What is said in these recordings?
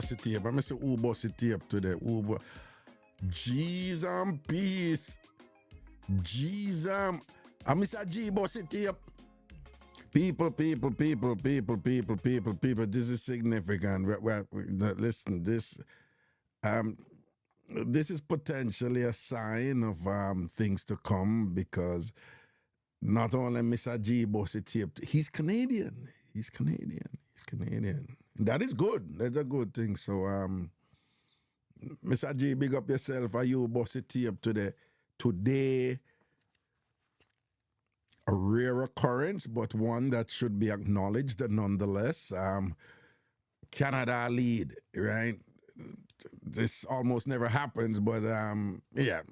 bossy tape. I say who bossy tape today. Jeez and peace. Jeez and I miss a G bossy tape. People. This is significant. Listen, this is potentially a sign of things to come because not only Mr. G bossy tape, he's Canadian. That is good. That's a good thing. So, Mr. G, big up yourself. Are you bossy tape today? Today, a rare occurrence, but one that should be acknowledged nonetheless. Canada lead, right? This almost never happens, but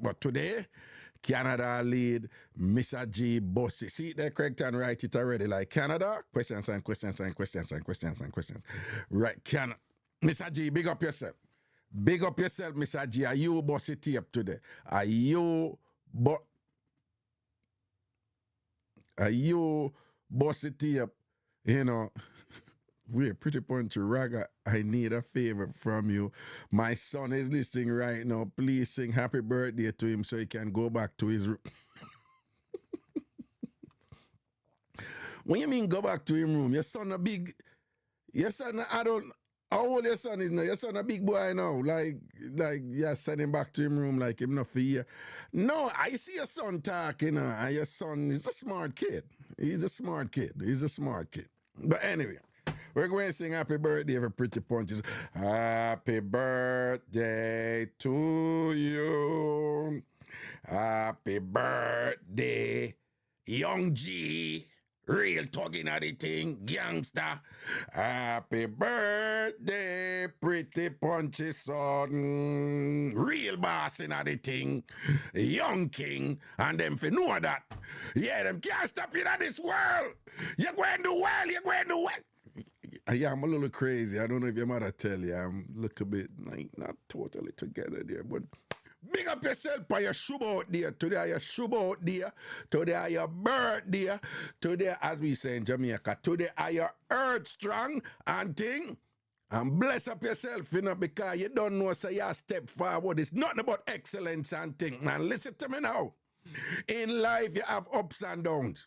but today, Canada lead, Mr. G bossy. See it there, correct and write it already. Like Canada, question sign. Right, Canada. Mr. G, big up yourself. Big up yourself, Mr. G. Are you bossy tape today? Are you bossy tape? You know, we're pretty punchy. Raga, I need a favor from you. My son is listening right now. Please sing happy birthday to him so he can go back to his room. What you mean go back to his room? Your son a big... Your son, I don't... How old your son is now? Your son a big boy now. Like you send him back to his room like him not for year. No, I see your son talking, and your son is a smart kid. He's a smart kid. But anyway, we're going to sing happy birthday for Pretty Punches. Happy birthday to you. Happy birthday, Young G. Real talking at the thing, gangster. Happy birthday, Pretty Punchy son. Real boss in the thing. Young king. And them for know that. Yeah, them can't stop you in this world. You're going to do well. Yeah, I'm a little crazy. I don't know if your mother tell you. I'm a little bit, like, not totally together there, but... Big up yourself by your shub out there. Today are your shub out there. Today are your birthday. Today, as we say in Jamaica, today are your earth strong and thing. And bless up yourself, you know, because you don't know, so you step forward. It's nothing about excellence and thing. Man, listen to me now. In life, you have ups and downs.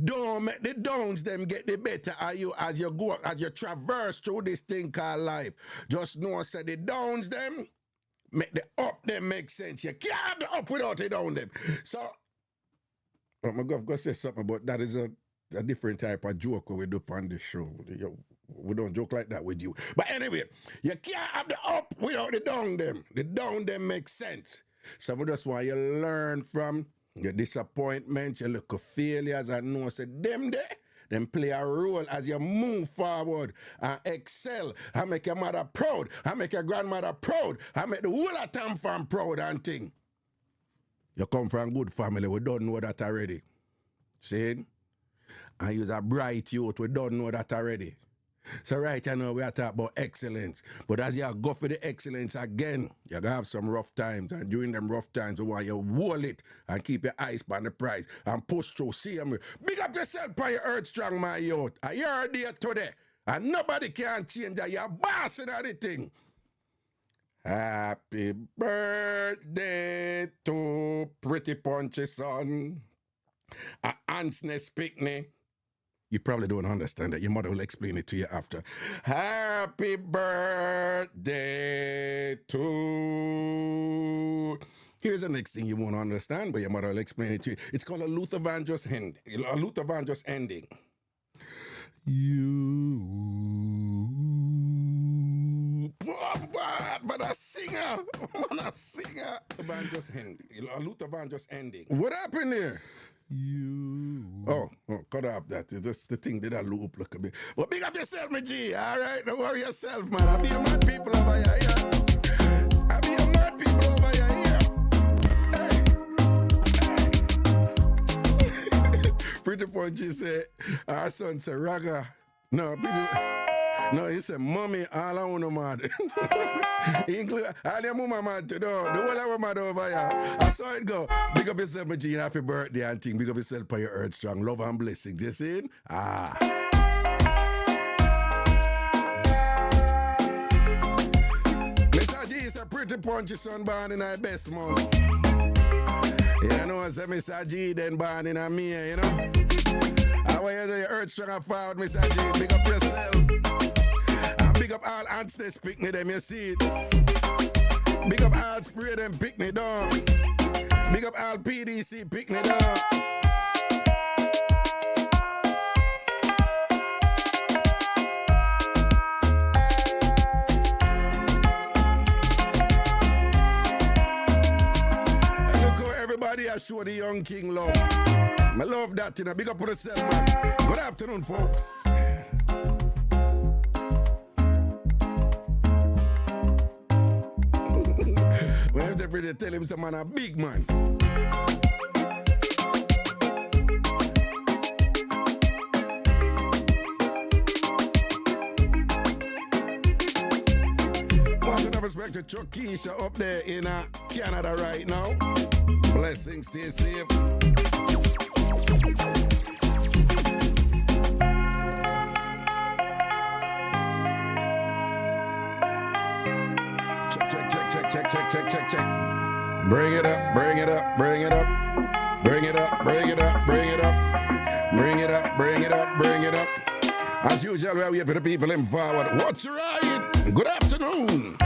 Don't make the downs them get the better of you as you go, as you traverse through this thing called life. Just know, say the downs them, make the up them make sense. You can't have the up without the down them. So, I'm going to say something, but that is a different type of joke we do on this show. We don't joke like that with you. But anyway, you can't have the up without the down them. The down them make sense. Some of us want you learn from your disappointments, your little failures, and know, say, them there. Then play a role as you move forward and excel. I make your mother proud. I make your grandmother proud. I make the whole of town farm proud and thing. You come from a good family. We don't know that already. See? And you're a bright youth. We don't know that already. So right now we are talking about excellence. But as you go for the excellence again, you're going to have some rough times. And during them rough times, we want you to hold it and keep your eyes on the prize and push through. See me. Big up yourself by your earth strong, my youth. And you're there today. And nobody can change that. You're bossing everything. Happy birthday to Pretty Punchy son. A ants nest picnic. You probably don't understand that. Your mother will explain it to you after. Happy birthday to... Here's the next thing you won't understand, but your mother will explain it to you. It's called a Luther Vandross ending. But a singer. Vandross ending. A Luther Vandross ending. What happened there? Oh, cut off that. It's just the thing did a loop look a bit. But big up yourself, my G. All right, don't worry yourself, man. I'll be a mad people over here. Yeah. I'll be a mad people over here. Hey. Pretty Punchy say, our son say, Raga. No, he said, Mommy, all I want to mad. Include all your mama mad too. The whole of mad over here. I saw it go. Big up yourself, my G. Happy birthday and thing. Big up yourself for your earth strong. Love and blessings. You see? pretty punchy son born in our best month. You know, as Mr. G then born in a me, you know. I want you to earth strong and forward, Mr. G. Big up yourself. And big up all ants they pick me them, you see it. Big up all spray them pick me down. Big up all PDC pick me down. Everybody I show the young king love. I love that, you know. Big up for yourself, man. Good afternoon, folks. When I'm just tell him some man a big man. Much respect to Chuck Keisha up there in Canada right now. Blessings, stay safe. Check. Bring it up. Bring it up. Bring it up. As usual, we wait for the people in forward. What's right? Good afternoon.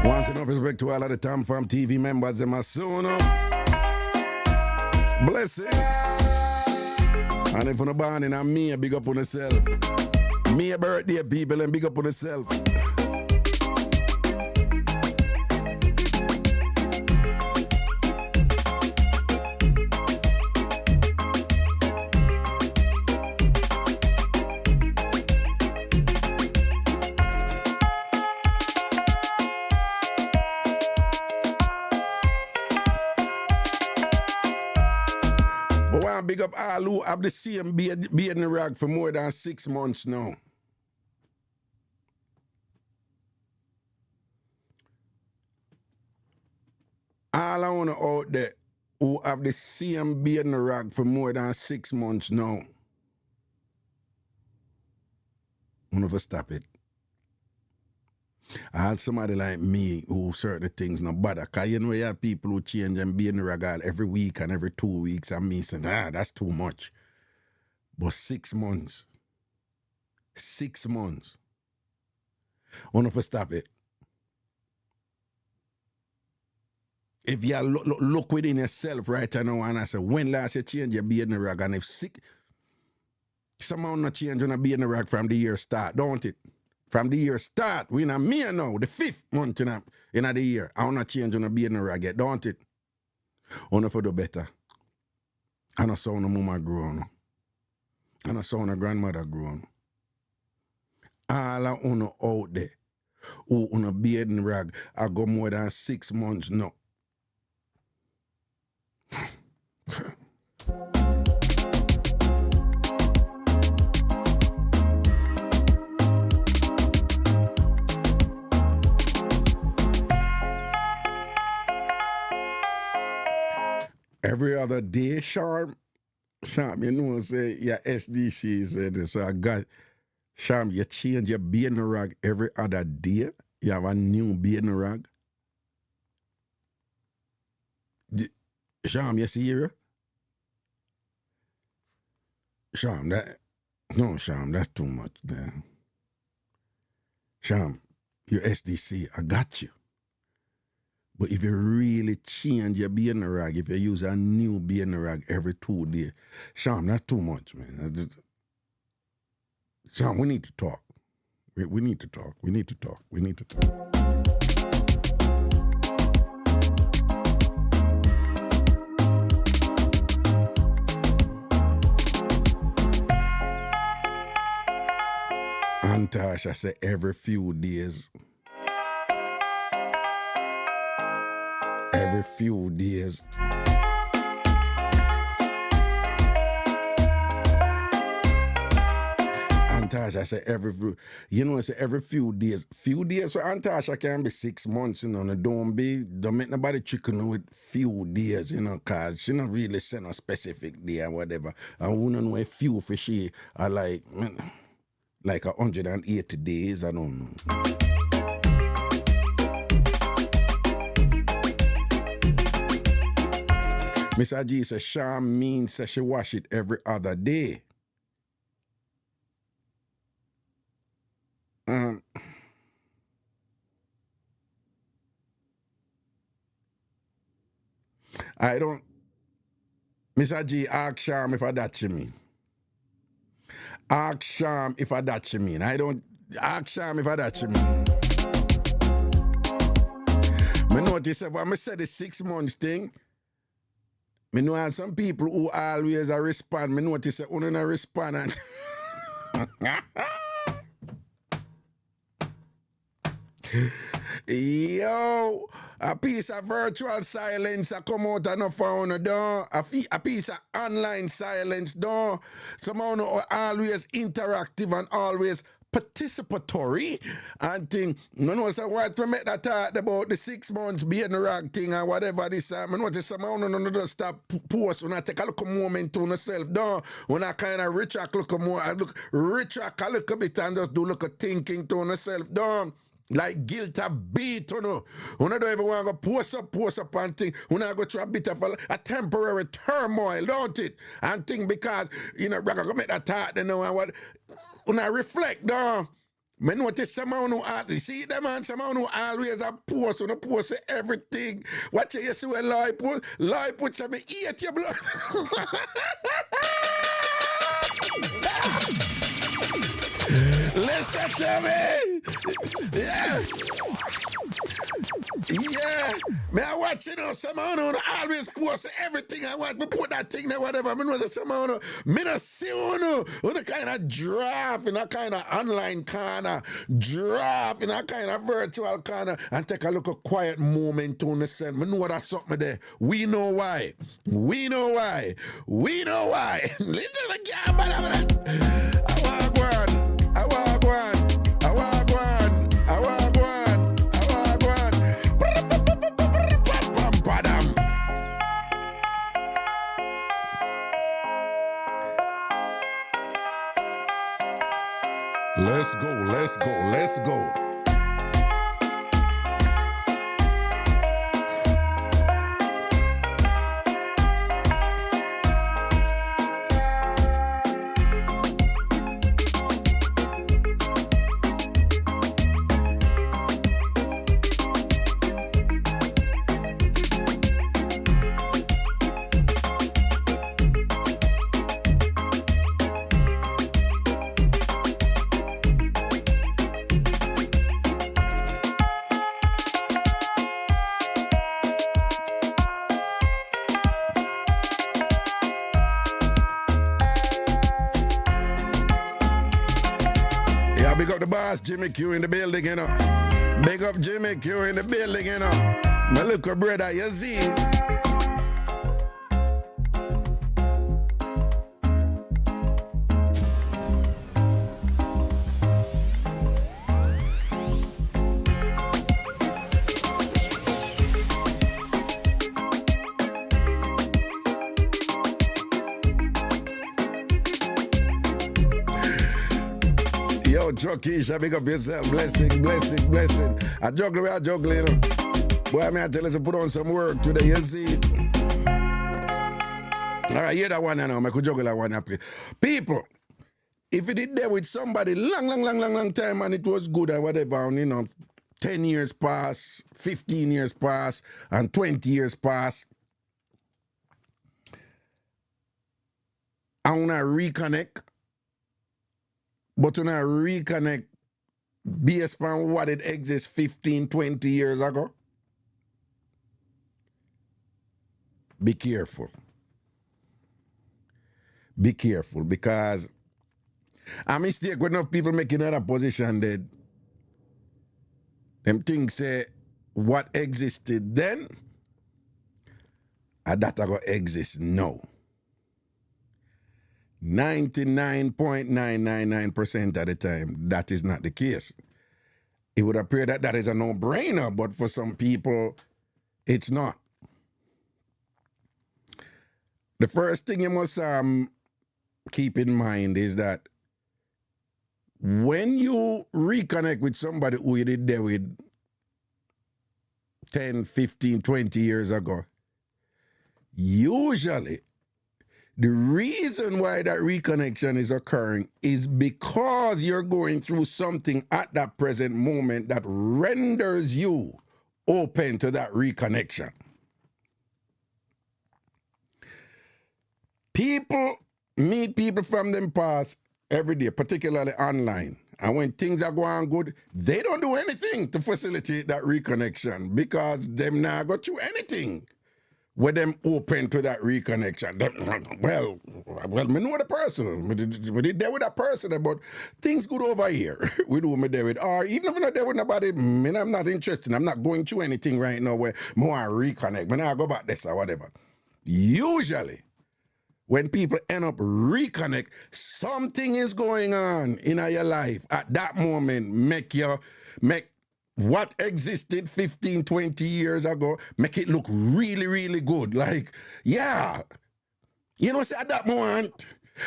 Once enough respect to all of the Tom Farm TV members, them are soon. Blessings. And if you're born in a me, big up on yourself. Me a birthday people and big up on yourself. Big up all who have the same beard in the rag for more than 6 months now. All I want to out there who have the same beard in the rag for more than 6 months now. I never stop it. I had somebody like me who certain things no bother. Because you know you have people who change and be in the regal every week and every 2 weeks. And me saying, that's too much. But 6 months. 6 months. I never stop it. If you look within yourself right now and I say, when last you change your beard in the rag? And if somehow not change when I be in the rag from the year start, don't it? From the year start, we in a May now, the 5th month in the year. I want to change on a beard in the rag yet, don't it? I want to do better. I know saw no mama grown. I know saw no grandmother grown. All I want out there who on a beard in the rag, I go more than 6 months now. Every other day, Sharm, you know, say, yeah, SDC said this. So I got, Sharm, you change your beard in the rag every other day. You have a new beard in the rag. Sharm, you see here? Sharm, that's too much, man. Sharm, you're SDC, I got you. But if you really change your beard in the rag, if you use a new beard in the rag every 2 days, Sharm, that's too much, man. Sharm, we need to talk. We need to talk. We need to talk. Tasha say every few days. Every few days. Tasha say every few days. Few days for Tasha can be 6 months, don't make nobody chicken with few days, cause she not really send a specific day or whatever. And we don't know a few for she are like 180 days, I don't know. Mr. G says Sham means that she wash it every other day. I don't. Mr. G, ask Sham if I that you mean. Ask Sham if I that you mean. I don't. Ask Sham if I that you mean. I notice if I said the 6 months thing, I know some people who always respond. I notice that one not respond. And yo, a piece of virtual silence come out and no phone door. A piece of online silence door. Someone always interactive and always participatory and thing. I know so what to make that talk about the 6 months being the wrong thing or whatever this I notice someone no just stop post when I take a look moment to myself down when I kind of rich look more I look rich a little bit and just do look a thinking to myself down. Like guilt a beat, When I don't even want to post up and thing. When I go through a bit of a temporary turmoil, don't it? And think because, I go make that thought, and what. When I reflect, I notice someone who see them man, someone who always a post, when I post everything. What you see when lie put some eat your blood. Listen to me. Yeah. Me I watch, someone who always post everything I want. Me put that thing there, whatever. Me know that someone me not see one kind of draft in a kind of online corner, draft in a kind of virtual corner, and take a look a quiet moment to myself. Me know that's something there. We know why. Listen again, man. I walk one. Let's go. Big up the boss, Jimmy Q in the building, Big up Jimmy Q in the building, My little brother, you see. Keisha, big up yourself. Blessing. I juggle, Boy, I tell you to put on some work today, you see. All right, hear that one now. I could juggle that one up. People, if you did that with somebody long time and it was good or whatever, 10 years pass, 15 years pass, and 20 years pass, I want to reconnect. But when I reconnect based on what it exists 15, 20 years ago, be careful. Be careful because A mistake when enough people making another position that them things say what existed then and that go exist now. 99.999% of the time, that is not the case. It would appear that that is a no-brainer, but for some people, it's not. The first thing you must keep in mind is that when you reconnect with somebody who you did there with 10, 15, 20 years ago, usually the reason why that reconnection is occurring is because you're going through something at that present moment that renders you open to that reconnection. People meet people from them past every day, particularly online. And when things are going good, they don't do anything to facilitate that reconnection because them not go through anything with them open to that reconnection. Well, me know the person. We did there with that person, but things good over here. We do me there with. Or even if I'm not there with nobody, I'm not interested. I'm not going through anything right now where I want to reconnect. I go back this or whatever. Usually, when people end up reconnect, something is going on in your life at that moment, make what existed 15, 20 years ago, make it look really, really good. Like, yeah. You know, say at that moment,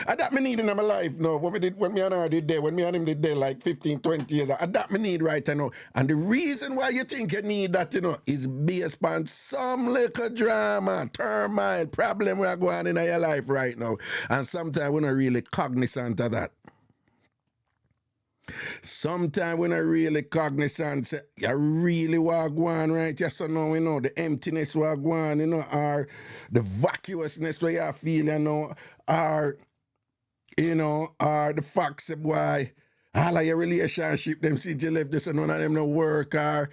at that me need in my life now, when me and her did there, when me and him did there like 15, 20 years, at that me need right now. And the reason why you think you need that, is based upon some little drama, turmoil, problem we are going on in your life right now. And sometimes we're not really cognizant of that. Sometimes we're not really cognizant, say, you really want to go on right here, so now, the emptiness we are going on, or the vacuousness where you feel, or, or the fact, say, boy, all of your relationship, them since you left this, and none of them no work, or,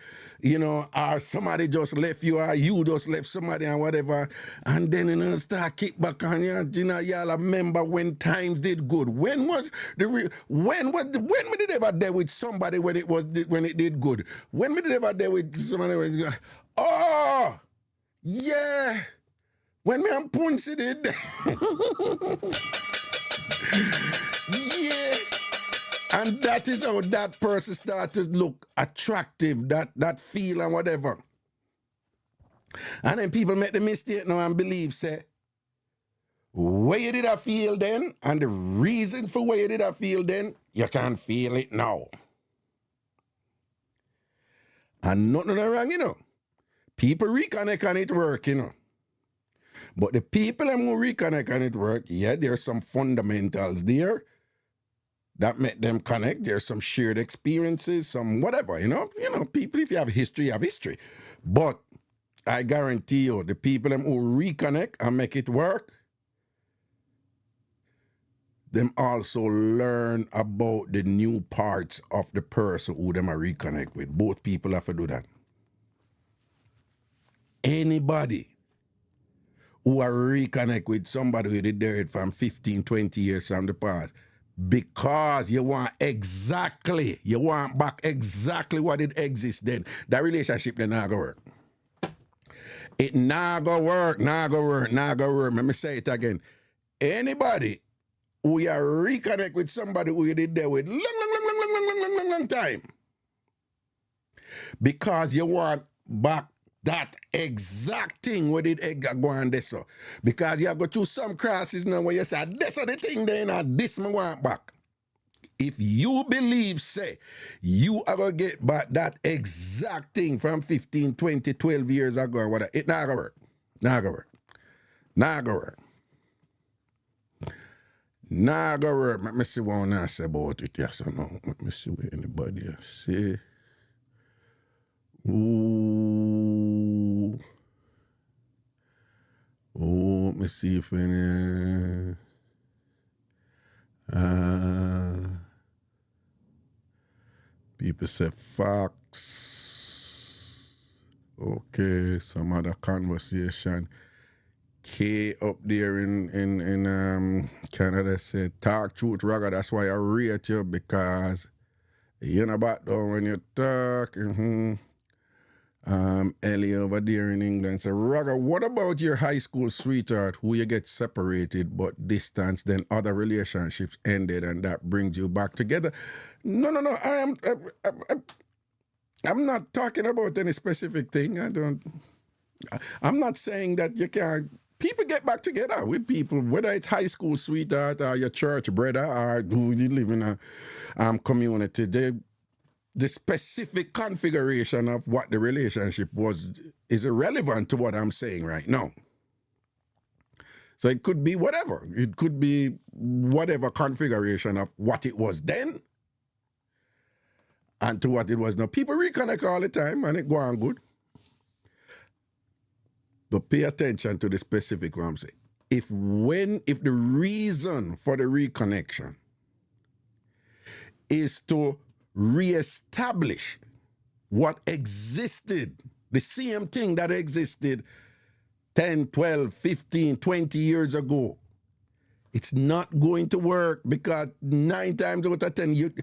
or somebody just left you, or you just left somebody, and whatever, and then, start kick back on you, y'all remember when times did good. When we did ever there with somebody when it did good? When we did ever there with somebody when oh, yeah, when me and Punsi did, yeah. And that is how that person starts to look attractive, that feel and whatever. And then people make the mistake now and believe, say, where you did I feel then, and the reason for where you did I feel then, you can't feel it now. And nothing wrong, People reconnect and it work, But the people who reconnect and it work, yeah, there's some fundamentals there that make them connect. There's some shared experiences, some whatever, people, if you have history, you have history. But I guarantee you, the people who reconnect and make it work, them also learn about the new parts of the person who them are reconnect with. Both people have to do that. Anybody who are reconnect with somebody who did it from 15, 20 years from the past, because you want back exactly what it exists then, that relationship then not gonna work. It not gonna work. Let me say it again. Anybody who you reconnect with somebody who you did there with long time, because you want back that exact thing where it go on this. Because you go through some crosses now where you say, this is the thing then, this me want back. If you believe, say, you are going to get back that exact thing from 15, 20, 12 years ago or whatever, it not going to work. Not going to work. Let me see what I say about it. Yes or no. Let me see what anybody else say. Ooh, let me see if any. People say facts. Okay, some other conversation. K up there in Canada said, talk truth, Raga. That's why I rate you, because you know about when you talk. Ellie over there in England said, Raga, what about your high school sweetheart who you get separated but distance, then other relationships ended and that brings you back together? No. I'm not talking about any specific thing. I'm not saying that you can't. People get back together with people, whether it's high school sweetheart or your church brother or who you live in a community. The specific configuration of what the relationship was is irrelevant to what I'm saying right now. So it could be whatever. It could be whatever configuration of what it was then and to what it was now. People reconnect all the time and it go on good. But pay attention to the specific one I'm saying. If the reason for the reconnection is to reestablish what existed, the same thing that existed 10, 12, 15, 20 years ago, it's not going to work, because 9 times out of 10,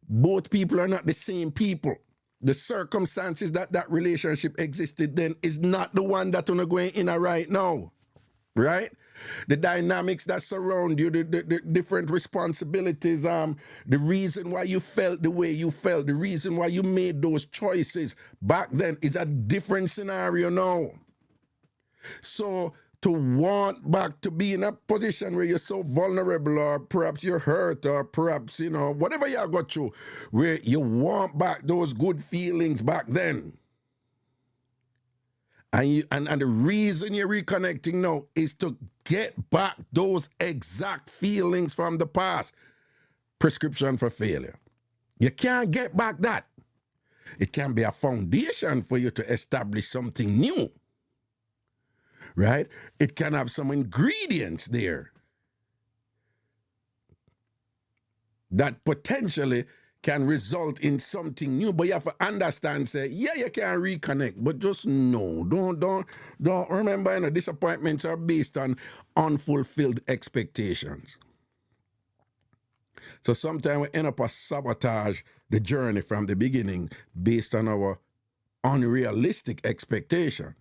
both people are not the same people. The circumstances that relationship existed then is not the one that you're going in right now, right? The dynamics that surround you, the different responsibilities, the reason why you felt the way you felt, the reason why you made those choices back then is a different scenario now. So to want back to be in a position where you're so vulnerable, or perhaps you're hurt, or perhaps, whatever you got through, where you want back those good feelings back then. And the reason you're reconnecting now is to get back those exact feelings from the past. Prescription for failure. You can't get back that. It can be a foundation for you to establish something new. Right? It can have some ingredients there that potentially can result in something new. But you have to understand, say, yeah, you can reconnect, but just no. Don't remember, disappointments are based on unfulfilled expectations. So sometimes we end up a sabotage the journey from the beginning based on our unrealistic expectation.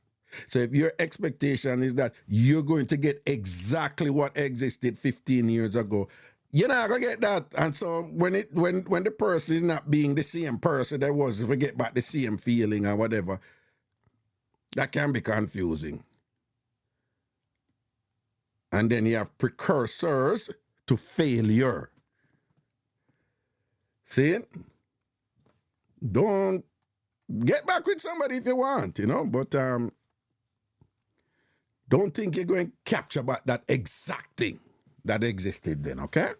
So if your expectation is that you're going to get exactly what existed 15 years ago, you're not going to get that. And so when the person is not being the same person that was, if we get back the same feeling or whatever, that can be confusing. And then you have precursors to failure. See it? Don't get back with somebody if you want, but don't think you're going to capture back that exact thing that existed then, okay?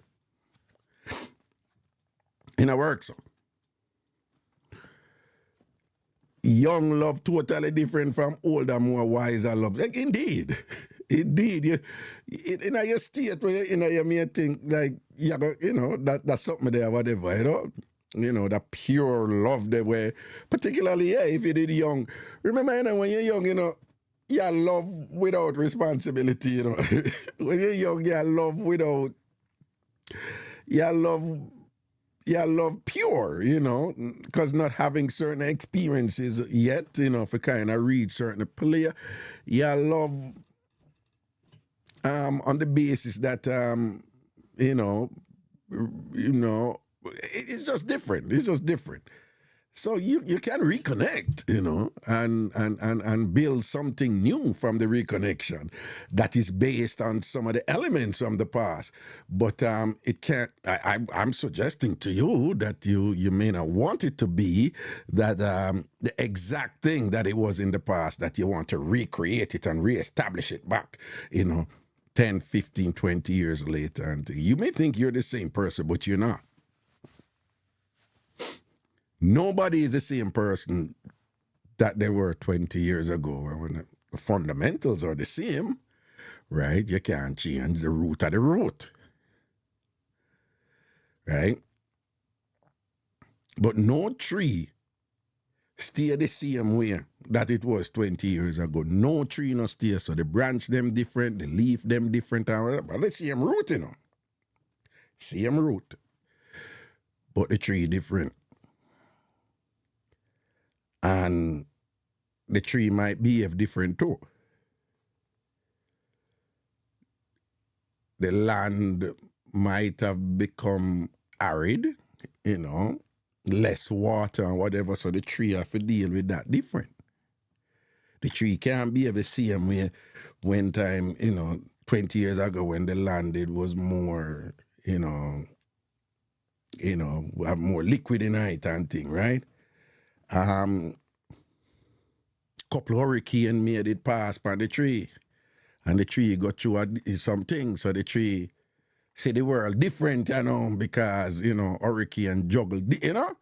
In a work, so. Young love totally different from older, more wiser love. Like, indeed. Indeed. In your state where you may think like, that's something there, whatever, that pure love the way, particularly, if you did young. Remember, when you're young, you love without responsibility, When you're young, you love without, you love pure, because not having certain experiences yet, for kind of read certain player, you love on the basis that, it's just different. It's just different. So you can reconnect, and build something new from the reconnection that is based on some of the elements from the past. But it can't. I'm suggesting to you that you may not want it to be that the exact thing that it was in the past, that you want to recreate it and reestablish it back, 10, 15, 20 years later. And you may think you're the same person, but you're not. Nobody is the same person that they were 20 years ago. When the fundamentals are the same, right? You can't change the root of the root, right? But no tree stay the same way that it was 20 years ago. No tree no stay, so the branch them different, the leaf them different, and whatever. But the same root, you know. Same root. But the tree different. And the tree might behave different too. The land might have become arid, you know, less water and whatever, so the tree have to deal with that different. The tree can't behave the same way when time, you know, 20 years ago when the land it was more, you know, have more liquid in it and thing, right? Couple hurricane made it pass by the tree. And the tree got through something, so the tree see the world different, you know, because, you know, hurricane juggled, you know?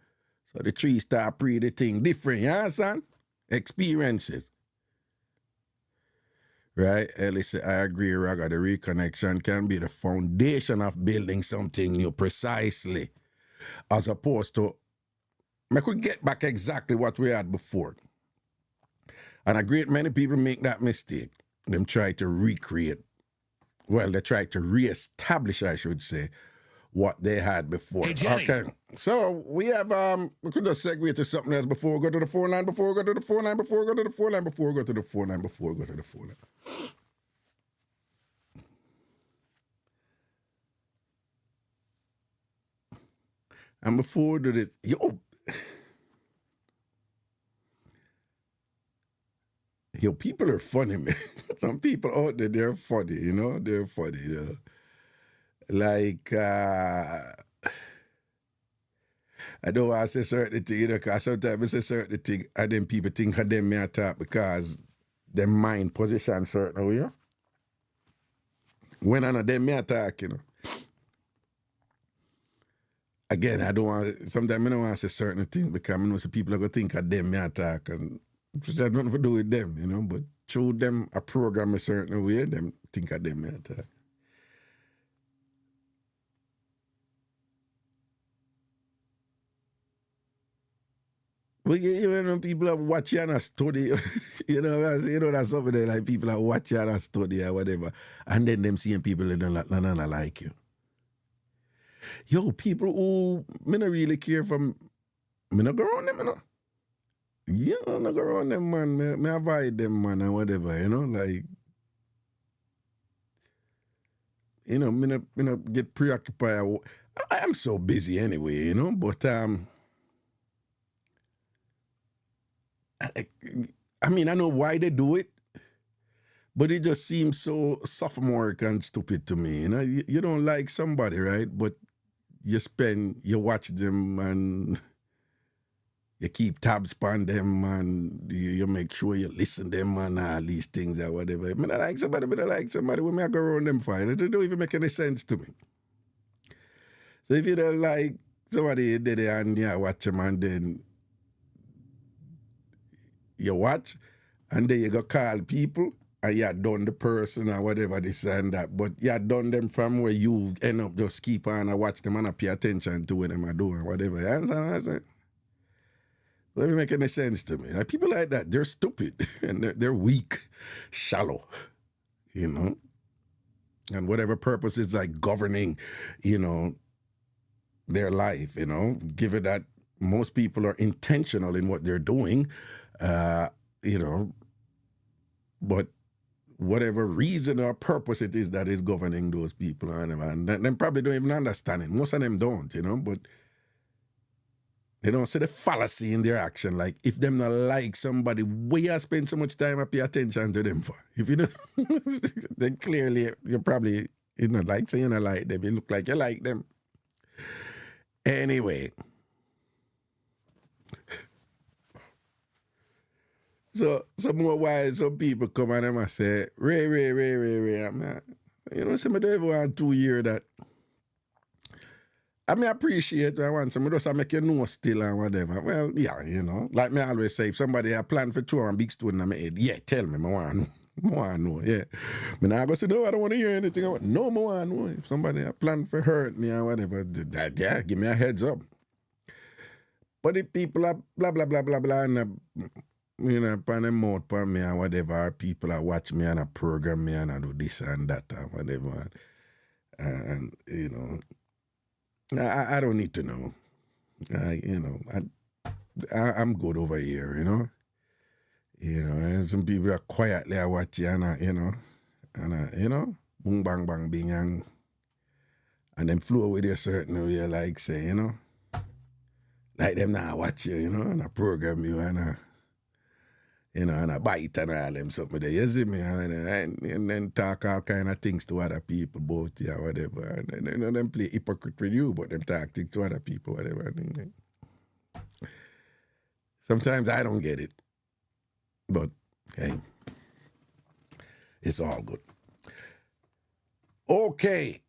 So the tree start pre the thing different, you understand? Experiences. Right? Ellie I agree, Raga, the reconnection can be the foundation of building something new precisely, as opposed to, I could get back exactly what we had before. And a great many people make that mistake. Them try to recreate, well, they try to reestablish, I should say, what they had before. Hey, Jenny. Okay, so we have, we could just segue to something else before we go to the phone line, before we go to the phone line, before we go to the phone line, before we go to the phone line, before we go to the phone line. And before we do this, yo, people are funny, man. Some people out there, they're funny, you know? They're funny, you know? Like, I don't want to say certain thing, you know, because sometimes I say certain thing, and then people think of them may attack because their mind position certain way. When I know them may attack, you know. Again, sometimes I don't want to say certain things because I know some people are going to think of them may attack, and it has nothing to do with them, you know, but through them a program a certain way, them think of them may attack. Well, you know, people are watching and study, you know, that's something that like people are watching and study or whatever, and then them seeing people that don't like you. Yo, people who me not really care for, me not go around them, you know. Yeah, I not go around them, man. Me avoid them, man, and whatever, you know, like, you know, me not get preoccupied. I am so busy anyway, you know, but I mean, I know why they do it, but it just seems so sophomoric and stupid to me. You know, you don't like somebody, right? But you watch them and you keep tabs on them and you make sure you listen to them and all these things or whatever. I mean, I like somebody, but I like somebody. When I go around them fine, it don't even make any sense to me. So if you don't like somebody, you did it and you watch them and then you watch, and then you go call people, and you done the person or whatever, this and that. But you done them from where you end up just keep on and watch them and pay attention to what them are doing or whatever. You understand what I'm saying? Doesn't make any sense to me. Like, people like that, they're stupid and they're weak, shallow, you know? And whatever purpose is like governing, you know, their life, you know, given that most people are intentional in what they're doing, you know, but whatever reason or purpose it is that is governing those people, and they probably don't even understand it. Most of them don't, you know, but they don't see the fallacy in their action. Like, if them not like somebody, why you spend so much time and pay attention to them for? If you don't, then clearly you probably, you know, like, so you not like them. You look like you like them. Anyway. So some more while some people come and them and say, Ray. I'm not, you know, some of them want to hear that. I mean, appreciate I want some of those I make you know still and whatever. Well, yeah, you know. Like me always say, if somebody a plan for throw a big stone in my head, yeah, tell me, I want to know, yeah. Me not go say, no, I don't want to hear anything. No, I want to know. If somebody a plan for hurt me or whatever, yeah, give me a heads up. But the people are blah, blah, blah, blah, blah, and you know, pan them mouth for me and whatever. People are watch me and a program me and I do this and that and whatever. And you know, I don't need to know. I'm good over here, you know. You know, and some people are quietly I watch you and you know, boom, bang, bang, bing, and then flow with you certain way, like say, you know, like them now watch you, you know, and I program you and you know, and I bite and all them something there, you see me, and then talk all kind of things to other people about you or whatever, and then, you know, them play hypocrite with you, but them talk things to other people, whatever. Sometimes I don't get it, but hey, it's all good. Okay,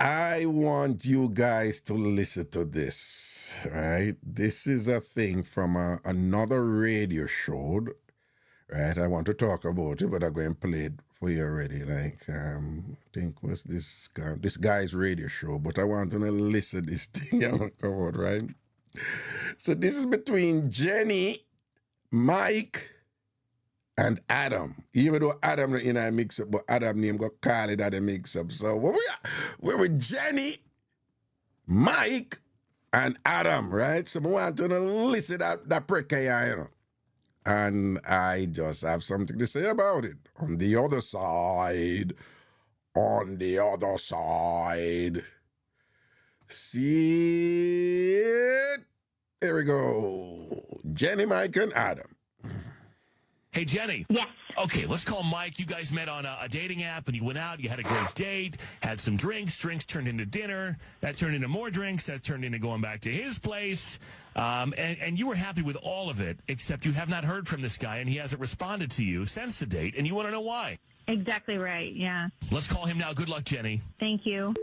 I want you guys to listen to this, right? This is a thing from another radio show, right? I want to talk about it, but I'm going to play it for you already. Like, I think was this guy's radio show, but I want to listen to this thing I'm come out, right? So this is between Jenny, Mike, and Adam. Even though Adam in a mix up, but Adam name got call it that a mix up. So we're with Jenny, Mike, and Adam, right? So I want to listen to that prekaya, you know. And I just have something to say about it. On the other side. See it? Here we go. Jenny, Mike, and Adam. Hey, Jenny. Yes. Okay, let's call Mike. You guys met on a dating app, and you went out. You had a great date, had some drinks. Drinks turned into dinner. That turned into more drinks. That turned into going back to his place. And you were happy with all of it, except you have not heard from this guy, and he hasn't responded to you since the date, and you want to know why. Exactly right, yeah. Let's call him now. Good luck, Jenny. Thank you.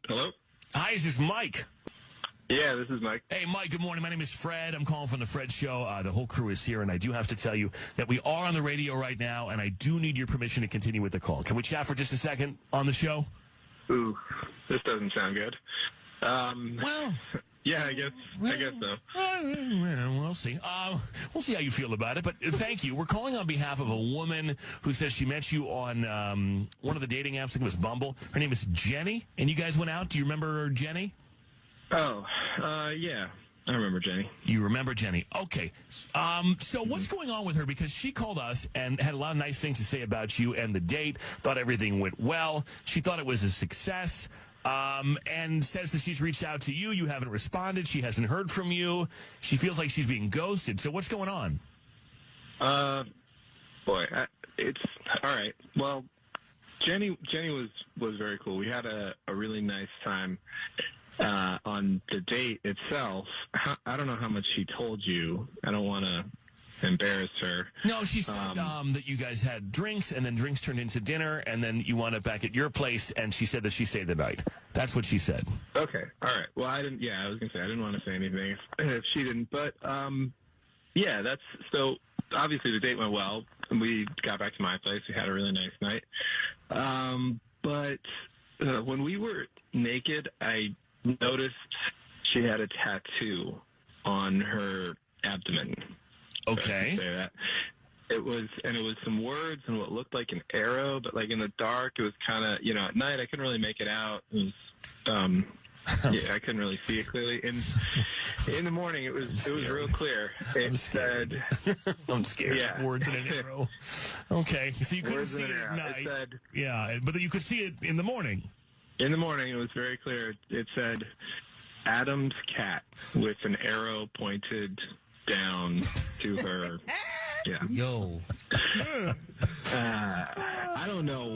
Hello? Hi, is this Mike? Yeah, this is Mike. Hey, Mike, good morning. My name is Fred. I'm calling from the Fred Show. The whole crew is here, and I do have to tell you that we are on the radio right now, and I do need your permission to continue with the call. Can we chat for just a second on the show? Ooh, this doesn't sound good. Well... Yeah, I guess so. We'll see. We'll see how you feel about it, but thank you. We're calling on behalf of a woman who says she met you on one of the dating apps. I think it was Bumble. Her name is Jenny, and you guys went out. Do you remember Jenny? Oh, yeah. I remember Jenny. You remember Jenny. Okay. So what's going on with her? Because she called us and had a lot of nice things to say about you and the date, thought everything went well. She thought it was a success. And says that she's reached out to you. You haven't responded. She hasn't heard from you. She feels like she's being ghosted. So what's going on? It's all right. Well, Jenny was very cool. We had a really nice time on the date itself. I don't know how much she told you. I don't want to embarrass her. No, she said that you guys had drinks, and then drinks turned into dinner, and then you wound up back at your place, and she said that she stayed the night. That's what she said. Okay, all right. Well, I was going to say, I didn't want to say anything if she didn't, but, yeah, so obviously the date went well, and we got back to my place. We had a really nice night. But when we were naked, I noticed she had a tattoo on her abdomen. Okay. Say that. It was some words and what looked like an arrow, but like in the dark, it was kind of, at night I couldn't really make it out. It was, yeah, I couldn't really see it clearly. In the morning, it was real clear. It said, I'm scared. Yeah. Words in an arrow. Okay, so you couldn't see it at night. It said, yeah, but you could see it in the morning. In the morning, it was very clear. It said, Adam's cat with an arrow pointed down to her. Yeah. Yo. I don't know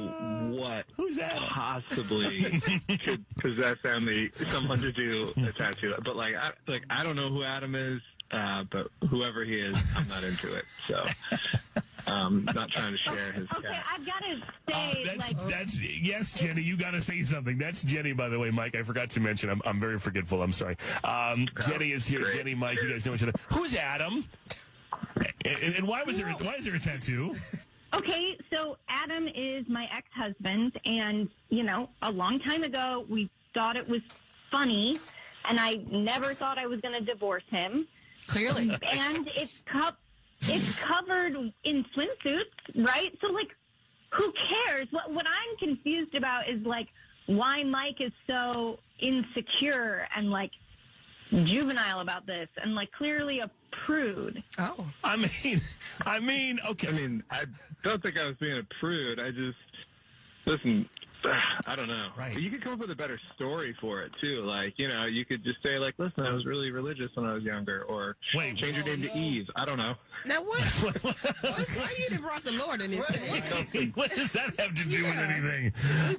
what Who's that? possibly could possess someone to do a tattoo. But I don't know who Adam is, but whoever he is, I'm not into it. So not trying to share his Okay, cat. I've got to say, that's yes, Jenny, you got to say something. That's Jenny, by the way, Mike. I forgot to mention. I'm very forgetful. I'm sorry. Jenny is here. Great. Jenny, Mike, you guys know each other. Who's Adam? And why is there a tattoo? Okay, so Adam is my ex-husband, and, a long time ago, we thought it was funny, and I never thought I was going to divorce him. Clearly. And it's covered in swimsuits, right? So, like, who cares? What I'm confused about is, like, why Mike is so insecure and, like, juvenile about this and, like, clearly a prude. Oh. I mean, okay. I mean, I don't think I was being a prude. I just, listen, I don't know. Right. You could come up with a better story for it, too. Like, you know, you could just say, like, listen, I was really religious when I was younger, or change your name to Eve. I don't know. Now what? Why you done brought the Lord in this? What does that have to do with anything?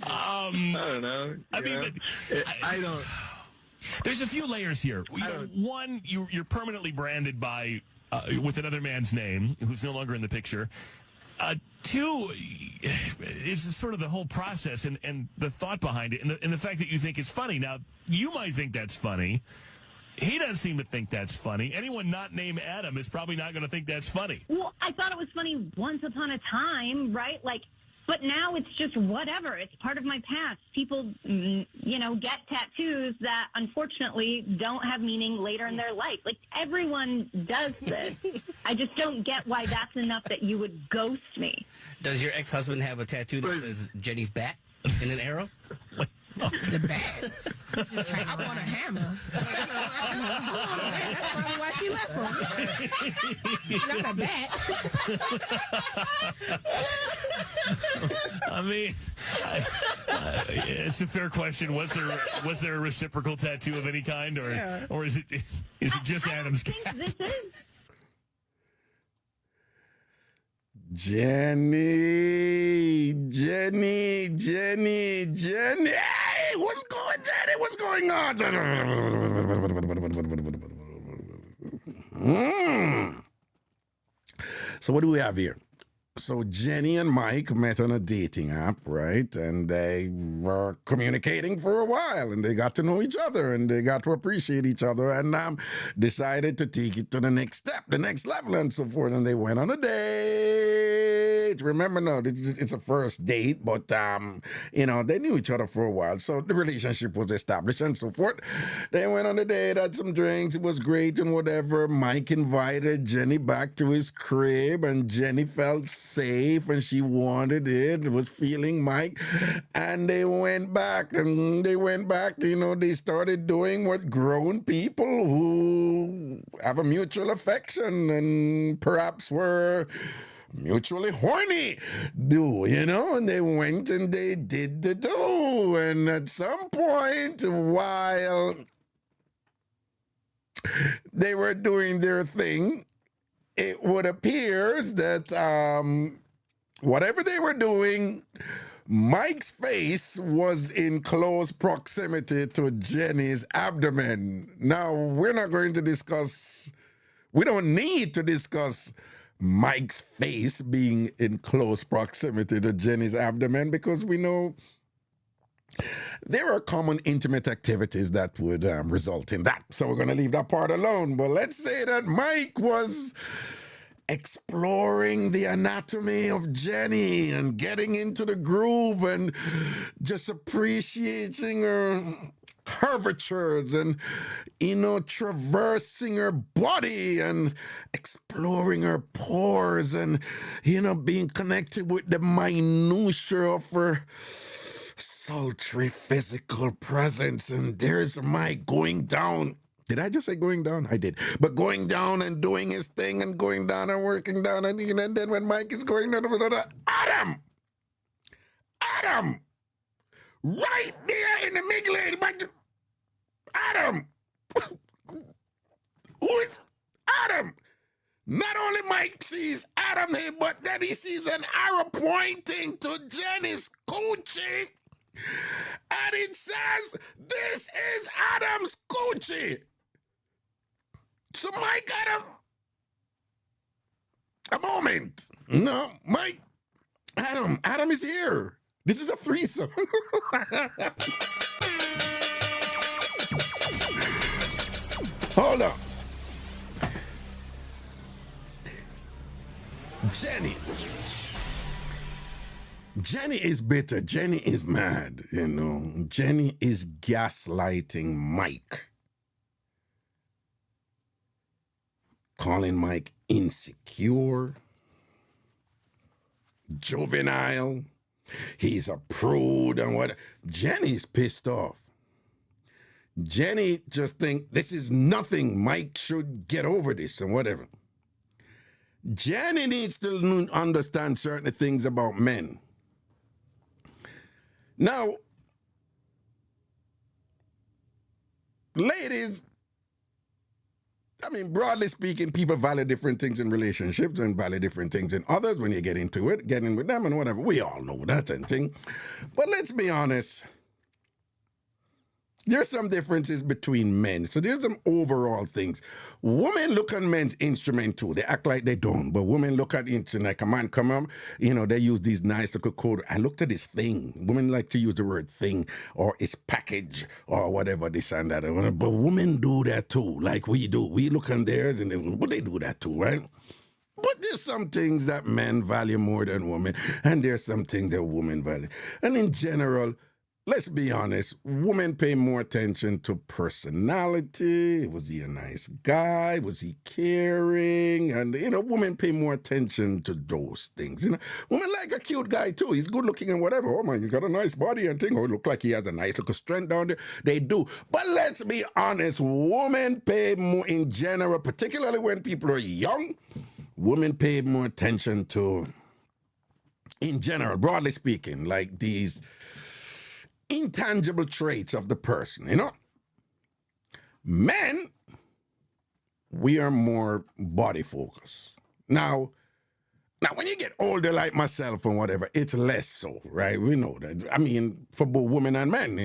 I don't know. I don't. There's a few layers here. One, you're permanently branded by with another man's name, who's no longer in the picture. Two, is sort of the whole process and the thought behind it, and the fact that you think it's funny. Now, you might think that's funny. He doesn't seem to think that's funny. Anyone not named Adam is probably not going to think that's funny. Well, I thought it was funny once upon a time, right? Like, but now it's just whatever. It's part of my past. People, you know, get tattoos that unfortunately don't have meaning later in their life. Like, everyone does this. I just don't get why that's enough that you would ghost me. Does your ex-husband have a tattoo that says Jenny's back in an arrow? The bat. I want a hammer. That's probably why she left him. Not a bat. I mean, it's a fair question. Was there a reciprocal tattoo of any kind, or is it just Adam's cat? I think this is. Jenny. Hey, what's going on? So what do we have here? So Jenny and Mike met on a dating app, right? And they were communicating for a while, and they got to know each other, and they got to appreciate each other, and decided to take it to the next step, the next level, and so forth. And they went on a date. Remember, no, it's a first date, but you know, they knew each other for a while, so the relationship was established and so forth. They went on a date, had some drinks, it was great and whatever. Mike invited Jenny back to his crib, and Jenny felt safe and she wanted it, was feeling Mike, and they went back, you know, they started doing what grown people who have a mutual affection and perhaps were mutually horny do, you know, and they went and they did the do, and at some point while they were doing their thing, it would appear that whatever they were doing, Mike's face was in close proximity to Jenny's abdomen. Now, we don't need to discuss Mike's face being in close proximity to Jenny's abdomen, because we know there are common intimate activities that would result in that. So we're going to leave that part alone. But let's say that Mike was exploring the anatomy of Jenny and getting into the groove and just appreciating her curvatures and, you know, traversing her body and exploring her pores and, you know, being connected with the minutiae of her sultry physical presence. And there's Mike going down. Did I just say going down? I did. But going down and doing his thing and going down and working down. And then when Mike is going down, Adam! Right there in the middle of Mike. Adam! Who is Adam? Not only Mike sees Adam here, but then he sees an arrow pointing to Jenny's coochie. And it says, this is Adam's coochie. So Mike had a moment. No, Mike, Adam is here. This is a threesome. Hold on. Jenny is bitter. Jenny is mad, you know. Jenny is gaslighting Mike. calling Mike insecure, juvenile, he's a prude and what. Jenny's pissed off. Jenny just think this is nothing. Mike should get over this and whatever. Jenny needs to understand certain things about men. Now, ladies, I mean, broadly speaking, people value different things in relationships and value different things in others when you get into it, getting with them and whatever. We all know that and thing. But let's be honest. There's some differences between men. So there's some overall things. Women look at men's instrument too. They act like they don't. But women look at instrument like a man come up, they use these nice little code. I looked at this thing. Women like to use the word thing or its package or whatever, this and that. But women do that too, like we do. We look on theirs and they do that too, right? But there's some things that men value more than women. And there's some things that women value. And in general, let's be honest, women pay more attention to personality. Was he a nice guy? Was he caring? And, women pay more attention to those things. Women like a cute guy, too. He's good looking and whatever. Oh, man, he's got a nice body and thing. Oh, look like he has a nice little strength down there. They do. But let's be honest, women pay more in general, particularly when people are young. Women pay more attention to, in general, broadly speaking, like these intangible traits of the person, Men, we are more body focused. Now, when you get older like myself and whatever, it's less so, right? We know that. I mean, for both women and men,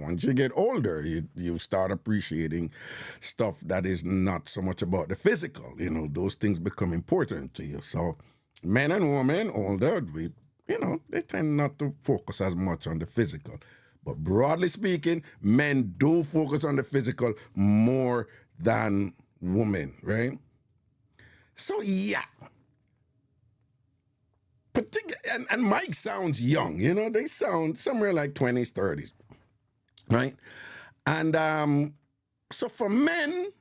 once you get older, you start appreciating stuff that is not so much about the physical. Those things become important to you. So men and women older, they tend not to focus as much on the physical. But broadly speaking, men do focus on the physical more than women, right? So, yeah. And Mike sounds young, they sound somewhere like 20s, 30s, right? And so for men,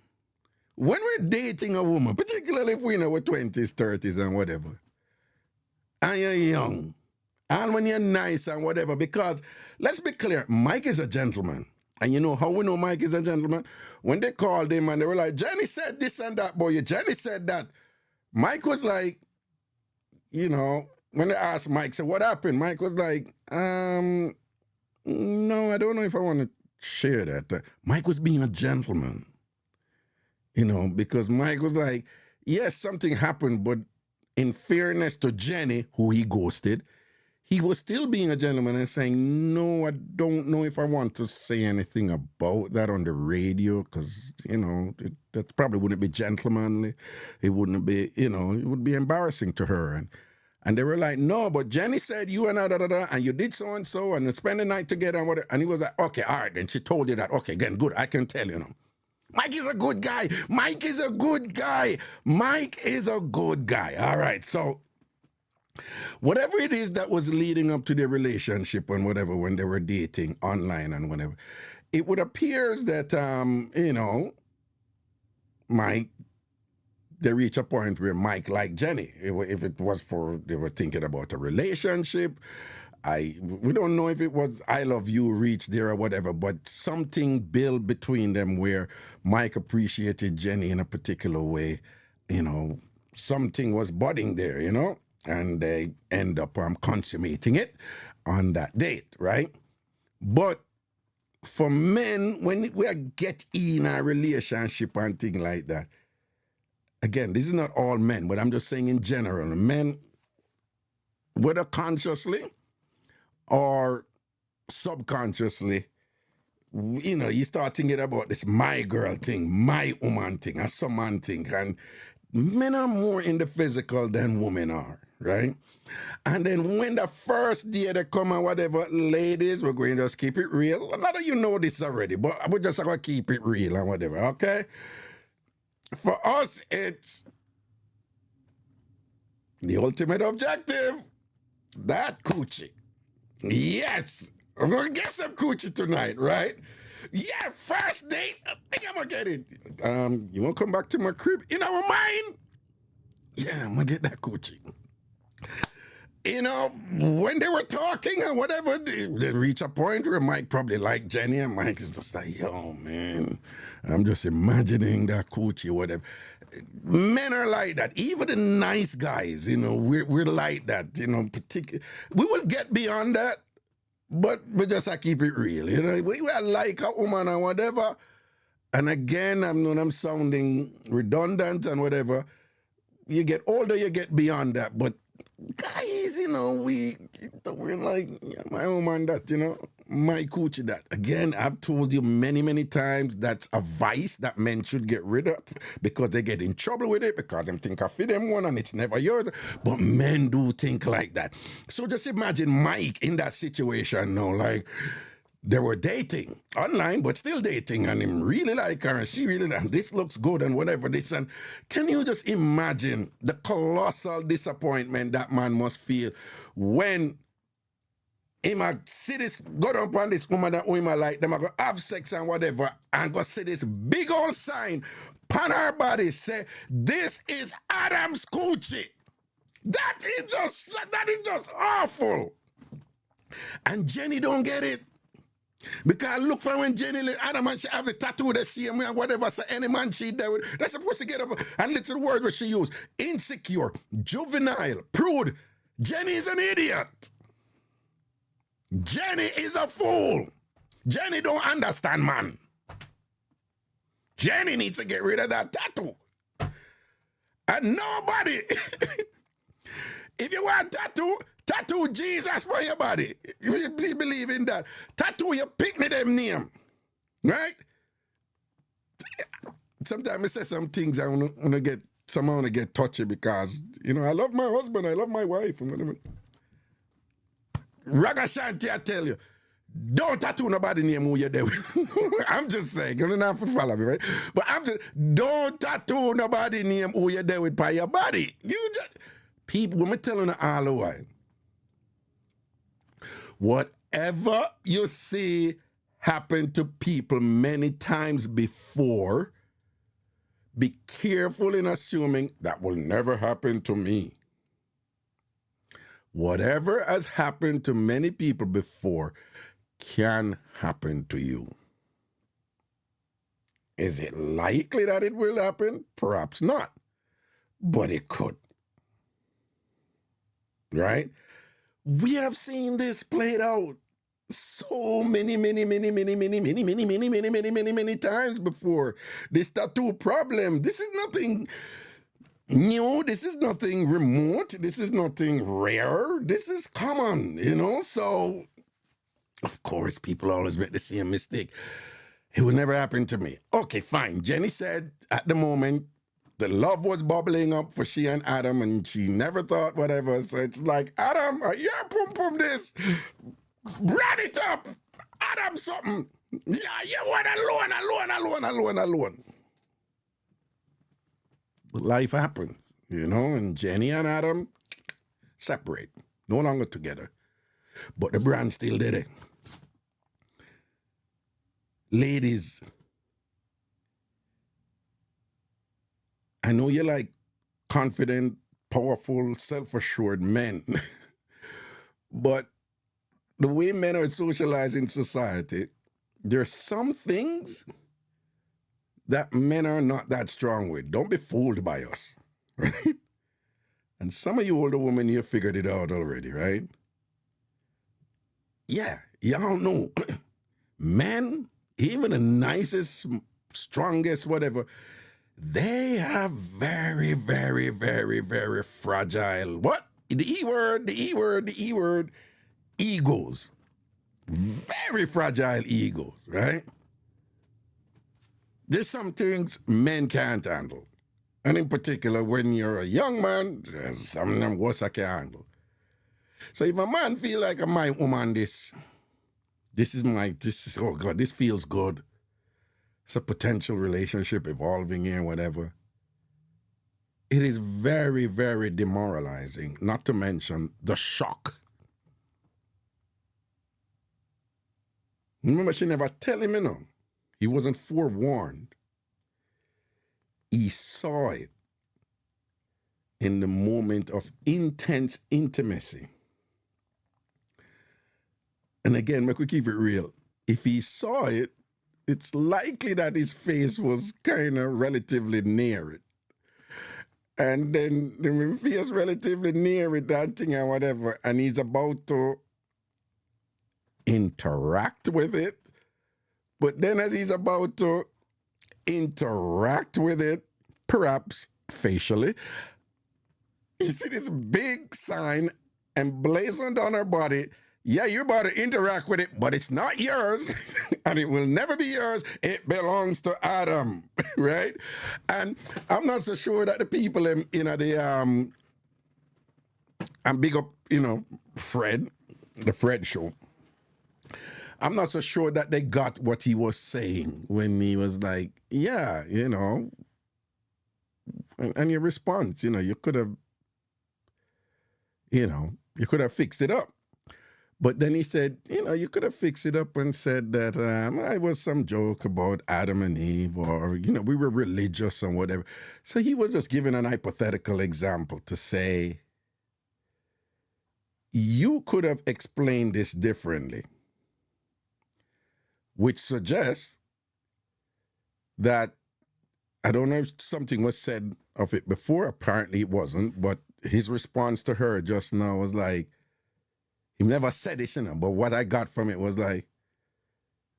when we're dating a woman, particularly if we're 20s, 30s and whatever, and you're young, and when you're nice and whatever, because let's be clear, Mike is a gentleman. And you know how we know Mike is a gentleman? When they called him and they were like, Jenny said this and that, boy, Jenny said that. Mike was like, when they asked Mike, so what happened? Mike was like, no, I don't know if I want to share that. Mike was being a gentleman, because Mike was like, yes, something happened, but in fairness to Jenny, who he ghosted, he was still being a gentleman and saying, no, I don't know if I want to say anything about that on the radio because, that probably wouldn't be gentlemanly. It wouldn't be, it would be embarrassing to her. And they were like, no, but Jenny said you and and you did so-and-so and spend the night together and whatever. And he was like, okay, all right, then she told you that. Okay, again, good, I can tell you now. Mike is a good guy. Mike is a good guy. Mike is a good guy. All right, so whatever it is that was leading up to their relationship and whatever, when they were dating online and whatever, it would appear that, Mike, they reach a point where Mike liked Jenny. If it was for, they were thinking about a relationship, we don't know if it was I love you reached there or whatever, but something built between them where Mike appreciated Jenny in a particular way. Something was budding there, and they end up consummating it on that date, right? But for men, when we get in a relationship and things like that, again, this is not all men, but I'm just saying in general, men, whether consciously or subconsciously, you start thinking about this my girl thing, my woman thing, or some man thing, and men are more in the physical than women are, right? And then when the first day they come and whatever, ladies, we're going to just keep it real. A lot of you know this already, but we're just going to keep it real and whatever, okay? For us, it's the ultimate objective, that coochie. Yes, I'm going to get some coochie tonight, right? Yeah, first date. I think I'm gonna get it. You wanna come back to my crib? In our mind? Yeah, I'm gonna get that coochie. You know, when they were talking and whatever, they reach a point where Mike probably liked Jenny, and Mike is just like, yo, man, I'm just imagining that coochie, whatever. Men are like that. Even the nice guys, you know, we're like that, you know, we will get beyond that, but we just keep it real, you know. We will like a woman and whatever, and again, I'm sounding redundant and whatever. You get older, you get beyond that, but guys, you know, we're like, yeah, my woman that, you know, my coochie that. Again, I've told you many, many times that's a vice that men should get rid of because they get in trouble with it because they think I fit them one and it's never yours. But men do think like that. So just imagine Mike in that situation now, like, they were dating online, but still dating, and him really like her, and she really, and this looks good, and whatever this, and can you just imagine the colossal disappointment that man must feel when him a see this, go down upon this woman that women like, them a go have sex and whatever, and go see this big old sign on her body, say, this is Adam's coochie. That is just awful. And Jenny don't get it. Because look for when Jenny Adam and she have the tattoo the same way and whatever, so any man she there with, they're supposed to get up and little word what she use. Insecure, juvenile, prude. Jenny is an idiot. Jenny is a fool. Jenny don't understand, man. Jenny needs to get rid of that tattoo. And nobody, if you want tattoo Jesus for your body. If you believe in that. Tattoo your picnic them name. Right? Sometimes I say some things I want to get touchy because, you know, I love my husband, I love my wife. Ragashanti, I tell you, don't tattoo nobody name who you're there with. I'm just saying, you don't have to follow me, right? But don't tattoo nobody name who you're there with by your body. People, when I'm telling you all the while, whatever you see happen to people many times before, be careful in assuming that will never happen to me. Whatever has happened to many people before can happen to you. Is it likely that it will happen? Perhaps not, but it could. Right? We have seen this played out so many times before. This tattoo problem, this is nothing new. This is nothing remote. This is nothing rare. This is common, you know? So, of course, people always make the same mistake. It will never happen to me. Okay, fine. Jenny said at the moment, the love was bubbling up for she and Adam, and she never thought whatever. So it's like, Adam, you're pum this. Brand it up. Adam something. Yeah, you want alone. But life happens, you know, and Jenny and Adam separate. No longer together. But the brand still did it. Ladies, I know you like confident, powerful, self-assured men, but the way men are socialized in society, there are some things that men are not that strong with. Don't be fooled by us, right? And some of you older women, you figured it out already, right? Yeah, y'all know. Men, even the nicest, strongest, whatever, they have very, very, very, very fragile, what? The E word, egos. Very fragile egos, right? There's some things men can't handle. And in particular, when you're a young man, there's some of them worse I can handle. So if a man feel like my woman, this feels good. It's a potential relationship evolving here, whatever. It is very, very demoralizing, not to mention the shock. Remember, she never tell him, you know. He wasn't forewarned. He saw it in the moment of intense intimacy. And again, we could keep it real. If he saw it, it's likely that his face was kind of relatively near it. And then when he is relatively near it, that thing or whatever, and he's about to interact with it, but then as he's about to interact with it, perhaps facially, you see this big sign emblazoned on her body. Yeah, you're about to interact with it, but it's not yours, and it will never be yours. It belongs to Adam, right? And I'm not so sure that the people in the and big up, Fred, the Fred show. I'm not so sure that they got what he was saying when he was like, yeah, and your response, you could have, you could have fixed it up. But then he said, you could have fixed it up and said that I was some joke about Adam and Eve, or, we were religious and whatever. So he was just giving an hypothetical example to say, you could have explained this differently, which suggests that, I don't know if something was said of it before, apparently it wasn't, but his response to her just now was like, he never said this, but what I got from it was like,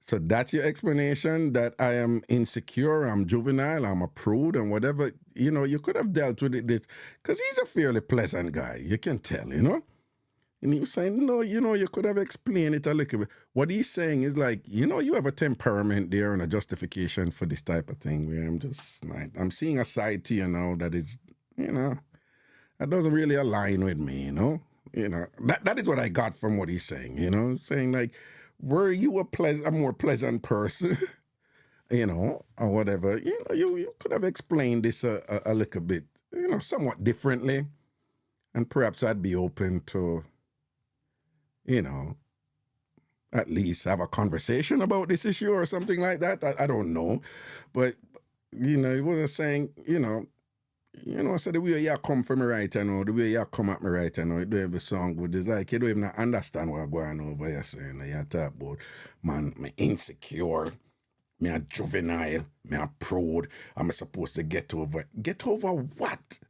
so that's your explanation, that I am insecure, I'm juvenile, I'm a prude, and whatever. You could have dealt with it, because he's a fairly pleasant guy, you can tell, And he was saying, no, you could have explained it a little bit. What he's saying is like, you have a temperament there and a justification for this type of thing, where I'm just like, I'm seeing a side to you now that is, that doesn't really align with me, that is what I got from what he's saying, saying like, were you a more pleasant person, or whatever, you could have explained this a little bit, somewhat differently, and perhaps I'd be open to, at least have a conversation about this issue or something like that. I don't know, but, he wasn't saying, I said the way you come from me right, the way you come at me right, it don't even sound good. It's like you don't even understand what's going on over here saying. You talk about, man, me insecure, me a juvenile, me a prude, I'm supposed to get over. Get over what?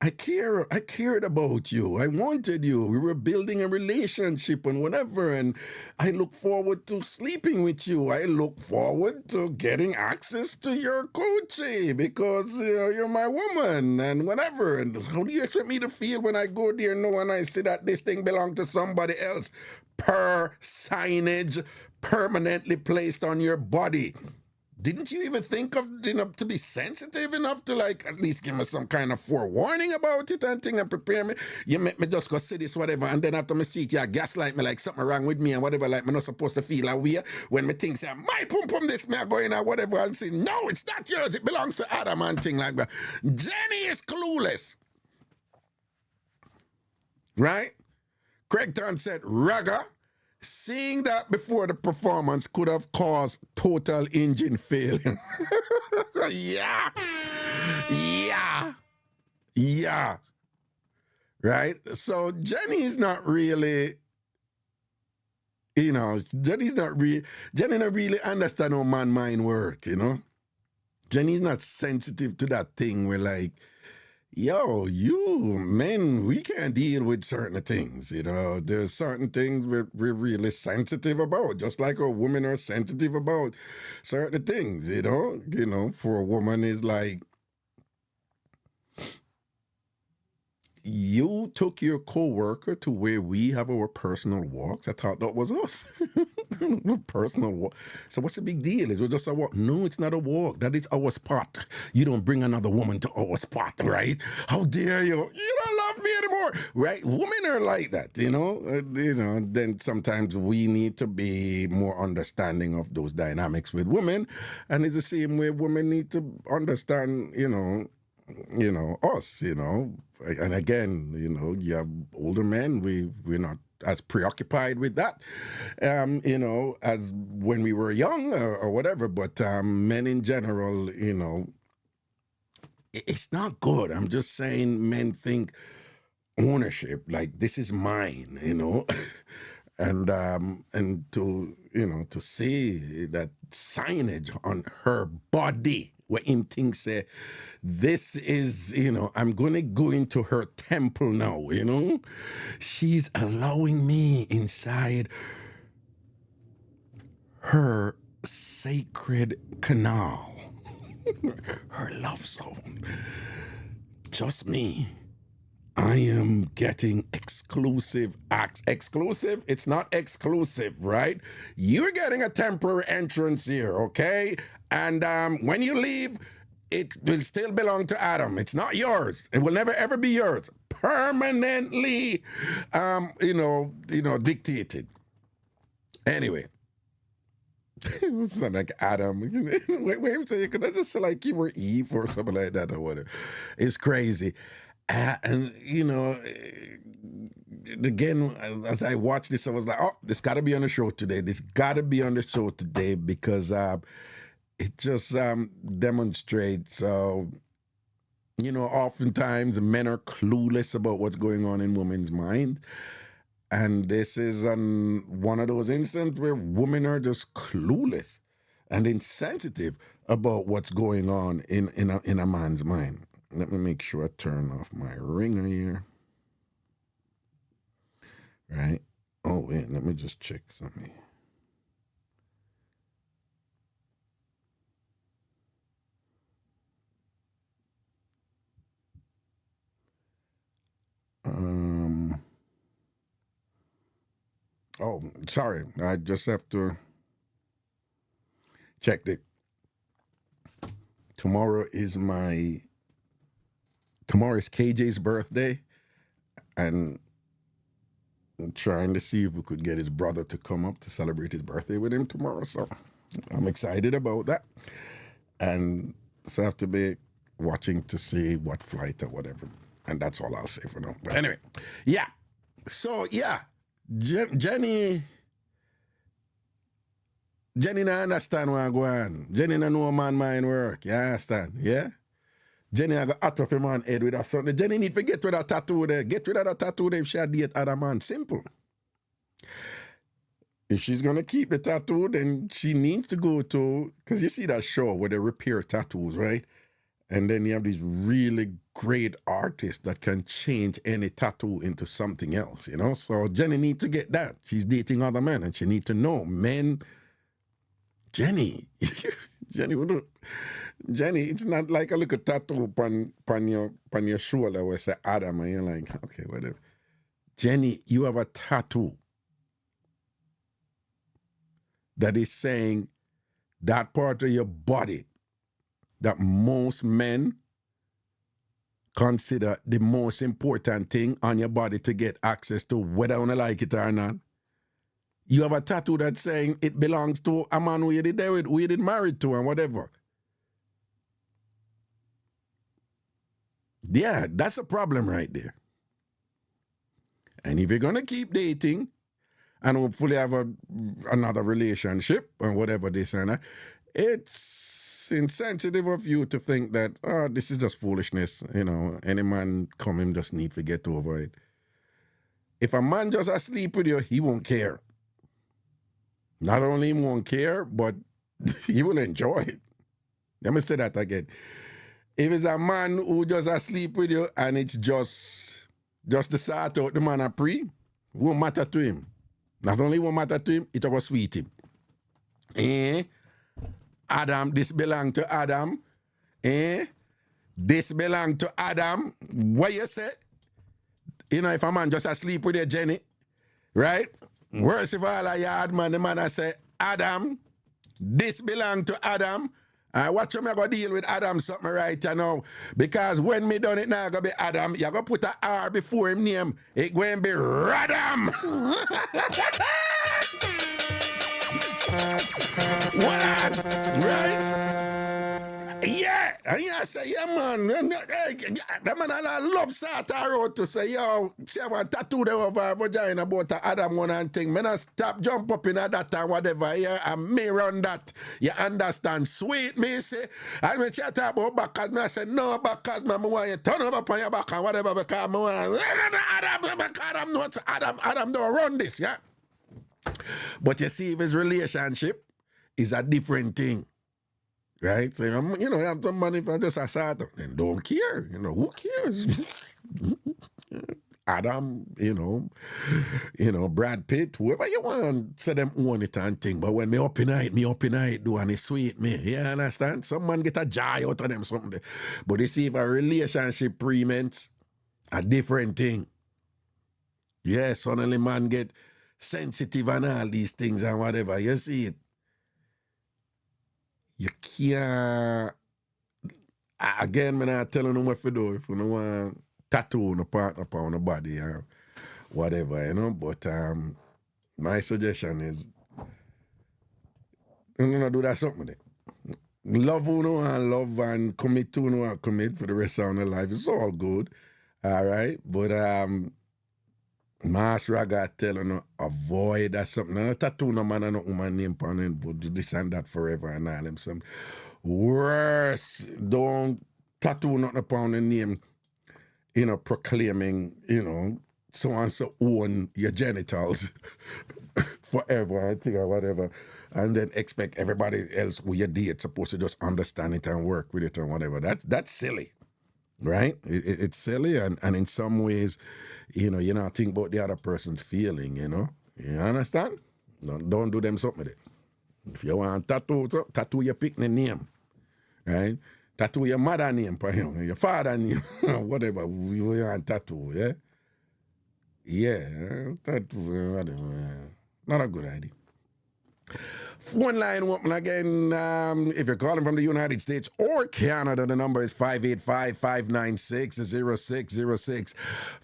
I cared about you. I wanted you. We were building a relationship and whatever, and I look forward to sleeping with you. I look forward to getting access to your coochie because you're my woman and whatever. And how do you expect me to feel when I go there and I see that this thing belongs to somebody else per signage permanently placed on your body? Didn't you even think of to be sensitive enough to like at least give me some kind of forewarning about it and thing and prepare me? You make me just go see this whatever, and then after me see it, you gaslight me like something wrong with me and whatever, like me not supposed to feel that way when me think say my pum pum this me I go in or whatever and say no, it's not yours, it belongs to Adam and thing like that. Jenny is clueless, right? Craig Turn said Raga. Seeing that before the performance could have caused total engine failure. Yeah. Right? So Jenny's not really, Jenny not really understand how man mind work, Jenny's not sensitive to that thing where like, yo, you men, we can't deal with certain things, There's certain things we're really sensitive about, just like a women are sensitive about certain things, For a woman is like, you took your co-worker to where we have our personal walks. I thought that was us. Personal walk. So what's the big deal? It was just a walk. No, it's not a walk. That is our spot. You don't bring another woman to our spot, right? How dare you? You don't love me anymore, right? Women are like that, Then sometimes we need to be more understanding of those dynamics with women. And it's the same way women need to understand, us, and again, you have older men, we're not as preoccupied with that, as when we were young or whatever. But men in general, it's not good. I'm just saying, men think ownership, like this is mine, and to see that signage on her body where him thinks say this is, I'm gonna go into her temple now, she's allowing me inside her sacred canal, her love zone, just me. I am getting exclusive acts. Exclusive? It's not exclusive, right? You're getting a temporary entrance here, okay? And when you leave, it will still belong to Adam. It's not yours. It will never, ever be yours. Permanently, dictated. Anyway. It's not like Adam. Wait, so you could just say like you were Eve or something like that or whatever. It's crazy. And, again, as I watched this, I was like, oh, this got to be on the show today. This got to be on the show today because it just demonstrates, oftentimes men are clueless about what's going on in women's mind. And this is one of those instances where women are just clueless and insensitive about what's going on in a man's mind. Let me make sure I turn off my ringer here. Right? Oh, wait, let me just check something. Oh, sorry. I just have to check it. Tomorrow is KJ's birthday, and I'm trying to see if we could get his brother to come up to celebrate his birthday with him tomorrow. So I'm excited about that. And so I have to be watching to see what flight or whatever. And that's all I'll say for now. But anyway, yeah. So, yeah, Jenny don't understand what go on. Jenny don't know man mind work. You understand? Yeah? Jenny I got hot up a man head with that something. Jenny need to get rid of that tattoo there. Get rid of that tattoo there if she date other man. Simple. If she's going to keep the tattoo, then she needs to go to, because you see that show where they repair tattoos, right? And then you have these really great artists that can change any tattoo into something else, So Jenny needs to get that. She's dating other men, and she needs to know men. Jenny, Jenny, it's not like a little tattoo on your shoulder where say Adam, and you're like, okay, whatever. Jenny, you have a tattoo that is saying that part of your body that most men consider the most important thing on your body to get access to, whether you like it or not. You have a tattoo that's saying it belongs to a man who you did there with, who you did married to, and whatever. Yeah, that's a problem right there. And if you're going to keep dating and hopefully have another relationship or whatever this and that, it's insensitive of you to think that, this is just foolishness. Any man come him just need to get over it. If a man just asleep with you, he won't care. Not only he won't care, but he will enjoy it. Let me say that again. If it's a man who just asleep with you and it's just to sort out the man a pre, won't matter to him. Not only won't matter to him, it will sweet him. Adam, this belong to Adam. This belong to Adam. What you say? If a man just asleep with you, Jenny, right? Worse if all a yard man, the man I say, Adam, this belong to Adam. I watch him, I go deal with Adam something right now. Because when me done it now, go be Adam, you go put a R before him name. It going be Radam. What? Right? Yeah. And you say, yeah, man. Hey, that man I love Sata Road to say, yo, she have a tattoo there over her vagina about the Adam one and thing. Man, I stop, jump up in that and whatever, yeah, and me run that. You understand? Sweet, me say. I mean, she talk about backers. Me I say, no, backers, man, I want you turn over upon your back and whatever, because I want Adam don't run this, yeah? But you see, if his relationship is a different thing. Right? So, you know, you have some money for just a Saturn. And don't care. You know, who cares? Adam, you know, Brad Pitt, whoever you want, say them own it and thing. But when me up in night do and it's sweet me. You understand? Some man get a joy out of them something. But you see, if a relationship pre-ments, a different thing. Yeah, suddenly man get sensitive and all these things and whatever. You see it. You can't. Again, I'm not telling them what to do. If you don't want tattoo on the partner upon the body or whatever, you know. But my suggestion is, you know, do that something. Love who no and love and commit to no and commit for the rest of their life. It's all good, all right. But Mass Raga tell you avoid that something. No tattoo no man and no woman name on it, but do this and that forever and all them some worse. Don't tattoo nothing upon the name, you know, proclaiming, you know, so and so own your genitals forever, I think, or whatever, and then expect everybody else who you date supposed to just understand it and work with it and whatever. That's silly. Right? It's silly, and in some ways, you know, you not think about the other person's feeling, you know? You understand? Don't do them something with it. If you want tattoo, so tattoo your picnic name, right? Tattoo your mother name, your father name, whatever you want tattoo, yeah? Yeah, tattoo, not a good idea. Phone line open again. If you're calling from the United States or Canada, the number is 585-596-0606.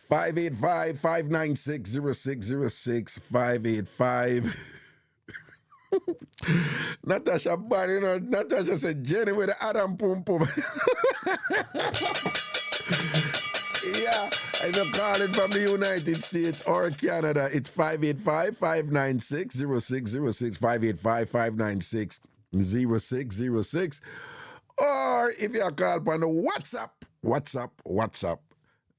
585-596-0606. 585. Natasha Barry, you know, Natasha said Jenny with the Adam Pum Pum. Yeah, if you're calling from the United States or Canada, it's 585-596-0606, 585-596-0606. Or if you call on the WhatsApp,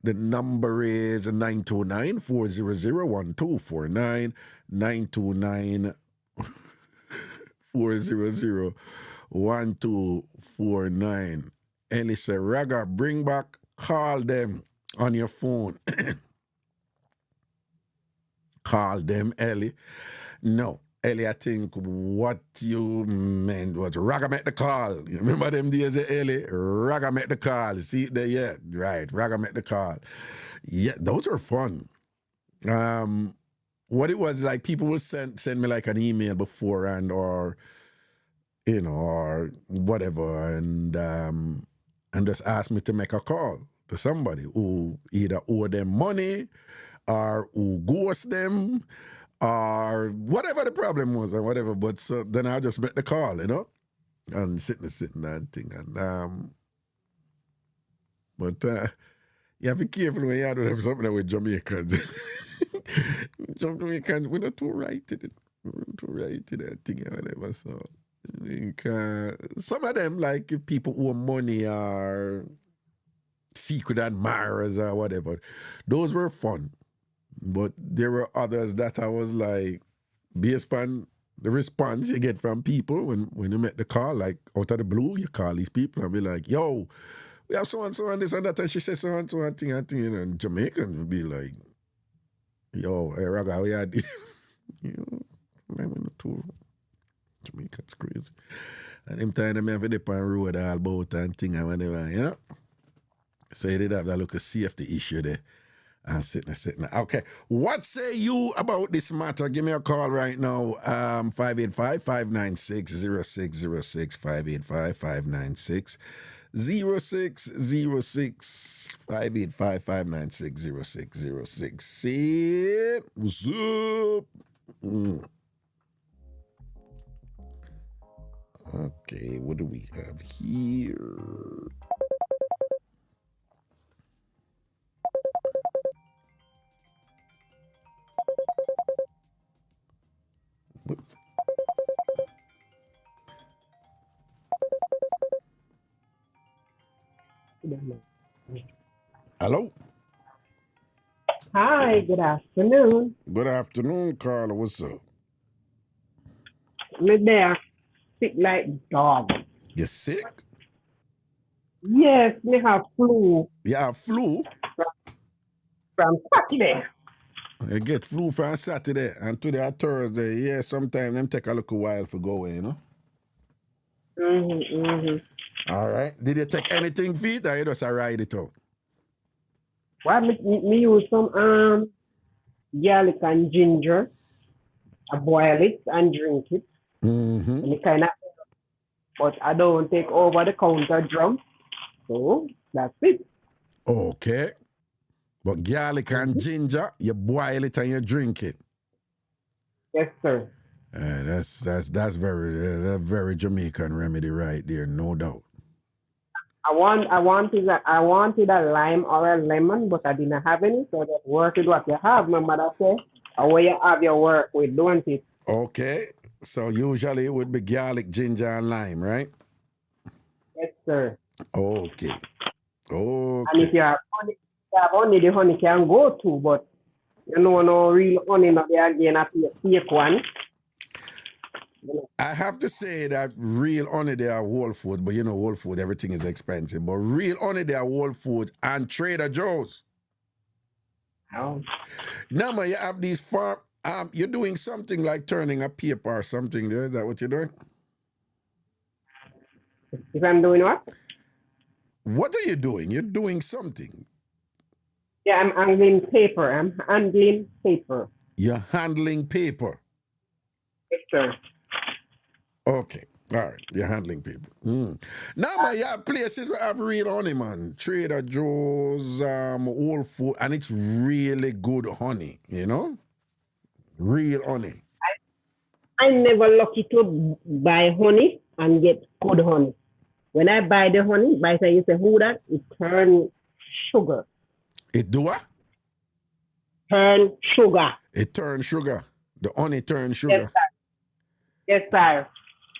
the number is 929-400-1249, 929-400-1249. Elisa Raga, bring back, call them on your phone. Call them, Ellie. No, Ellie, I think what you meant was Raga make the call. You remember them days, Ellie? Raga make the call. See there, yeah, right. Raga make the call. Yeah, those are fun. What it was like, people will send me like an email beforehand, or you know, or whatever, and just ask me to make a call to somebody who either owe them money or who ghost them or whatever the problem was or whatever. But so then I just make the call, you know, and sitting and thing. And but you have to be careful when you do something with Jamaicans. Jamaicans, we're not too right in it. We're not too right in that thing or whatever. So I think, some of them, like if people owe money or secret admirers or whatever, those were fun. But there were others that I was like, based on the response you get from people when you make the call, like out of the blue, you call these people and be like, yo, we have so and so and this and that, and she says so and so and thing, and Jamaicans would be like, yo, hey, Raga, we are you know, I'm in the tour. Jamaicans crazy. And them time them have to dip on road all about and thing and whatever, you know? So you did have that look of safety issue there. And sitting. Okay. What say you about this matter? Give me a call right now. 585-596-0606. 585-596-0606. 585-596-0606. See? What's up? Okay, what do we have here? Hello. Hi, good afternoon. Good afternoon, Carla. What's up? Me there sick like dog. You sick? Yes, me have flu You have flu? from Saturday. You get flu from Saturday and today at Thursday. Yeah, sometimes them take a little while for go away, you know? All right. Did you take anything for it or you just ride it out? Well, me use some garlic and ginger. I boil it and drink it. Mm-hmm. And it kind of, but I don't take over the counter drum. So that's it. Okay. But garlic and ginger, you boil it and you drink it. Yes, sir. That's a very Jamaican remedy right there, no doubt. I wanted a lime or a lemon, but I didn't have any. So just work with what you have. My mother said, or where you have your work with, don't it? Okay. So usually it would be garlic, ginger, and lime, right? Yes, sir. Okay. And if Okay. you have honey, the honey can go too, but you know, no real honey, not there again, a fake one. I have to say that real honey they are Whole Food, but you know Whole Food, everything is expensive. But real honey they are Whole Food and Trader Joe's. Oh. Now, man, you have these farm. You're doing something like turning a paper or something there. Is that what you're doing? If I'm doing what? What are you doing? You're doing something. Yeah, I'm handling paper. I'm handling paper. You're handling paper. Yes, sir. Okay. All right. You're handling paper. Now, man, you have places where have real honey, man. Trader Joe's, Whole Food, and it's really good honey, you know? Real honey. I'm never lucky to buy honey and get good honey. When I buy the honey, by the time you say, who that? It turn sugar. It do what? Turn sugar. It turns sugar. The honey turns sugar. Yes, sir.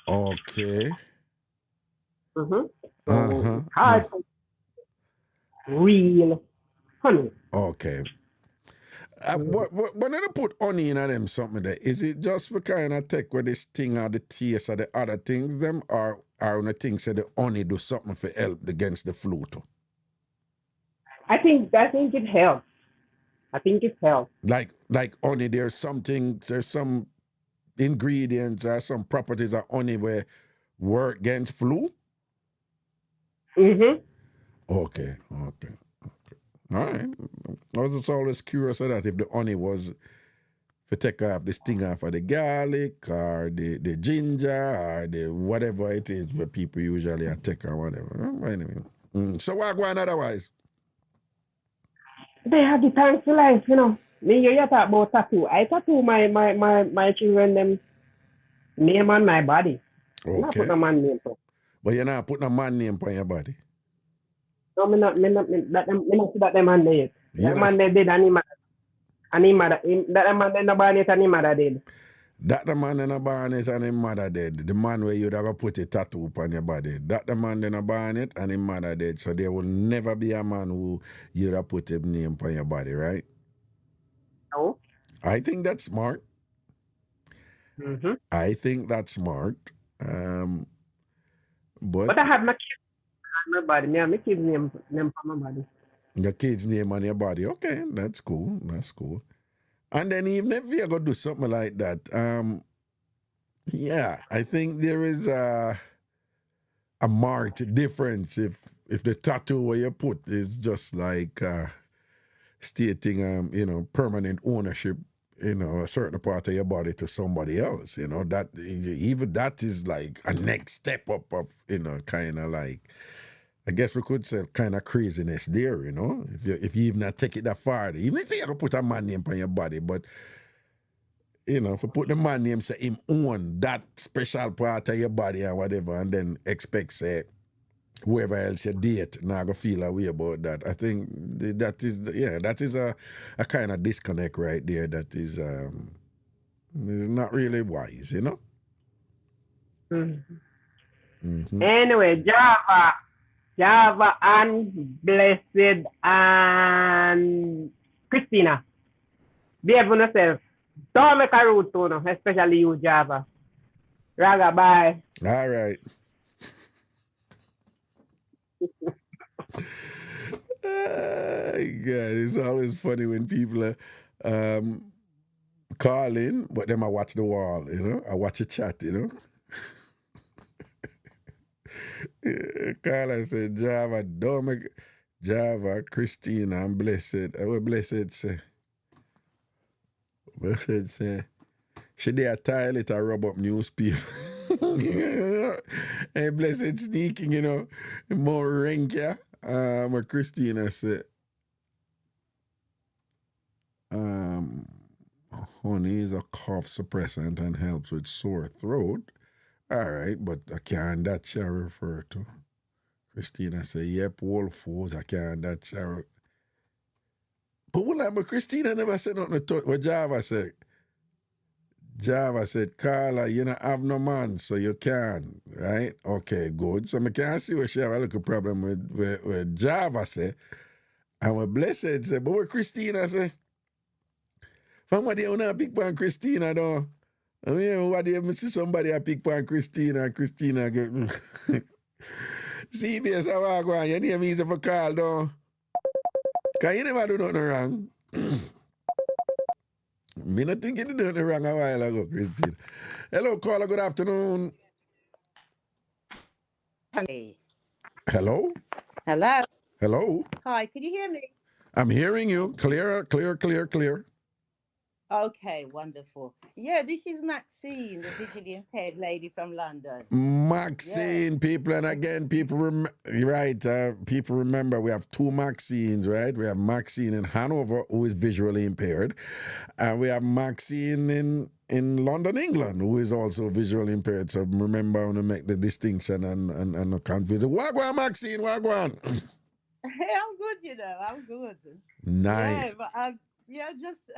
Okay. Hard real honey. Okay. When I put honey in them something there, is it just for kind of take where this thing or the taste or the other things them, or on the things say the honey do something for help against the flu too? I think it helps. I think it helps. Like honey, there's some ingredients or some properties of honey where work against flu? Mm-hmm. Okay. All right. I was just always curious of that, if the honey was to take off the sting off of the garlic or the ginger or the whatever it is where people usually take or whatever. Anyway. So what going otherwise? They have the time for life, you know. Me, you talk about tattoo. I tattoo my children them name on my body. Okay. Not put a man name on. But you're not putting a man name on your body? No, me not see that them man there. That man they did and him mother. That man they no born it and him mother did. That the man in a born it and his mother dead. The man where you'd have put a tattoo upon your body. That the man in a born it and his mother dead. So there will never be a man who you'd have put a name upon your body, right? No. I think that's smart. Mm-hmm. I think that's smart. But I have my kids on my body. Me have my kids name on my body. Your kid's name on your body. Okay, that's cool. That's cool. And then even if you're gonna do something like that, yeah, I think there is a marked difference if the tattoo where you put is just like stating permanent ownership, a certain part of your body to somebody else. That even that is like a next step up of kind of like, I guess we could say kind of craziness there, if you even not take it that far. Even if you can put a man name on your body, but if you put the man name, say him own that special part of your body and whatever, and then expect say whoever else you date now go feel a way about that. I think that is a kind of disconnect right there that is not really wise, Mm-hmm. Anyway, Java. Java and Blessed and Christina. Behave on yourself. Don't make a rude tone, especially you, Java. Raga, bye. All right. God, it's always funny when people are call in, but then I watch the wall, you know. I watch a chat, you know. Carla said, Java, don't make Java, Christina, and Blessed. What Blessed say? Blessed say, she did a toilet to rub up newspaper. And Blessed sneaking, you know, more rank, yeah. What Christina said, honey is a cough suppressant and helps with sore throat. All right, but I can't that shall refer to. Christina said, yep, Whole Foods, I can't that shall. But what like, but Christina never said nothing to what Java said. Java said, Carla, you don't have no man, so you can, right? Okay, good. So I can't see what she have a little problem with Java said. And what Blessed said, but what Christina said, from what you not pick on Christina though. I mean, what do you see somebody a pick on Christina and Christina get CBS how I go on, your name easy for call though. Cause you never do nothing wrong. Me not think you did nothing wrong a while ago, Christina. Hello, caller, good afternoon. Hey. Hello? Hello. Hello? Hi, can you hear me? I'm hearing you. Clear, clear, clear, clear. Okay, wonderful. Yeah, this is Maxine, the visually impaired lady from London. Maxine, people, and again, people people remember we have two Maxines, right? We have Maxine in Hanover, who is visually impaired, and we have Maxine in London, England, who is also visually impaired. So remember, I want to make the distinction and not confuse it. Wagwan, Maxine, wagwan. Hey, I'm good, you know. I'm good. Nice. Yeah, but I'm just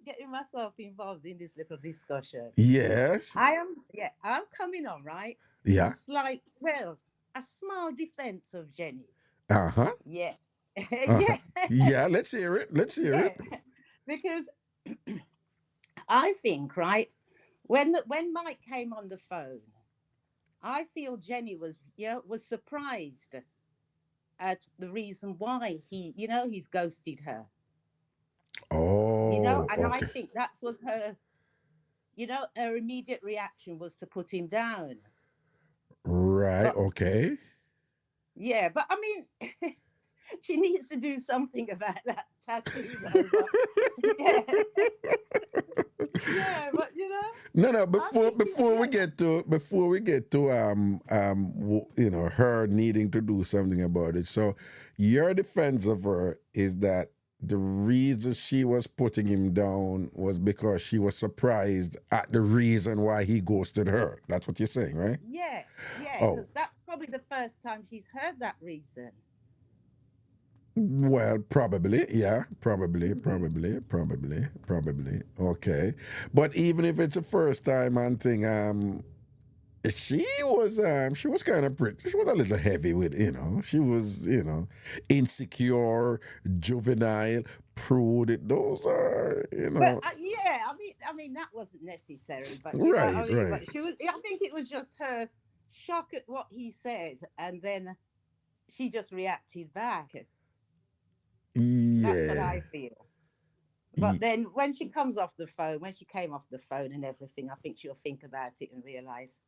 getting myself involved in this little discussion. Yes. I'm coming on, right? Yeah. It's like, well, a small defense of Jenny. Uh-huh. Yeah. Uh-huh. Yeah, let's hear it. Let's hear it. Because I think, right, when Mike came on the phone, I feel Jenny was surprised at the reason why he's ghosted her. Oh, And okay. I think that was her, her immediate reaction was to put him down. Right, But, okay. Yeah, but I mean, she needs to do something about that tattoo, though. But, yeah. Yeah, but No, before we get to her needing to do something about it. So your defense of her is that the reason she was putting him down was because she was surprised at the reason why he ghosted her. That's what you're saying, right? Yeah, because that's probably the first time she's heard that reason. Well, probably, yeah, probably. Okay, but even if it's a first time and thing, she was kind of pretty. She was a little heavy with, she was, insecure, juvenile, prude. Those are, But I mean that wasn't necessary. But right. But she was. I think it was just her shock at what he said, and then she just reacted back. Yeah. That's what I feel. But then when she came off the phone and everything, I think she'll think about it and realize,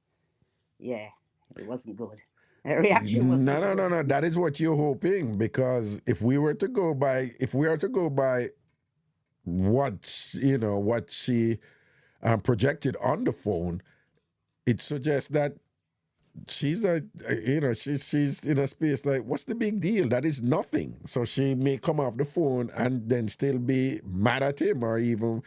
yeah, it wasn't good. Her reaction was no. That is what you're hoping, because if we are to go by what she projected on the phone, it suggests that she's she's in a space like, what's the big deal? That is nothing. So she may come off the phone and then still be mad at him, or even,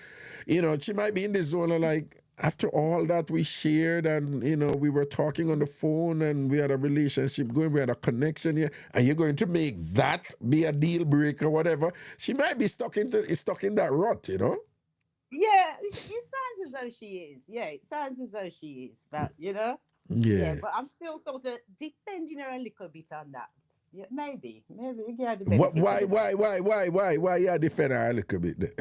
she might be in this zone of like, after all that we shared and, we were talking on the phone and we had a relationship going, we had a connection here, and you're going to make that be a deal breaker or whatever. She might be stuck in that rut, Yeah, it sounds as though she is. Yeah, it sounds as though she is. But, Yeah, but I'm still sort of defending her a little bit on that. Yeah, maybe we get the What? benefit of the doubt. Why you defend her a little bit there?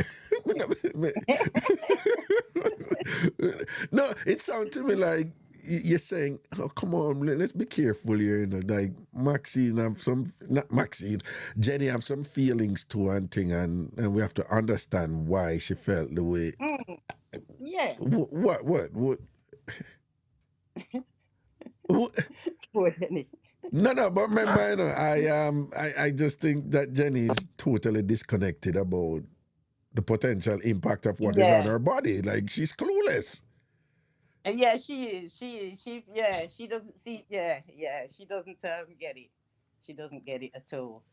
No, it sounds to me like you're saying, "Oh, come on, let's be careful here." You know, like Jenny have some feelings to one thing, and we have to understand why she felt the way. Yeah. What? Poor Jenny. No, but remember, you know, I just think that Jenny is totally disconnected about the potential impact of what is on her body. Like, she's clueless. And yeah, she is. She doesn't see. She doesn't get it. She doesn't get it at all.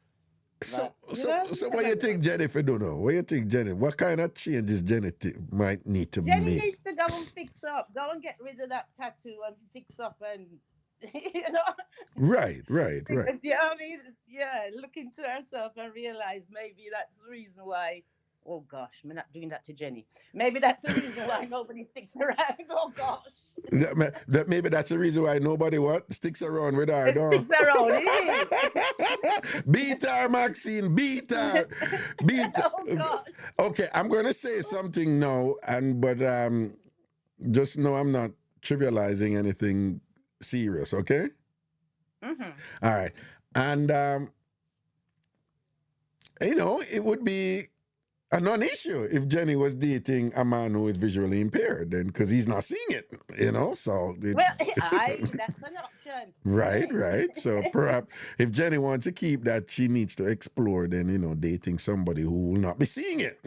So, But, so what you think Jennifer do now? What you think, Jenny? What kind of changes Jenny might need to Jenny make? needs to go and fix up. Go and get rid of that tattoo and fix up and Right. Yeah, I mean, look into herself and realize maybe that's the reason why. Oh gosh, we're not doing that to Jenny. Maybe that's the reason why nobody sticks around. Oh gosh. Maybe that's the reason why nobody sticks around with her. Sticks around. Beat her, Maxine. Beat her. Oh gosh. Okay, I'm going to say something now, but just know I'm not trivializing anything serious. Okay. Mm-hmm. All right, and you know, it would be a non-issue if Jenny was dating a man who is visually impaired, then because he's not seeing it, you know. So That's an option. Right. So perhaps if Jenny wants to keep that, she needs to explore then, you know, dating somebody who will not be seeing it.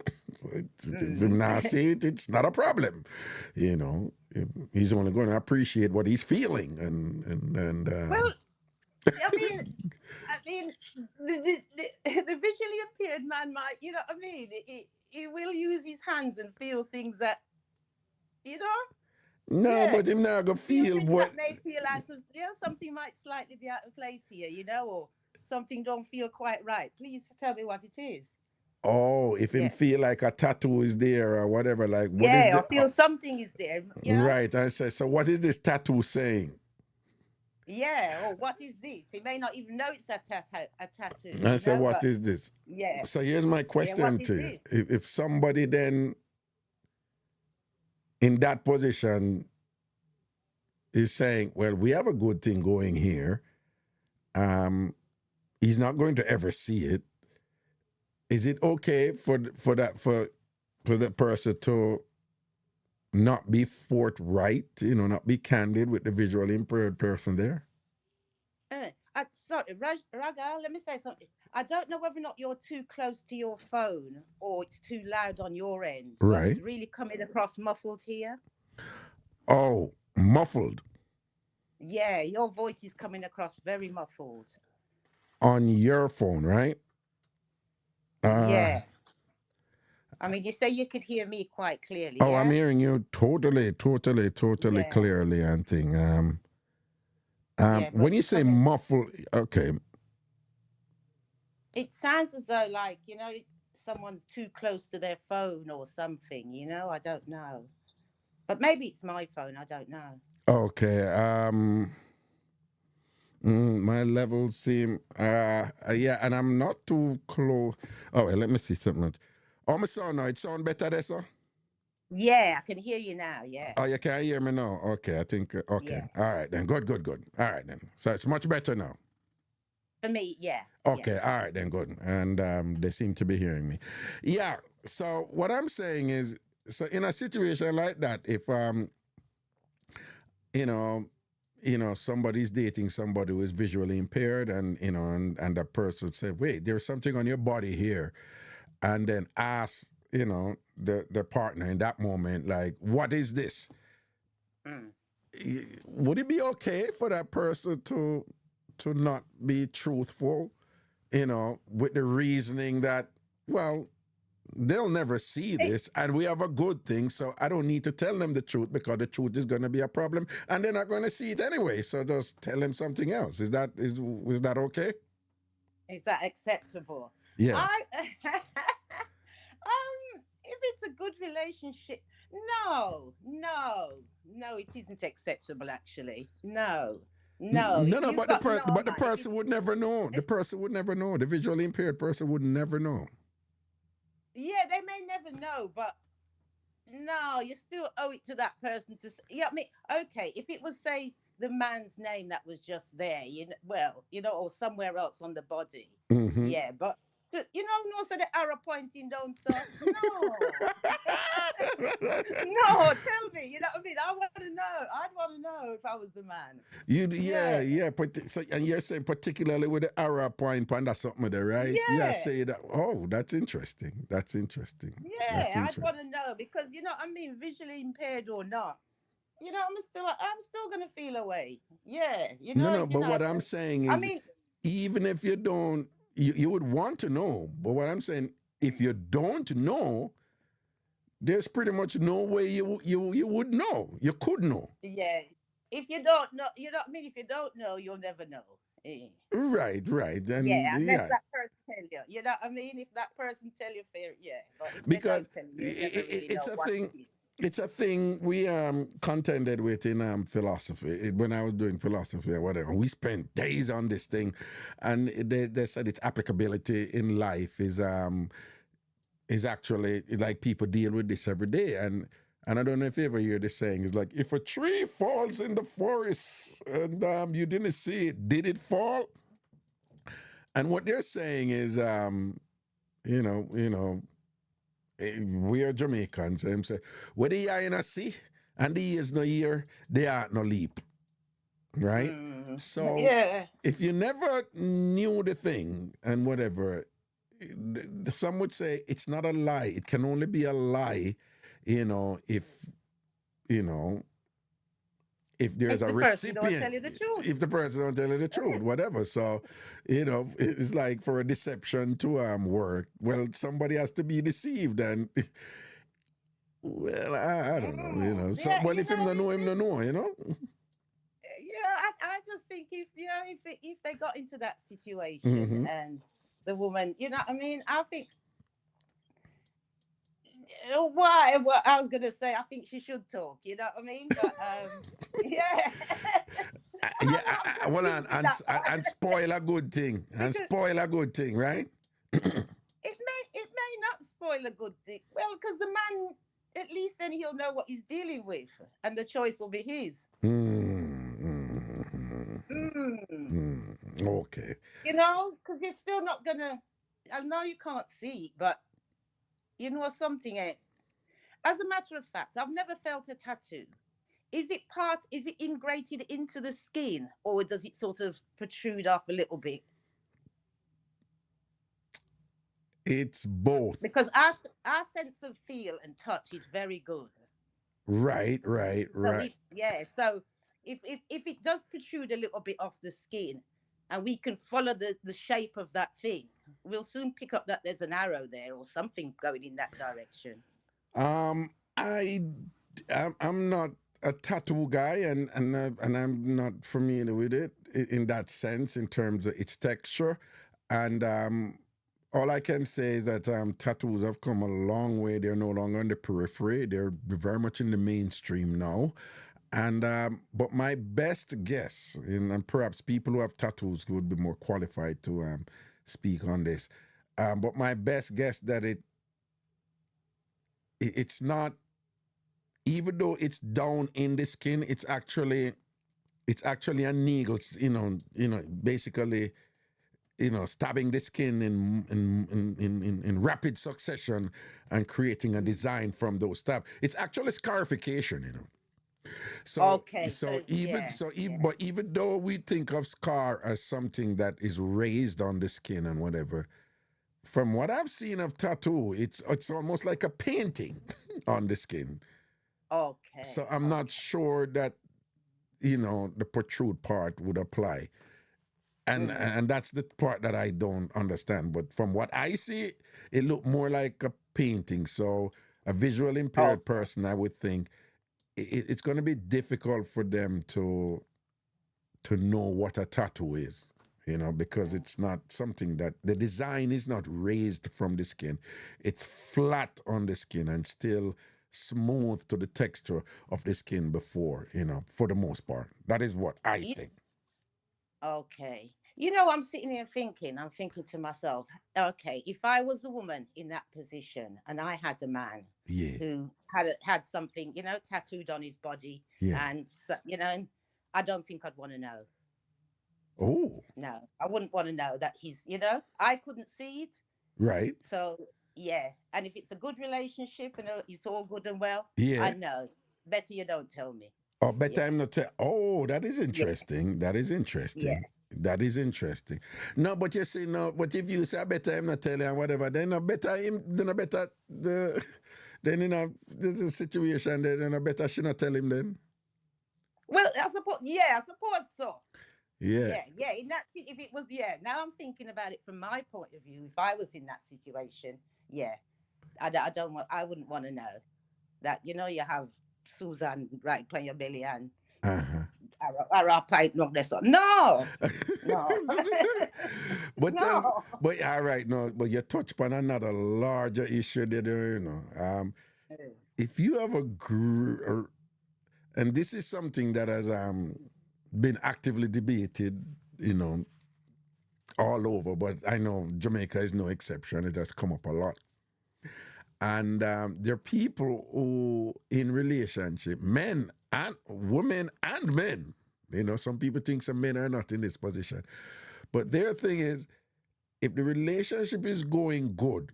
If he not see it, it's not a problem, you know. He's only going to appreciate what he's feeling, and well, I mean, the visually impaired man might, you know what I mean? He will use his hands and feel things that, you know? No, but him not gonna feel what. That may feel out of, something might slightly be out of place here, you know, or something don't feel quite right. Please tell me what it is. Oh, if him feel like a tattoo is there or whatever, like what is I feel something is there. You know? Right. I say, so what is this tattoo saying? Yeah, or what is this? He may not even know it's a tattoo. I say, what is this? Yeah. So here's my question to you. If somebody then in that position is saying, well, we have a good thing going here. He's not going to ever see it. Is it okay for the person to not be forthright, you know, not be candid with the visually impaired person there? Sorry, Raga, let me say something. I don't know whether or not you're too close to your phone or it's too loud on your end. Right. It's really coming across muffled here. Oh, muffled. Yeah, your voice is coming across very muffled. On your phone, right? Yeah. I mean, you say you could hear me quite clearly. Oh, I'm hearing you totally clearly and thing. When you say muffled, okay. It sounds as though, like, you know, someone's too close to their phone or something, you know? I don't know. But maybe it's my phone. I don't know. Okay. My levels seem, and I'm not too close. Oh, well, let me see something. Oh, my son, now it sound better there, sir? Yeah, I can hear you now, yeah. Oh, you can hear me now? Okay, I think, okay. Yeah. All right, then. Good. All right, then. So it's much better now? For me, yeah. Okay, all right, then, good. And they seem to be hearing me. Yeah, so what I'm saying is, so in a situation like that, if, you know, somebody's dating somebody who is visually impaired and, you know, and the person said, wait, there's something on your body here. And then ask, you know, the partner in that moment, like, what is this? Would it be okay for that person to not be truthful, you know, with the reasoning that, well, they'll never see this and we have a good thing, so I don't need to tell them the truth because the truth is going to be a problem and they're not going to see it anyway, so just tell them something else. Is that okay? Is that acceptable? Yeah. If it's a good relationship, no, it isn't acceptable, actually. No, No, No, no, you've but the got no but the man. person would never know. The person would never know. The visually impaired person would never know. Yeah, they may never know, but no, you still owe it to that person to. Yeah, I mean, okay, if it was say the man's name that was just there, well, or somewhere else on the body, Hmm. yeah, but no, so the arrow pointing down, so no, no, tell me, you know what I mean? I want to know. I'd want to know if I was the man. Yeah, Yeah, yeah. So, and you're saying particularly with the arrow point, and that's something there, right? Yeah, yeah. say that. Oh, that's interesting. That's interesting. That's Yeah, I'd want interesting. to know because I mean, visually impaired or not, I'm still gonna feel away. Yeah, No, no. But what I'm saying I is, mean, even if you don't, you would want to know. But what I'm saying, if you don't know, there's pretty much no way you would know. You could know. yeah. If you don't know, what I mean. If you don't know, you'll never know. Eh. Right, right, Yeah, and unless yeah, that person tell you. You know what I mean? If that person tell you, fair, yeah. But if they because don't tell you, you'll never really it's know a what thing. it is. It's a thing we contended with in philosophy when I was doing philosophy or whatever. We spent days on this thing, and they said its applicability in life is actually like people deal with this every day. And I don't know if you ever hear this saying, it's like, if a tree falls in the forest and you didn't see it, did it fall? And what they're saying is, we are Jamaicans, and say, where the eye in a sea and the ears no ear, they are no leap, right? So Yeah. if you never knew the thing and whatever, some would say it's not a lie. It can only be a lie, if there's If a the person don't recipient, tell you the truth. if the person don't tell you the truth, whatever. So, it's like for a deception to work. Well, somebody has to be deceived, and well, I don't know. So, Yeah, well, if him don't know, him don't know. yeah. I just think if they got into that situation Mm-hmm. and the woman, what I mean, I think why? What I was gonna say, I think she should talk. You know what I mean? But yeah. Yeah, I'm well, just using that and spoil a good thing, and because spoil a good thing, right? it may not spoil a good thing. Well, because the man, at least then he'll know what he's dealing with, and the choice will be his. Okay. Because you're still not gonna. I know you can't see, but something. As a matter of fact, I've never felt a tattoo. Is it ingrated into the skin, or does it sort of protrude off a little bit? It's both. Because our sense of feel and touch is very good. Right. So if it does protrude a little bit off the skin, and we can follow the shape of that thing, we'll soon pick up that there's an arrow there or something going in that direction. I'm not a tattoo guy, and I'm not familiar with it in that sense in terms of its texture, and all I can say is that tattoos have come a long way. They're no longer on the periphery. They're very much in the mainstream now. And but my best guess, and perhaps people who have tattoos would be more qualified to speak on this. But my best guess that it's not, even though it's down in the skin, it's actually a needle, basically, stabbing the skin in rapid succession and creating a design from those stabs. It's actually scarification. So, Okay. but even though we think of scar as something that is raised on the skin and whatever, from what I've seen of tattoo, it's almost like a painting on the skin. Okay. So I'm not sure that the protrude part would apply, and that's the part that I don't understand. But from what I see, it looked more like a painting. So a visual impaired person, I would think, it's going to be difficult for them to know what a tattoo is, because it's not something that the design is not raised from the skin. It's flat on the skin and still smooth to the texture of the skin before, for the most part. That is what I think. Okay. I'm sitting here thinking, I'm thinking to myself, okay, if I was a woman in that position and I had a man Yeah, who had something, tattooed on his body, yeah. and and I don't think I'd want to know. Oh, No, I wouldn't want to know that I couldn't see it. right. So yeah, and if it's a good relationship and it's all good and well, I Yeah. know. Better you don't tell me. Oh, better Yeah, I'm not. Oh, that is yeah, interesting. That is yeah. interesting. That is interesting. No, but you see, no. But if you say I better him not tell you and whatever, then I better him. Then I better the. Then the situation. Then I better she not tell him. Then. Well, I suppose so. Yeah. Yeah. In that, if it was, yeah. Now I'm thinking about it from my point of view. If I was in that situation, yeah, I wouldn't want to know that. You have Susan right on your belly and Uh-huh. our pipe not this one. No, no, but no. but all right, no, but you touch upon another larger issue there, if you have and this is something that has been actively debated, all over, but I know Jamaica is no exception. It has come up a lot. And there are people who, in relationship, men and women and men, some people think some men are not in this position. But their thing is, if the relationship is going good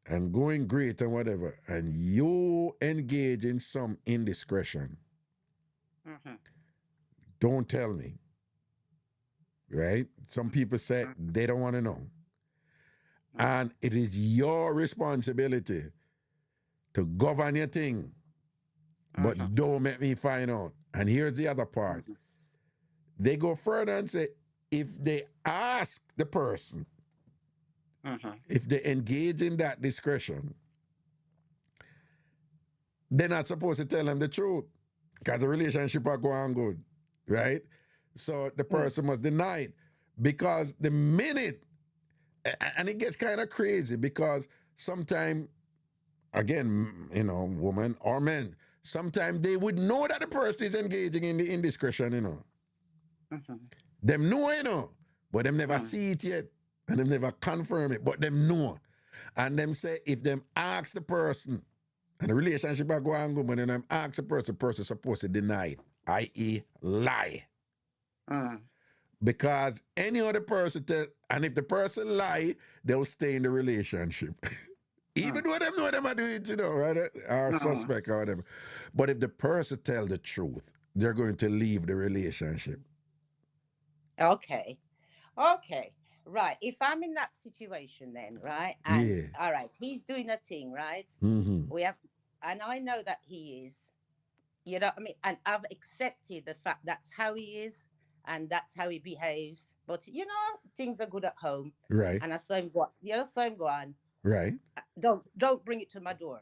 and going great and whatever, and you engage in some indiscretion, don't tell me. Right? Some people say they don't want to know. And it is your responsibility to govern your thing, but don't make me find out. And here's the other part. They go further and say, if they ask the person, if they engage in that discretion, they're not supposed to tell them the truth because the relationship are going good, right? So the person must deny it because the minute, and it gets kind of crazy because sometimes, again, women or men, sometimes they would know that the person is engaging in the indiscretion, Them know, but them never see it yet, and them never confirm it, but them know. And them say, if them ask the person, and the relationship are going good, but then them ask the person supposed to deny it, i.e. lie. Because any other person and if the person lie, they'll stay in the relationship. Even though them know them are doing it, right? Or suspect or whatever. But if the person tell the truth, they're going to leave the relationship. Okay. Right. If I'm in that situation then, right? And all right, he's doing a thing, right? And I know that he is, and I've accepted the fact that's how he is and that's how he behaves. But things are good at home. Right. And I saw him go on. Right. Don't bring it to my door.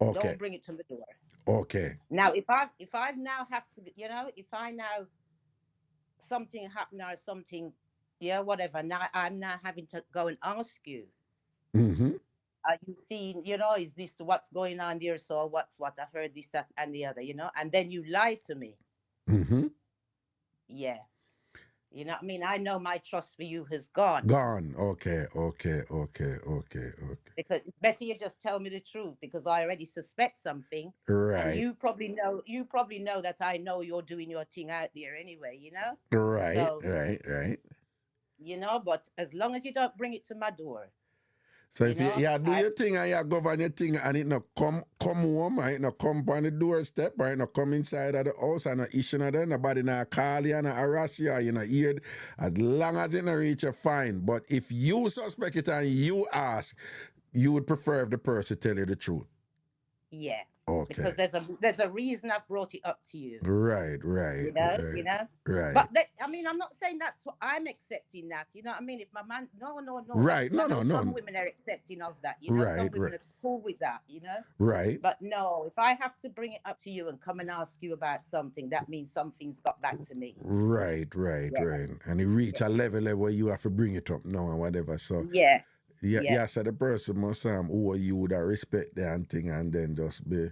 Okay. Don't bring it to my door. Okay. Now if I now have to, if I now something happened or something, whatever. Now I'm now having to go and ask you. Are you seeing, is this what's going on there? So what's what? I've heard this, that, and the other, and then you lie to me. Yeah. You know what I mean? I know my trust for you has gone. Gone. Okay. Because it's better you just tell me the truth because I already suspect something. Right. And you probably know that I know you're doing your thing out there anyway, Right. So, Right. But as long as you don't bring it to my door. So if you do your thing and you govern your thing and it not come home, right? It not come on the doorstep, right? It not come inside of the house and not issue there, nobody not call you and not harass you, you know, hear. As long as it not reach you, fine. But if you suspect it and you ask, you would prefer if the person tell you the truth. Yeah. Okay. Because there's a reason I brought it up to you. Right. Right. But I'm not saying that's what I'm accepting that. You know what I mean? If my man, no. Right. No. Some women are accepting of that. Some women are cool with that. Right. But no, if I have to bring it up to you and come and ask you about something, that means something's got back to me. Right. And it reach a level where you have to bring it up now and whatever. So yeah, so the person must owe you that respect the and thing and then just be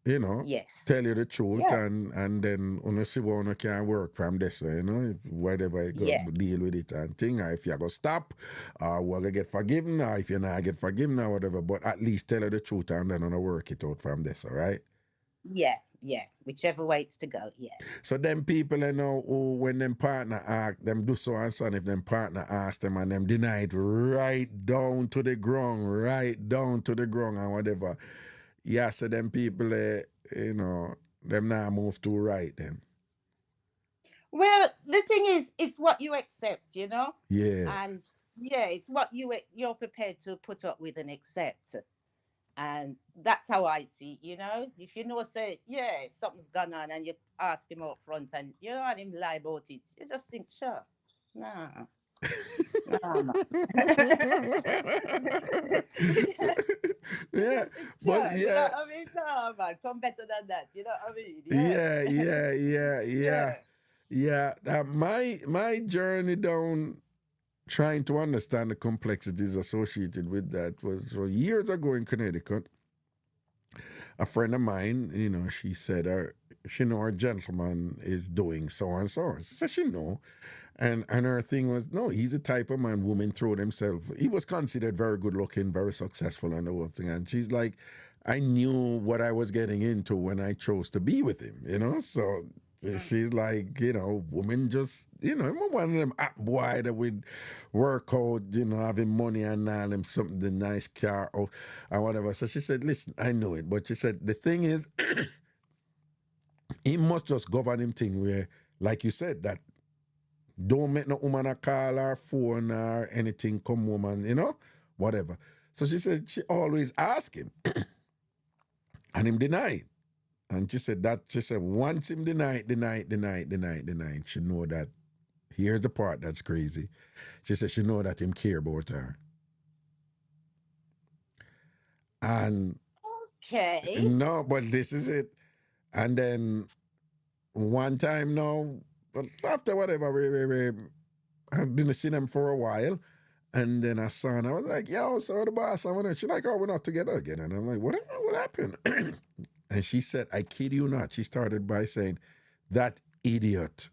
you know, Yes. tell you the truth, Yeah. and then you see what you can work from this way, you know, whatever you go Yeah. deal with it and thing, or if you go stop, or we're gonna get forgiven, or if you're not get forgiven or whatever, but at least tell her the truth and then you work it out from this, all right? Yeah. Yeah. Whichever way it's to go. Yeah. So them people, you know, who when them partner ask them do so and so, and if them partner ask them and them deny it right down to the ground, and whatever. Yeah, so them people, you know, them now move to right then. Well, the thing is, it's what you accept, you know? Yeah. And yeah, it's what you're prepared to put up with and accept. And that's how I see it, you know? If you know, say, yeah, something's gone on and you ask him up front and you don't want him lie about it, you just think, sure, nah. Nah. Yeah, Sure, but you know yeah, what I mean? No, man, come better than that. You know what I mean? yeah. My journey down trying to understand the complexities associated with that was so years ago in Connecticut. A friend of mine, you know, she said she know her gentleman is doing so and so. She said she know. And her thing was, no, he's the type of man women throw themselves. He was considered very good looking, very successful and the whole thing. And she's like, I knew what I was getting into when I chose to be with him, you know? So she's like, you know, women just, you know, I'm one of them app boy that would work out, you know, having money and all them something, the nice car or whatever. So she said, listen, I know it. But she said, the thing is, he must just govern him thing where, like you said, that don't make no woman a call or phone or anything, come woman, you know, whatever. So she said she always ask him and him deny it. And she said once him deny it, she know that, here's the part that's crazy. She said she know that him care about her. And okay. No, but this is it. And then one time now, but after whatever, we I didn't see them for a while. And then I saw and I was like, yo, so the boss, I want to. She's like, oh, we're not together again. And I'm like, what happened? And she said, I kid you not. She started by saying, that idiot.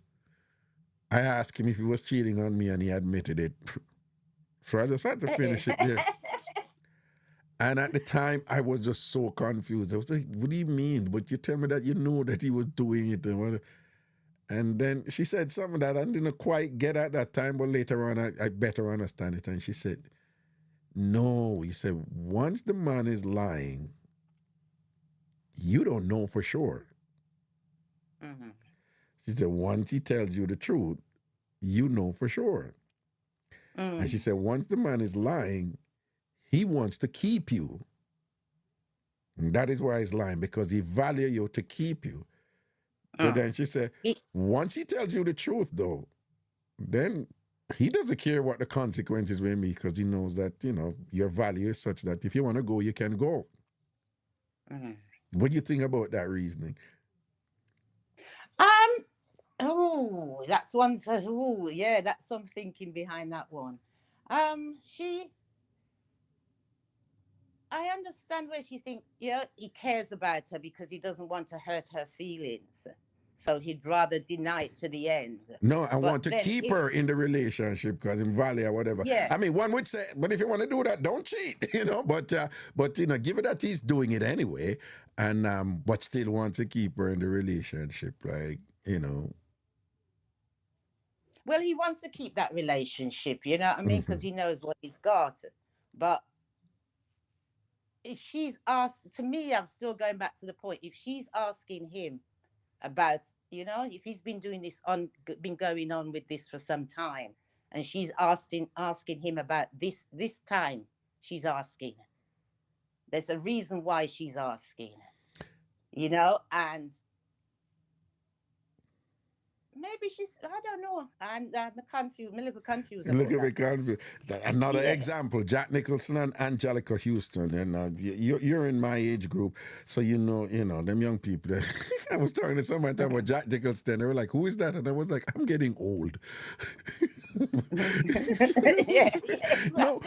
I asked him if he was cheating on me and he admitted it. So I just had to finish it there. And at the time, I was just so confused. I was like, what do you mean? But you tell me that you know that he was doing it. And then she said something that I didn't quite get at that time, but later on, I better understand it. And she said, no, he said, once the man is lying, you don't know for sure. Mm-hmm. She said, once he tells you the truth, you know for sure. Mm. And she said, once the man is lying, he wants to keep you. And that is why he's lying, because he values you to keep you. But then she said, once he tells you the truth, though, then he doesn't care what the consequences will be, because he knows that, you know, your value is such that if you want to go, you can go. Mm-hmm. What do you think about that reasoning? Oh, that's one. Oh, yeah, that's some thinking behind that one. I understand where she thinks, yeah, he cares about her because he doesn't want to hurt her feelings. So he'd rather deny it to the end. No, I want to keep her in the relationship because in value or whatever. Yeah. I mean, one would say, but if you want to do that, don't cheat, you know. But you know, give it that he's doing it anyway, and but still want to keep her in the relationship, like, you know. Well, he wants to keep that relationship, you know what I mean, because he knows what he's got. But if she's asked, to me, I'm still going back to the point. If she's asking him about, you know, if he's been doing this been going on with this for some time, and she's asking him about this time, she's asking. There's a reason why she's asking, you know, and maybe she's, I don't know. I'm confused. I'm a little confused. Look at me confused. Another example, Jack Nicholson and Angelica Houston. And you're in my age group, so you know, them young people. I was talking to somebody about Jack Nicholson. They were like, who is that? And I was like, I'm getting old. Yeah, no,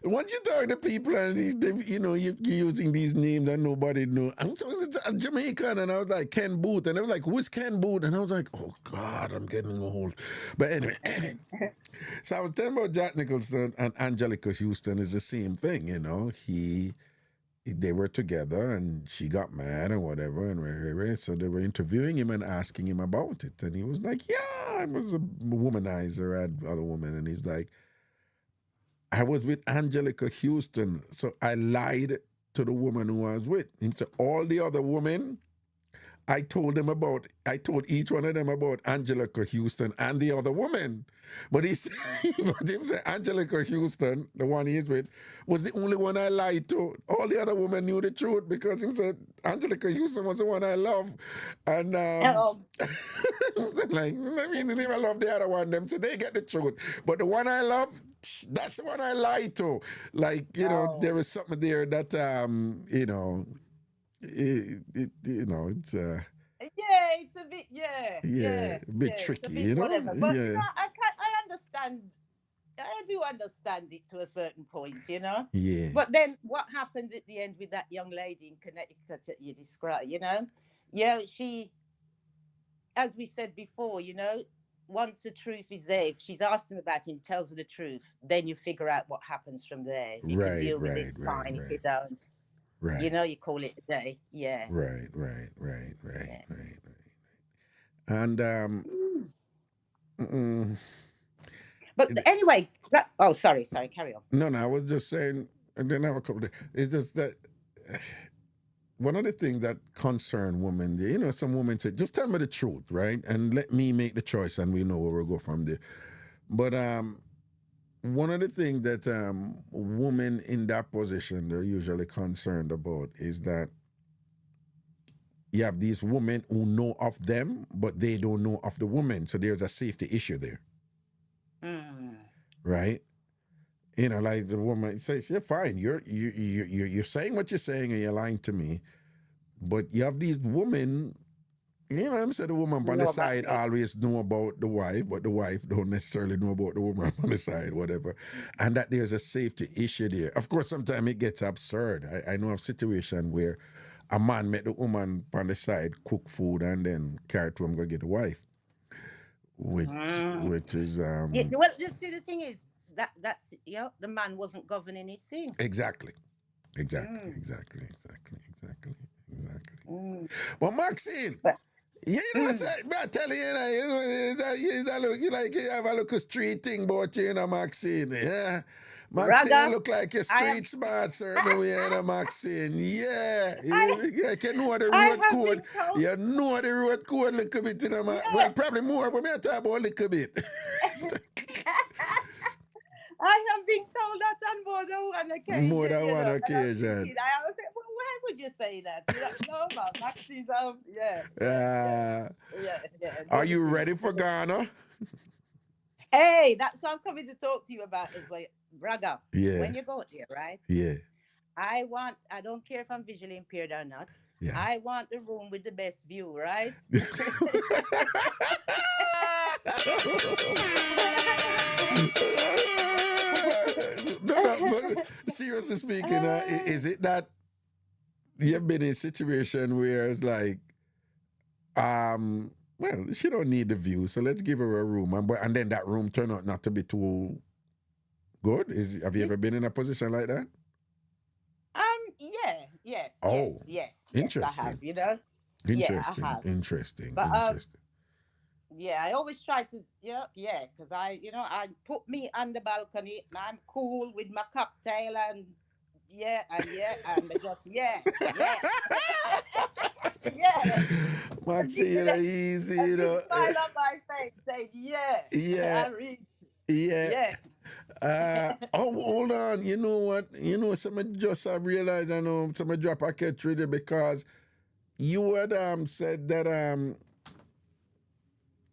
once you talk to people and they, you know, you're using these names that nobody knows. I'm talking to a Jamaican, and I was like, Ken Booth, and they were like, who's Ken Booth? And I was like, oh God, I'm getting old. But anyway, so I was telling about Jack Nicholson and Angelica Houston is the same thing, you know. They were together, and she got mad and whatever, and so they were interviewing him and asking him about it, and he was like, yeah, I was a womanizer, I had other women, and he's like, I was with Angelica Houston, so I lied to the woman who I was with. And so all the other women, I told each one of them about Angelica Houston and the other woman. But he said, Angelica Houston, the one he's with, was the only one I lied to. All the other women knew the truth because he said Angelica Houston was the one I love. And like, I mean, they never love the other one, them, so they get the truth. But the one I love, that's the one I lied to. Like, you know, there is something there that, you know, it's it's a bit, a bit tricky, you know. Whatever. But you know, I understand. I do understand it to a certain point, you know. Yeah. But then, what happens at the end with that young lady in Connecticut that you described? You know, she, as we said before, you know, once the truth is there, if she's asked him about it and tells her the truth, then you figure out what happens from there. You can deal with it fine. If you don't. Right. You know, you call it a day. Yeah. Right. And but anyway, sorry, carry on. No, I was just saying, and then I have a couple of, it's just that one of the things that concern women, you know, some women say, just tell me the truth, right? And let me make the choice and we know where we'll go from there. But one of the things that women in that position, they're usually concerned about is that you have these women who know of them, but they don't know of the woman. So there's a safety issue there. Right? You know, like the woman says, yeah, fine, you're saying what you're saying and you're lying to me, but you have these women, you know what I'm saying, the woman on the side always know about the wife, but the wife don't necessarily know about the woman on the side, whatever. And that there's a safety issue there. Of course, sometimes it gets absurd. I know of a situation where a man met the woman on the side, cook food, and then carry it to him, go get the wife. Which is well, see, the thing is that's the man wasn't governing his thing. Exactly. Well, Maxine, you know, I tell you, you know, you like you have a look street thing about you, you know, Maxine. Yeah. Maxine, Raga, you look like you're street smart, certain way, you know, Maxine. Yeah. You can know the road code. You know the road code a little bit, you know, well, probably more, but me talk about a little bit. I have been told that on more than one occasion. More than one occasion. I was like, well, why would you say that? No, man, Maxine's Are you ready for Ghana? Hey, that's what I'm coming to talk to you about as well. Braga, when you go there, right? Yeah. I don't care if I'm visually impaired or not. Yeah. I want the room with the best view, right? But seriously speaking, is it that you've been in a situation where it's like, well, she don't need the view, so let's give her a room, and then that room turned out not to be too good? Have you ever been in a position like that? Yes. Interesting. I have, you know. Interesting. I have. Interesting. Yeah, I always try to, because I put me on the balcony, I'm cool with my cocktail and and just, Maxine, you know, easy, you know. Smile on my face, saying, hold on. You know what? You know, some just I realized, I know some drop a catch ready because you had said that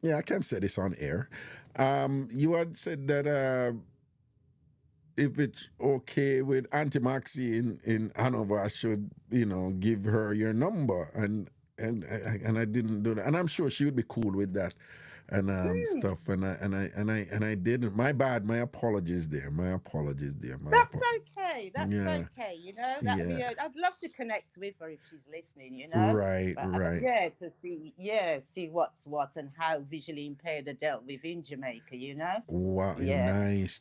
I can't say this on air. You had said that if it's okay with Auntie Maxie in Hanover, I should, you know, give her your number, and I didn't do that, and I'm sure she would be cool with that. and stuff, and I didn't. My bad. My apologies there. My apologies there. That's okay. That's Yeah. okay. That'd be. Yeah. I'd love to connect with her if she's listening. Right. But Right. to see what's what and how visually impaired are dealt with in Jamaica. Wow. Yeah.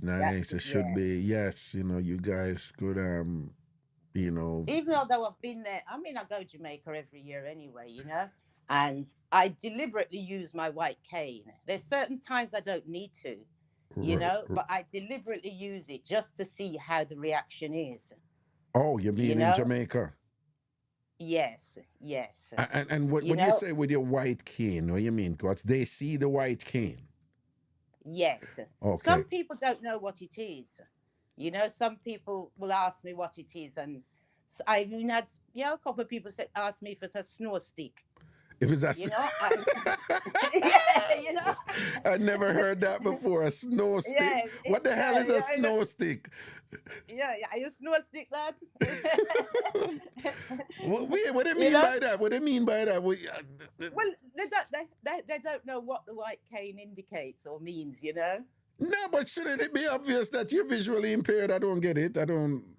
Nice. It should be. Yes. You guys could Even although I've been there, I go to Jamaica every year anyway. And I deliberately use my white cane. There's certain times I don't need to. But I deliberately use it just to see how the reaction is. Oh, you mean in Jamaica? Yes. And what do you say with your white cane? What do you mean? Because they see the white cane. Yes. Okay. Some people don't know what it is. Some people will ask me what it is, and I even had a couple of people ask me if it's a snow stick. If it's I never heard that before. A snow stick. Yeah, what the hell is a snow stick? Yeah, are you a snow stick, lad? What do you mean by that? What do you mean by that? Well, they don't know what the white cane indicates or means. No, but shouldn't it be obvious that you're visually impaired? I don't get it. I don't.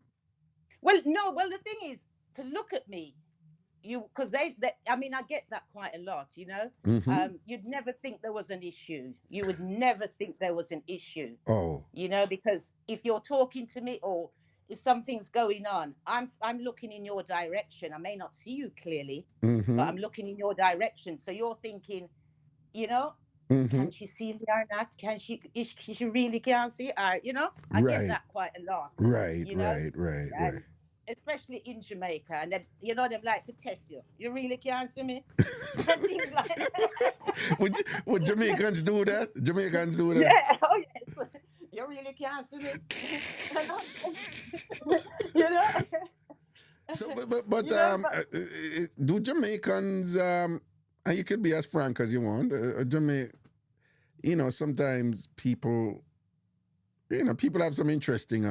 Well, no. Well, the thing is, to look at me. Because I get that quite a lot, Mm-hmm. You'd never think there was an issue. You would never think there was an issue. Oh. Because if you're talking to me or if something's going on, I'm looking in your direction. I may not see you clearly, mm-hmm. but I'm looking in your direction. So you're thinking, mm-hmm. can she see me or not? She really can't see her? I get that quite a lot. Right. Especially in Jamaica, and then them like to test you. You really can't see me. Things like that. Would Jamaicans do that? Yeah. Oh yes. You really can't see me. So, but do Jamaicans? And you could be as frank as you want. Sometimes people have some interesting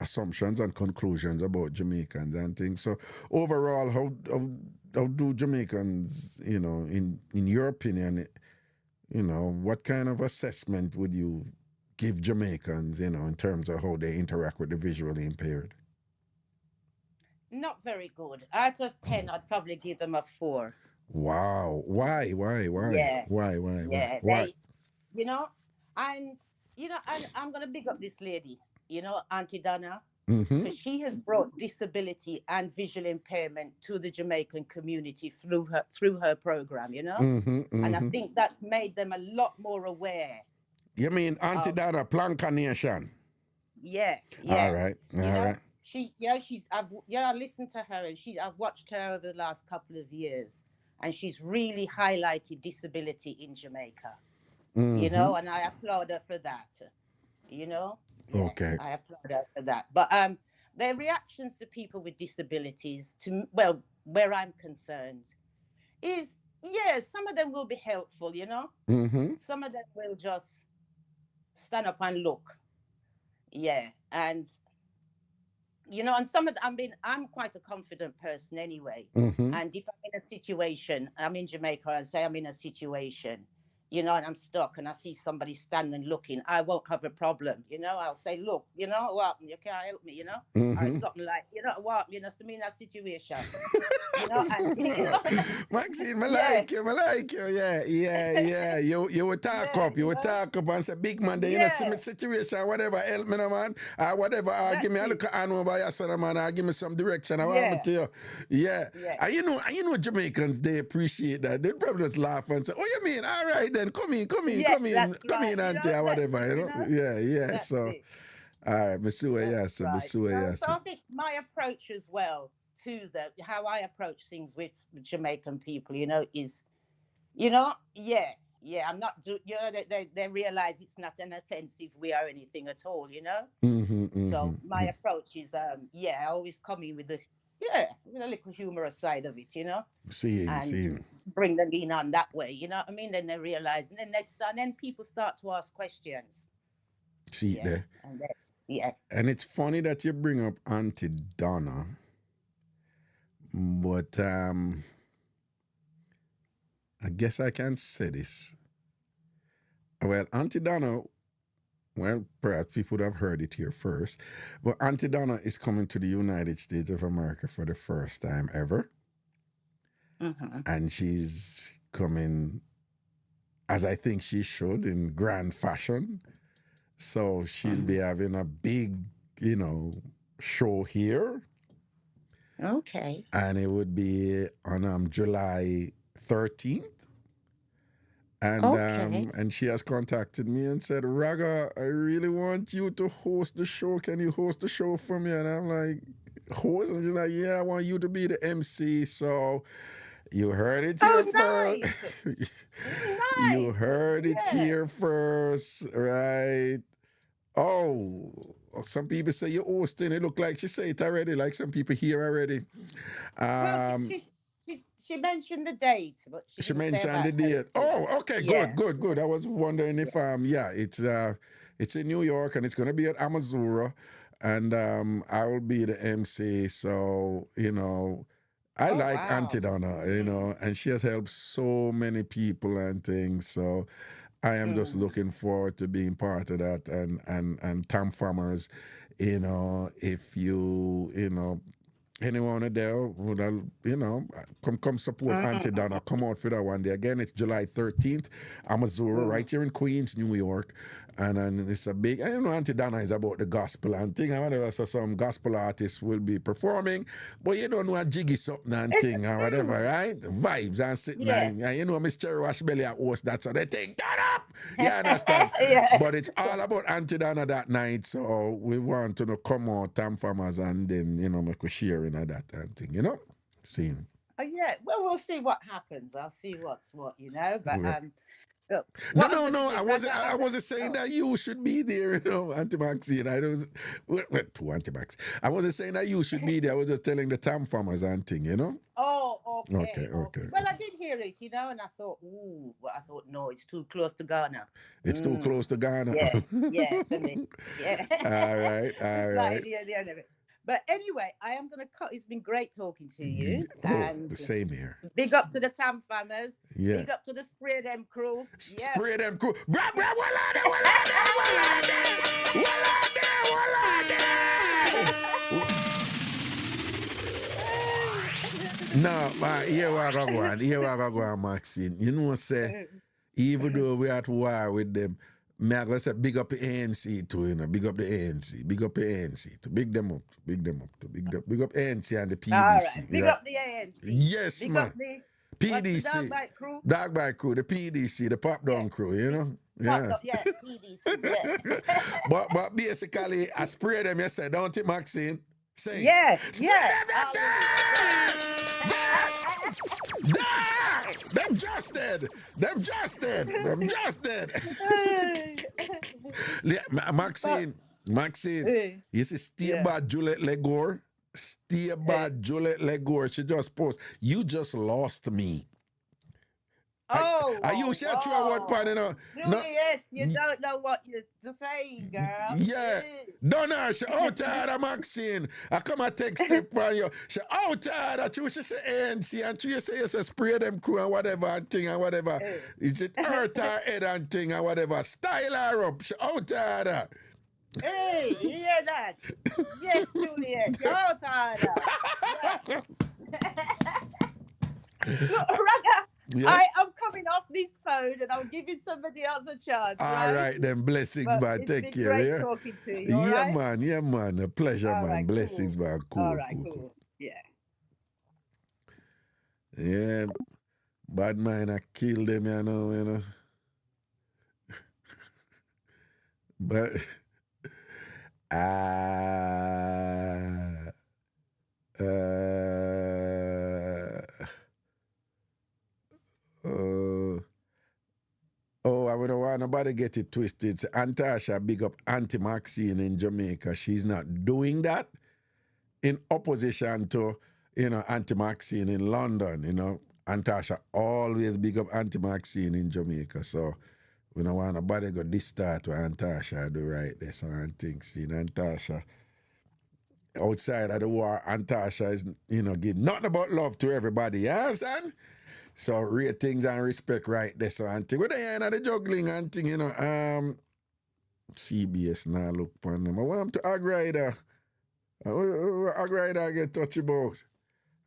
assumptions and conclusions about Jamaicans and things. So overall, how do Jamaicans, in your opinion, what kind of assessment would you give Jamaicans, in terms of how they interact with the visually impaired? Not very good. Out of 10, I'd probably give them a 4. Wow. Why? Yeah. Why? Yeah. Why? And I'm gonna big up this lady. Auntie Donna, mm-hmm. because she has brought disability and visual impairment to the Jamaican community through her program, Mm-hmm, mm-hmm. And I think that's made them a lot more aware. You mean Auntie Donna, Planka Nation? Yeah. All right. I listened to her, and I've watched her over the last couple of years, and she's really highlighted disability in Jamaica, mm-hmm. And I applaud her for that, Okay. I applaud her for that. But their reactions to people with disabilities, where I'm concerned, is some of them will be helpful, Mm-hmm. Some of them will just stand up and look, and and some of them, I'm quite a confident person anyway, mm-hmm. and if I'm in a situation, I'm in Jamaica, I say I'm in a situation, and I'm stuck, and I see somebody standing looking, I won't have a problem, I'll say, look, what, you can't help me, mm-hmm. or something like, what, see me in a situation, Maxine, I like you, yeah. You would talk up, and say, big man, they in a situation, whatever, help me, no, man, whatever, give me a look at Anu by your man, give me some direction, I want me to you, yeah. And you know Jamaicans, they appreciate that, they probably just laugh and say, oh, you mean, all right then, come in, auntie, or whatever, Yeah. So, all right, Mr. Yes. So I think my approach as well to how I approach things with Jamaican people, is, I'm not, they realize it's not an offensive way or anything at all, Mm-hmm, So my approach is, I always come in with a little humorous side of it, Seeing. Bring them in on that way, you know what I mean? Then they realize, and then people start to ask questions. See there. And it's funny that you bring up Auntie Donna, but I guess I can say this. Well, Auntie Donna, well, perhaps people would have heard it here first, but Auntie Donna is coming to the United States of America for the first time ever. And she's coming, as I think she should, in grand fashion. So she'll be having a big, show here. Okay. And it would be on July 13th. And and she has contacted me and said, Raga, I really want you to host the show. Can you host the show for me? And I'm like, host? And she's like, yeah, I want you to be the MC. So you heard it here first. You heard it here first, right? Oh, some people say you're hosting. It look like she said it already, like some people here already. Well, she mentioned the date, but she mentioned the date. Oh, okay, good. I was wondering if it's in New York and it's gonna be at Amazura, and I will be the MC. So I like Auntie Donna, and she has helped so many people and things. So I am just looking forward to being part of that. And Tam Farmers, if you, anyone there would, come support Auntie Donna. Come out for that one day. Again, it's July 13th, Amazura, right here in Queens, New York. And it's a big, Auntie Donna is about the gospel and thing. And whatever, so some gospel artists will be performing, but you don't know a jiggy something and thing or whatever, right? Vibes and sitting and Miss Cherry Washbelly at host, that's how they think, turn up! You understand? But it's all about Auntie Donna that night, so we want to come out, Tam Farmers, and then, make a sharing of that and thing, See? Oh, yeah. Well, we'll see what happens. I'll see what's what, but... No. I wasn't saying that you should be there, Auntie Maxine. To Auntie Max. I wasn't saying that you should be there. I was just telling the Tam Farmers and thing, Oh, okay. Okay. Well, I did hear it, and I thought, no, it's too close to Ghana. It's too close to Ghana. Yeah. All right. But anyway, I am going to cut. It's been great talking to you. And the same here. Big up to the Tam Farmers. Yeah. Big up to the Spray Them crew. Spray Them crew. Brap, No, here we go on, Maxine. Say, even though we're at war with them, I'm going to say big up the ANC too, big up the ANC, big up the ANC too, big them up, big up ANC and the PDC. All right, big up the ANC. Yes, big man. Up the PDC. Dog Bite crew? Dog Bite crew, the PDC, the Pop Down crew, Yeah. PDC, yes. but basically, I spray them, you say, don't it, Maxine? Say, Spray them just dead. Maxine, you see, stay bad Juliet Legore. Juliet Legore. She just post. You just lost me. Are you sure to one point, Juliet, you don't know what you're saying, girl. Yeah. Donna, she out of Maxine. I come and take step on you. She out of she say ANC and she say spray them crew and whatever and thing and whatever. Is it hurt her head and thing and whatever. Style her up. She out of that. Hey, you hear that? Yes, Juliet, you're out of that. Look, Raga. Yeah. I am coming off this phone and I'm giving somebody else a chance. All right, then. Blessings, man. Take care. Great talking to you. Yeah, man. A pleasure, man. Right, Blessings, cool. man. Cool. All right, cool. Yeah. Bad man, I killed them, you know. But I don't want nobody get it twisted. So Antasha, big up Auntie Maxine in Jamaica. She's not doing that in opposition to, Auntie Maxine in London, Antasha always big up Auntie Maxine in Jamaica. So we don't want nobody go this start where Antasha do right there. So and things, Antasha. Outside of the war, Antasha is, give nothing about love to everybody. You understand? So ratings and respect right there. So and thing. But they ain't the juggling and thing, you know. CBS now look upon them. I want to Agrider. Agrider get touchy about.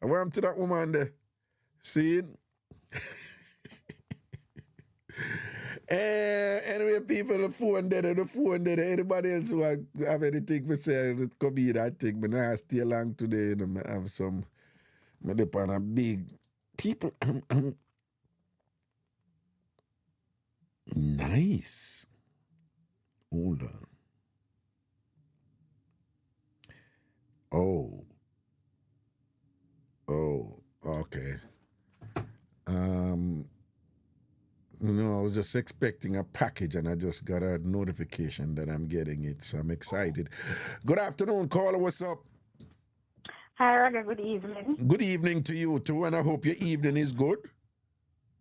I want to that woman there. See it? Anyway, people, the phone there. Anybody else who have anything to say, it could be that thing. But now I stay along today. You know, I have some, I depend on big people. Nice. Hold on. Oh, okay. No, I was just expecting a package and I just got a notification that I'm getting it, so I'm excited. Good afternoon, caller. What's up? Hi, Raga. Good evening. Good evening to you too, and I hope your evening is good.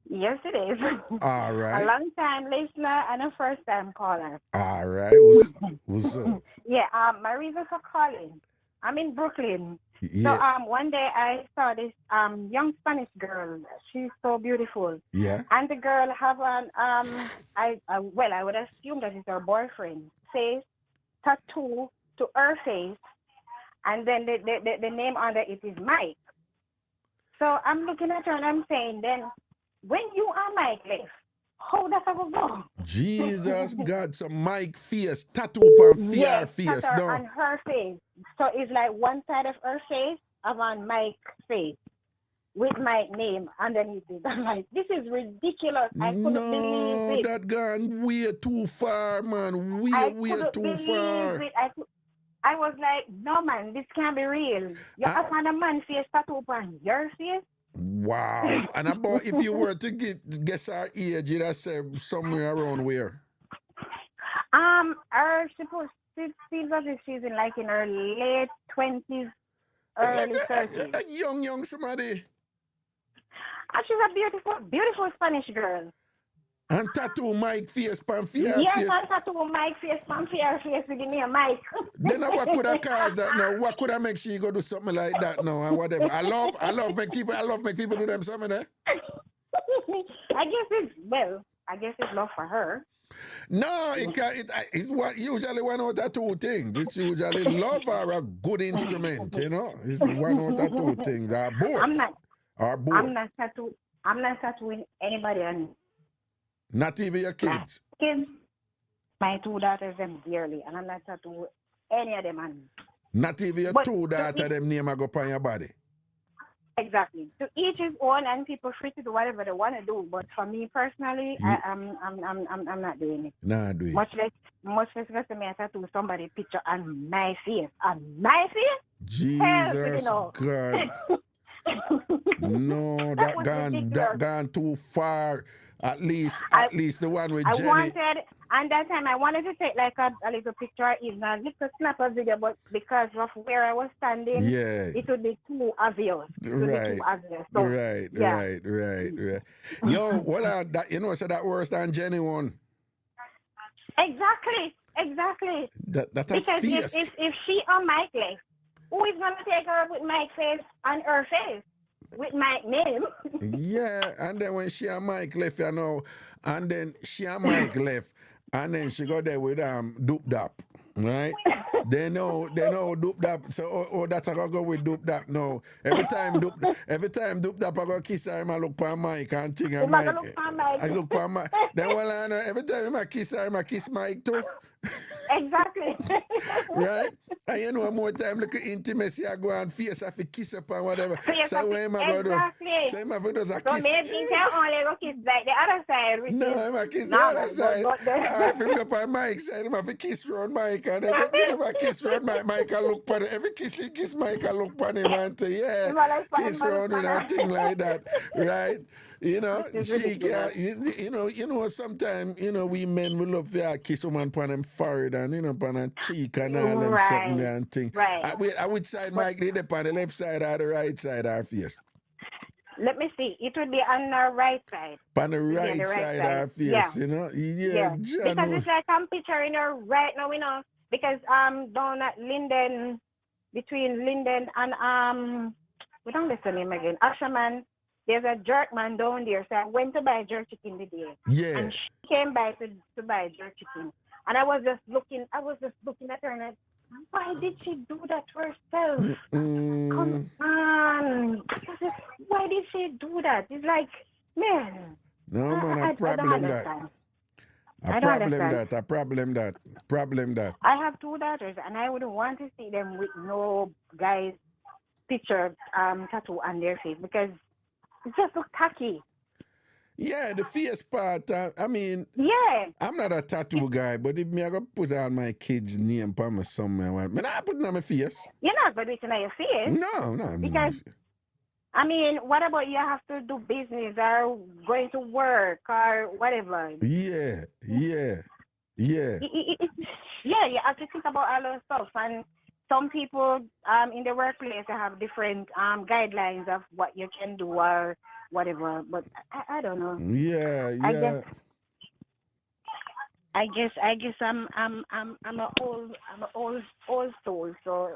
Yes, it is. All right. A long time listener and a first time caller. All right. What's up? Yeah. My reason for calling. I'm in Brooklyn. Yeah. So one day I saw this young Spanish girl. She's so beautiful. Yeah. And the girl have an I would assume that it's her boyfriend face tattoo to her face, and then the name under it is Mike. So I'm looking at her and I'm saying, then when you are Mike left, how does that go? Jesus got some Mike face tattoo on Yes, face. tattoo No. on her face. So it's like one side of her face of on Mike's face with my name underneath it. I'm like, this is ridiculous. I couldn't believe it. That gone way too far, man. Way too far. I was like, no, man, this can't be real. You have on a man's face tattoo on your face? Wow. And about if you were to guess our age, you'd have said somewhere around where? It seems as if she's in her late 20s, early 30s. A young somebody. She's a beautiful Spanish girl. And tattoo Mike face pan face. Yes, and tattoo Mike face pan face with the name Mike. Then what could have caused that now? What could have make she go do something like that now and whatever? I love make people do them something there. I guess it's love for her. No, it's what usually one out of two things. It's usually love or a good instrument, you know. It's one out of two things. Or both. I'm not tattooing anybody on. Not even your kids. Kids, my two daughters them dearly, and I'm not tattooing any of them on. Not even your two daughters them name I go on your body. Exactly. To each his own, and people free to do whatever they want to do. But for me personally, I'm not doing it. Not doing it. Much less to me tattoo somebody picture on my face. On my face? Jesus God. No, that gone too far. At least the one with Jenny. And that time I wanted to take a little picture, even a little snap of video, but because of where I was standing, it would be too obvious. Right. So, Right. Yo, what are that? You know, so that worse than Jenny one. Exactly. That's a because fierce. if she on Mike left, who is gonna take her with Mike's face on her face? With my name. Yeah, and then when she and Mike left, you know, and then she and Mike left, and then she got there with Doop Dap, right? They know Doop Dap. So that's how I go with Doop Dap now. Every time Doop Dap I go kiss her, I look for Mike and think I look for Mike. Then every time I kiss her, I kiss Mike too. Exactly. Right? And you know, more time, look at intimacy, I go and face, I have kiss up and whatever. So when I go do, so if I does a kiss. So maybe you can only go kiss like the other side. No, I kiss the other side. I think up on Mike's side, I have a kiss round Mike, and every time I kiss round Mike, I look for every kiss he kiss Mike, I look for him and say, yeah, kiss round and a thing like that, right? You know, she can, you know, sometimes, you know, we men we love to kiss woman on them forehead and, you know, on a cheek and all them something and thing. Right. I would side Mike did it on the left side or the right side of our face. Let me see. It would be on the right side. On the right side of our face, you know? Yeah. Because it's like I'm picturing her right now, you know, because down at Linden, between Linden and we don't listen to him again, Asherman there's a jerk man down there. So I went to buy jerk chicken today. Yeah. And she came by to buy jerk chicken. And I was just looking at her and I, why did she do that to herself? Come on. Why did she do that? It's like, man. No, man, I don't understand. I don't understand. Problem that. I have 2 daughters, and I wouldn't want to see them with no guy's picture tattoo on their face because it just looks tacky. Yeah, the face part, I mean, yeah, I'm not a tattoo guy, but if me I go put on my kid's name on my somewhere, man, I put it on my face. You're not going to do it on your face. No. Because, I mean, what about you have to do business or going to work or whatever? Yeah. Yeah, you have to think about all those stuff. And some people in the workplace have different guidelines of what you can do or whatever. But I don't know. Yeah. I guess I'm an old soul. So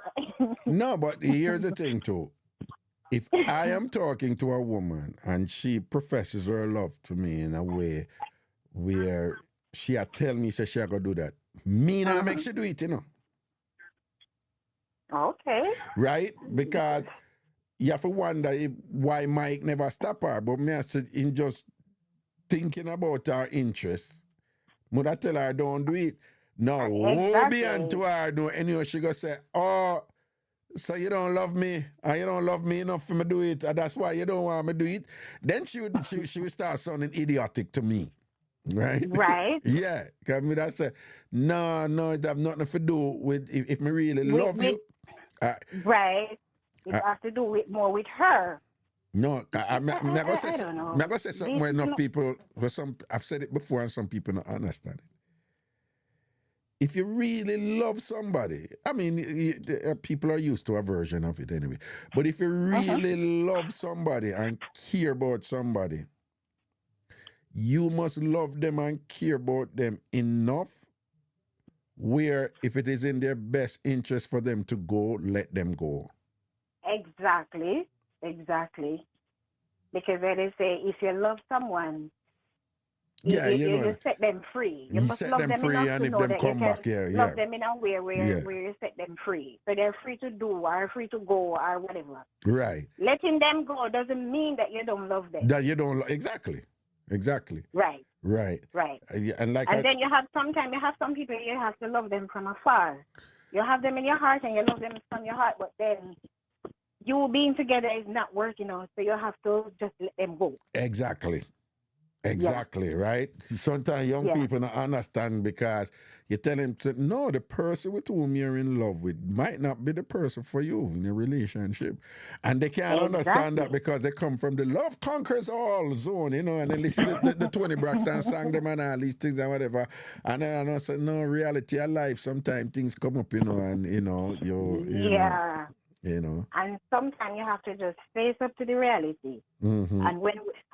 no, but here's the thing too. If I am talking to a woman and she professes her love to me in a way where she tell me she gonna do that, me now make she do it, you know. Okay. Right? Because you have to wonder why Mike never stop her, but me in just thinking about her interests. Would I tell her don't do it? No, exactly. Beyond to her do anyway, she gonna say, oh, so you don't love me, and you don't love me enough for me to do it, and that's why you don't want me to do it. Then she would start sounding idiotic to me. Right? Right. Yeah. Because me that say, no, it have nothing to do with if me really love you. Right. It has to do with more with her. No, I'm going to say something where enough people, I've said it before and some people don't understand it. If you really love somebody, I mean, people are used to a version of it anyway, but if you really love somebody and care about somebody, you must love them and care about them enough where if it is in their best interest for them to go, let them go. Exactly. Because they say if you love someone, you just set them free. You must set love them them free, enough and to if know them that come you back, can love them in a way where you set them free. So they're free to do or free to go or whatever. Right. Letting them go doesn't mean that you don't love them. That you don't exactly. Right. And then you have some people you have to love them from afar. You have them in your heart and you love them from your heart, but then you being together is not working out, so you have to just let them go. Exactly, right? Sometimes young people don't understand because you tell them no, the person with whom you're in love with might not be the person for you in a relationship. And they can't understand that because they come from the love conquers all zone, you know, and they listen to the Tony Braxton song, them and all these things and whatever. And then I say, no, reality of life, sometimes things come up, you know, and, you know, you know. And sometimes you have to just face up to the reality. Mm-hmm. And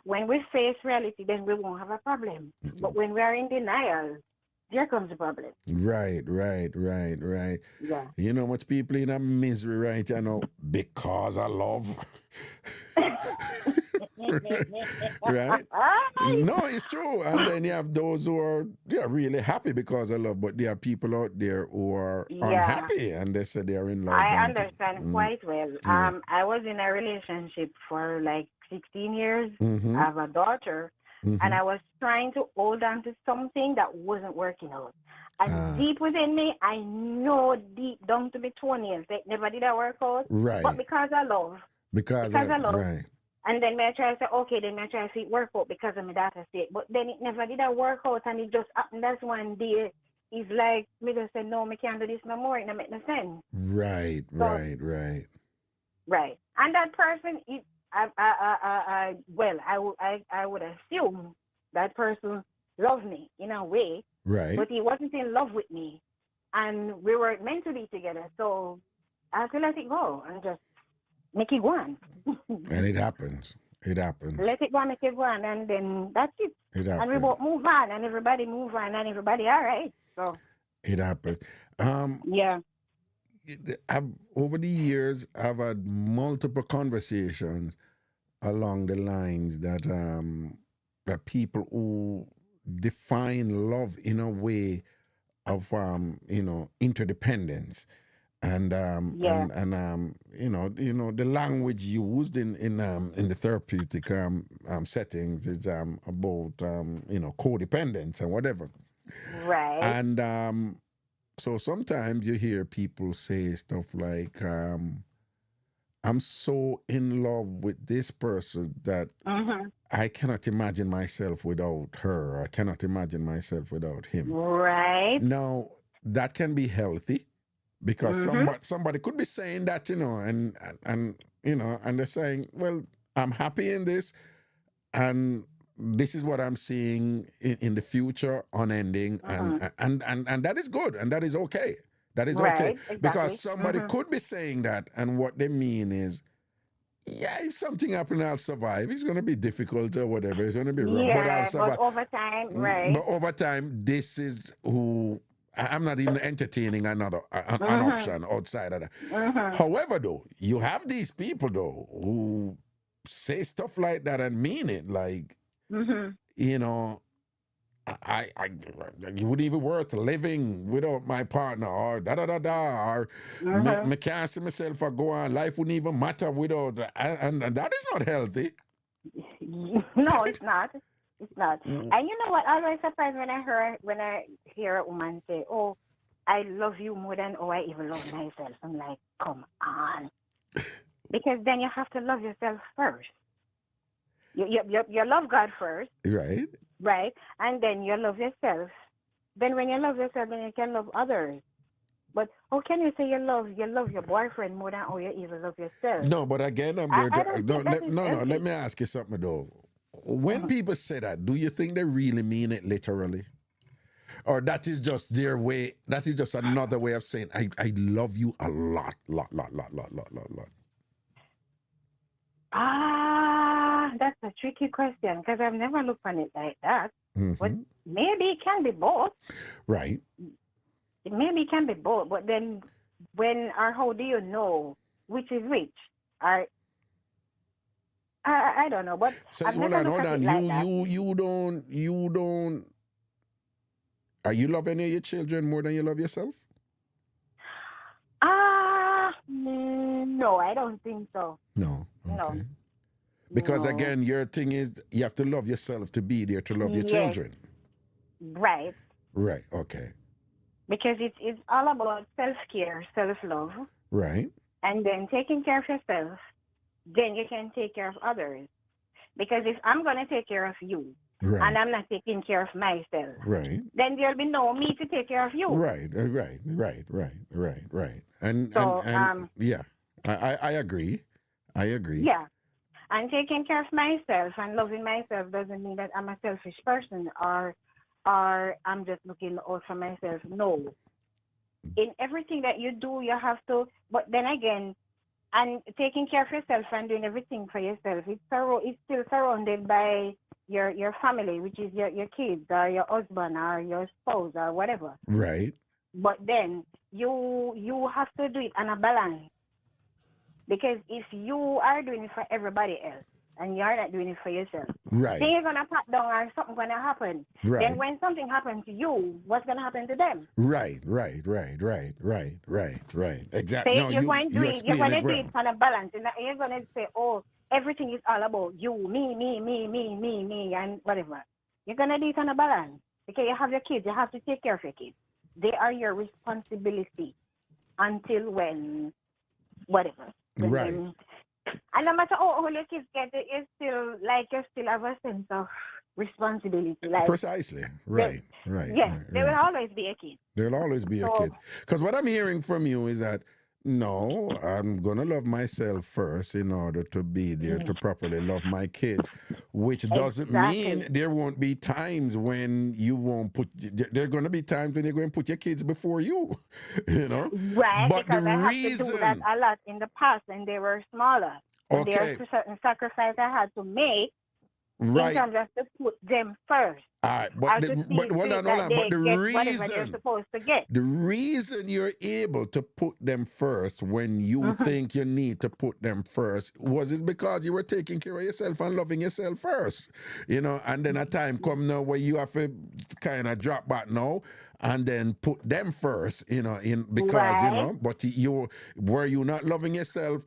when we face reality, then we won't have a problem. But when we are in denial, there comes the problem. Right. Yeah. You know much people in a misery right you know because of love. Right? No, it's true. And then you have those who are really happy because of love, but there are people out there who are unhappy and they say they're in love. I understand quite well. I was in a relationship for like 16 years. I have a daughter, and I was trying to hold on to something that wasn't working out. And deep within me, I know deep down to my 20s that never did that work out. Right. But because I love. Because I love. Right. And then I try to say, okay, then I try to see it work out because of my daughter's sake. But then it never did work out, and it just happened. That's one day. It's like, me just say, no, I can't do this no more. It doesn't make no sense. Right. Right. And that person, I would assume that person loved me in a way. Right. But he wasn't in love with me. And we were meant to be together. So I have to let it go and just make it go on. And it happens. Let it go, make it go on, and then that's it. And we both move on, and everybody move on, and everybody all right. So it happened. Yeah. Over the years, I've had multiple conversations along the lines that that people who define love in a way of interdependence and the language used in the therapeutic settings is about codependence and whatever. Right. And so sometimes you hear people say stuff like, I'm so in love with this person that I cannot imagine myself without her. I cannot imagine myself without him. Right. Now, that can be healthy because somebody could be saying that, and they're saying, well, I'm happy in this, and this is what I'm seeing in the future, unending, and that is good, and that is okay. That is okay. Exactly. Because somebody could be saying that, and what they mean is, yeah, if something happens, I'll survive. It's going to be difficult or whatever. It's going to be rough, but I'll survive. But over time, right. But over time, this is who... I'm not even entertaining an option outside of that. However, though, you have these people, though, who say stuff like that and mean it. Like, I you wouldn't even worth living without my partner, or or me can't see myself or go on. Life wouldn't even matter without, and that is not healthy. No, it's not. It's not. And you know what? I always surprised when I hear a woman say, "Oh, I love you more than I even love myself." I'm like, come on, because then you have to love yourself first. You love God first, right? Right, and then you love yourself. Then when you love yourself, then you can love others. But how can you say you love your boyfriend more than you even love yourself? No, but again, I'm going to let me ask you something though. When people say that, do you think they really mean it literally? Or that is just their way, that is just another way of saying, I love you a lot. That's a tricky question because I've never looked on it like that. But maybe it can be both. Right. Maybe it can be both. But then when or how do you know which is which? I don't know. But so I've hold never on. looked at it like that. You don't. Are you love any of your children more than you love yourself? No, I don't think so. No. Okay. No. Because again, your thing is you have to love yourself to be there to love your children. Right. Right. Okay. Because it's all about self-care, self-love. Right. And then taking care of yourself, then you can take care of others. Because if I'm going to take care of you, and I'm not taking care of myself, then there'll be no me to take care of you. Right. And so, yeah, I agree. Yeah. And taking care of myself and loving myself doesn't mean that I'm a selfish person or I'm just looking out for myself. No. In everything that you do, you have to, but then again, and taking care of yourself and doing everything for yourself, it's still surrounded by your family, which is your kids or your husband or your spouse or whatever. Right. But then you have to do it on a balance. Because if you are doing it for everybody else and you're not doing it for yourself, then you're going to pat down or something's going to happen. Right. Then when something happens to you, what's going to happen to them? Right. Exactly. So you're going to do it on a balance. And you're going to say, oh, everything is all about you, me, and whatever. You're going to do it on a balance. Because you have your kids. You have to take care of your kids. They are your responsibility until when, whatever. Right. And no matter how old your kids get, you still have a sense of responsibility. Like, precisely. Right. Yes, there will always be a kid. There will always be a kid. Because what I'm hearing from you is that, no, I'm going to love myself first in order to be there to properly love my kids, which doesn't mean there won't be times when you won't there are going to be times when you're going to put your kids before you, Right, but because I had to do that a lot in the past when they were smaller. Okay. There's a certain sacrifice I had to make Right. in terms of to put them first. All right, Or to see hold on, that But they get whatever they're supposed to get. the reason you're able to put them first when you think you need to put them first was it because you were taking care of yourself and loving yourself first, and then a time come now where you have to kind of drop back now and then put them first, because Right. but you were you not loving yourself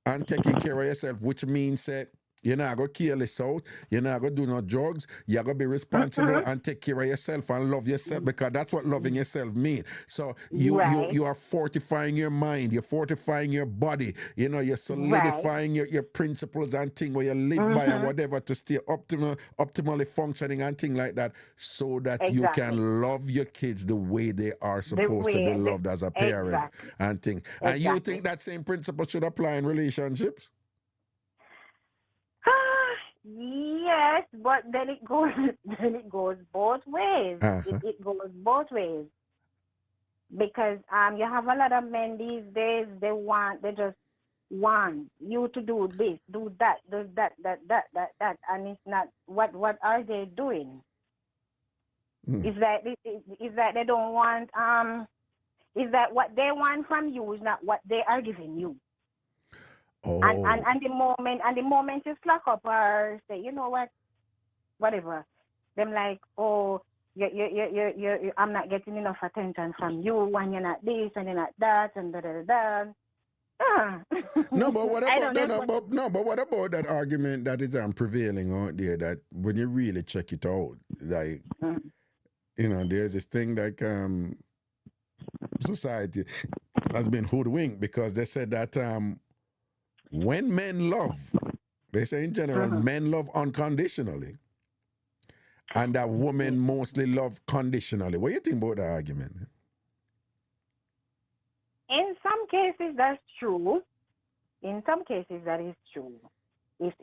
and taking care of yourself, which means that you're not going to kill yourself. You're not going to do no drugs. You're going to be responsible and take care of yourself and love yourself, because that's what loving yourself means. So Right. you are fortifying your mind. You're fortifying your body. You're Right. solidifying your principles and things where you live by and whatever to stay optimally functioning and things like that, so that you Exactly. can love your kids the way they are The supposed to be way loved as a parent exactly. and things. And you Exactly. think that same principle should apply in relationships? Yes, but then it goes both ways. It goes both ways. Because you have a lot of men these days, they just want you to do this, do that, and it's not what are they doing? Is that they don't want is that what they want from you is not what they are giving you. Oh. And the moment you slack up or say, you know what, whatever, them like, oh, you I'm not getting enough attention from you, and you're not this and you're not that and da da da da. No, but what about that argument that is prevailing out there, that when you really check it out, like there's this thing like society has been hoodwinked, because they said that when men love, they say in general, men love unconditionally, and that women mostly love conditionally. What do you think about that argument? In some cases, that's true. In some cases, that is true. If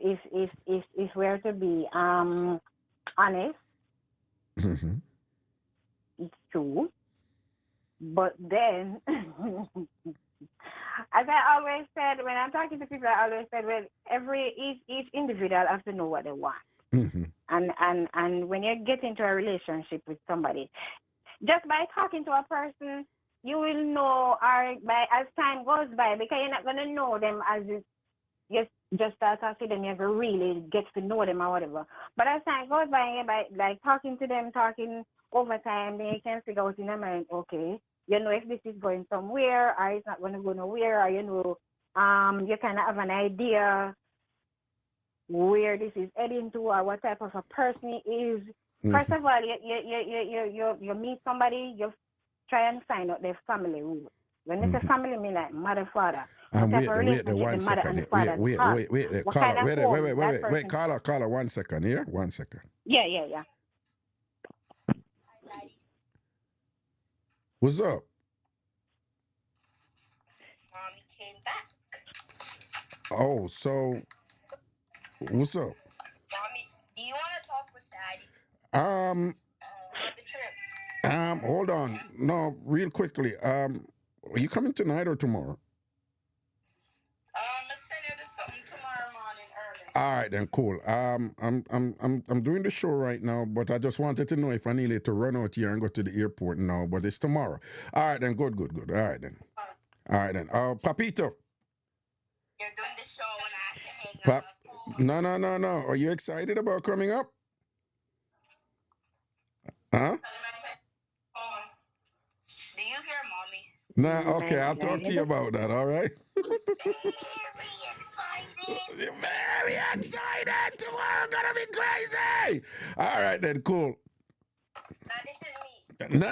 we're to be honest, it's true. But then, as I always said, when I'm talking to people, I always said, well, each individual has to know what they want. And when you get into a relationship with somebody, just by talking to a person, you will know, or as time goes by, because you're not going to know them as you just start talking to them, you have to really get to know them or whatever. But as time goes by, like talking to them, talking over time, then you can figure out in your mind, okay, you know if this is going somewhere or it's not going to go nowhere, or you kind of have an idea where this is heading to or what type of a person he is. First of all, you meet somebody, you try and find out their family roots. When you say family, mean like mother, father. Wait, one second. Wait, caller, 1 second here, 1 second. Yeah. What's up? Mommy came back. Oh, so what's up? Mommy, do you want to talk with Daddy? About the trip. Hold on. No, real quickly. Are you coming tonight or tomorrow? I'm send you something tomorrow morning early. All right, then, cool. I'm doing the show right now, but I just wanted to know if I needed to run out here and go to the airport now, but it's tomorrow. All right, then, good. All right, then. Papito. You're doing the show and I have to hang up. No. Are you excited about coming up? Huh? Do you hear Mommy? Nah, okay, I'll talk to you about that, all right? Very excited! Tomorrow gonna be crazy! All right, then, cool. Now, this is me.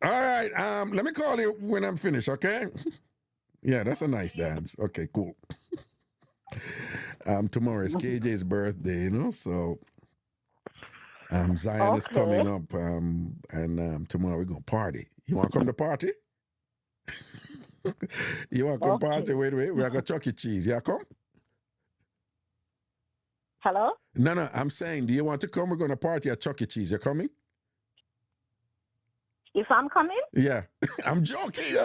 All right, let me call you when I'm finished, okay? Yeah, that's a nice dance. Okay, cool. Tomorrow is KJ's birthday, so Zion is coming up, and tomorrow we're gonna party. You wanna come to party? You wanna come party? Wait, we got Chuck E. Cheese. Yeah, come. Hello? No, I'm saying, do you want to come? We're gonna party at Chuck E. Cheese. You coming? If I'm coming? Yeah, I'm joking.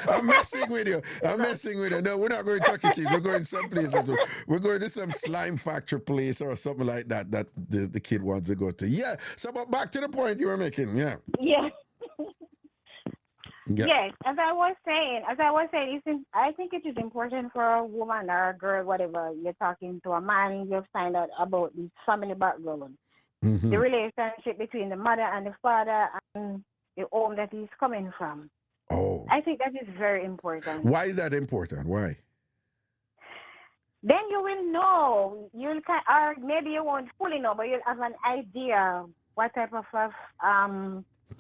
I'm messing with you. I'm messing with you. No, we're not going to Chuck E. Cheese. We're going someplace else. We're going to some slime factory place or something like that the kid wants to go to. Yeah. So, but back to the point you were making. Yeah. Yeah. Yeah. Yes, as I was saying, I think it is important for a woman or a girl, whatever, you're talking to a man, you've find out about the family background, the relationship between the mother and the father and the home that he's coming from. Oh. I think that is very important. Why is that important? Why? Then you will know, or maybe you won't fully know, but you'll have an idea what type of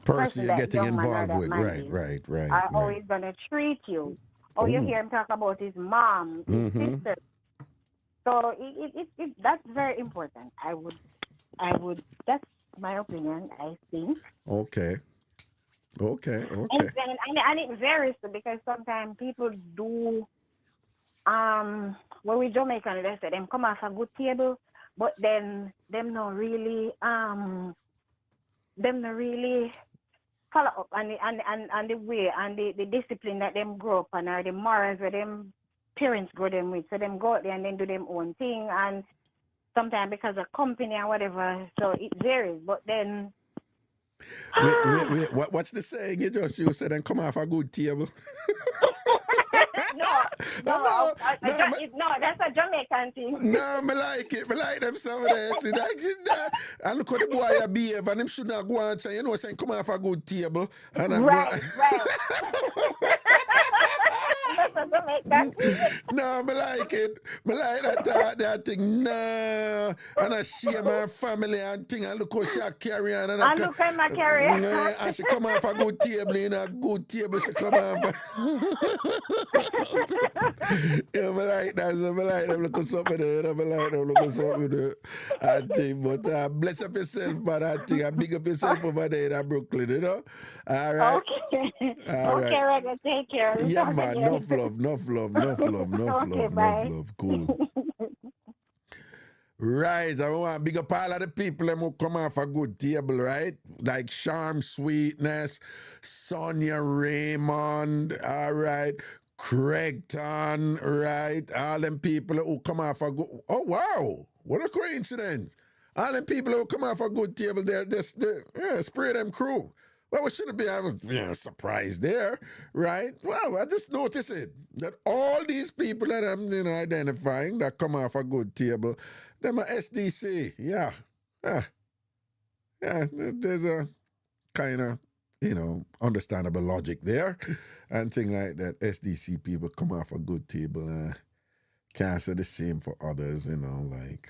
person you're getting involved with. Right. How he's going to treat you. Or you hear him talk about his mom, his sister. So that's very important. I would, that's my opinion, I think. Okay. And it varies because sometimes people do, when we Jamaican, they say them come off a good table, but then them not really follow up and the way and the discipline that them grow up and or the morals where them parents grow them with. So them go out there and then do them own thing, and sometimes because of company or whatever, so it varies. But then wait. What's the saying you said and come off a good table? No, that's a Jamaican thing. No, me like it. Me like them some of this. And look how the boy a behave, and him should not go and say, saying come off a good table. And right. That's a Jamaican thing. No, me like it. Me like that thing. No. And I share my family and thing, and look how she carry on. And look how my carry on. And she come off a good table, a good table she come off. Yeah, me like that. So me like them look at something there. Me like them look at something there. I think, but bless up yourself, man. I think I big up yourself over there in Brooklyn, you know? All right. Okay. Okay, Raga, take care. Yeah, man. Enough love. Cool. Right, I want to big up all of the people who come off a good table, right? Like Charm Sweetness, Sonia Raymond, all right, Craigton, right? All them people who come off a good... Oh, wow. What a coincidence. All them people who come off a good table, they're spray them crew. Well, we shouldn't be surprised there, right? Well, I just noticed it, that all these people that I'm identifying that come off a good table, them are SDC. Yeah. There's a kind of, understandable logic there and thing like that. SDC people come off a good table. Can't say the same for others, we ain't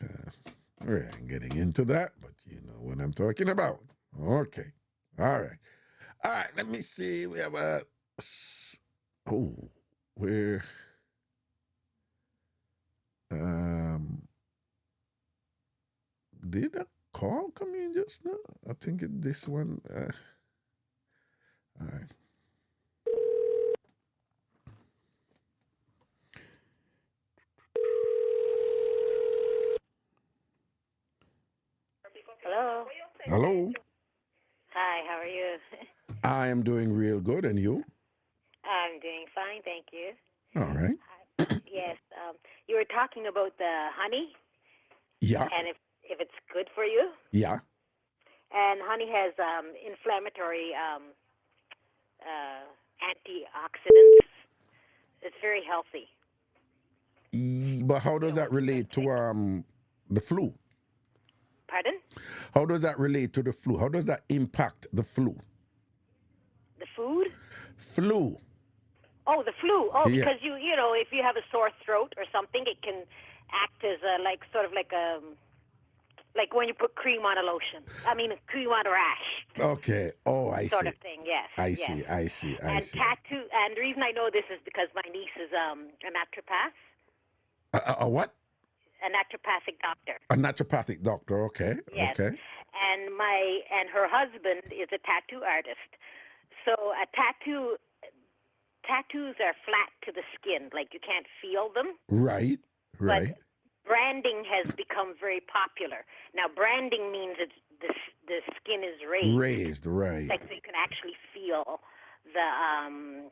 getting into that, but you know what I'm talking about. Okay. All right, let me see. We have where did a call come in just now? I think this one. All right. Hello. Hi, how are you? I am doing real good, and you? I'm doing fine, thank you. All right. Yes, you were talking about the honey. Yeah. And if it's good for you. Yeah. And honey has inflammatory antioxidants. It's very healthy. But how does that relate to the flu? Pardon? How does that relate to the flu? How does that impact the flu? The food? Flu. Oh, the flu. Oh, yeah. Because if you have a sore throat or something, it can act as like when you put cream on a lotion. I mean, cream on a rash. Okay. Oh, I sort see. of thing. Yes. I see. And tattoo. And the reason I know this is because my niece is a naturopath. A what? A naturopathic doctor. A naturopathic doctor, okay. Yes. Okay. And her husband is a tattoo artist. So tattoos are flat to the skin, like you can't feel them. Right. But branding has become very popular. Now, branding means the skin is raised. Raised, right. Like, so you can actually feel the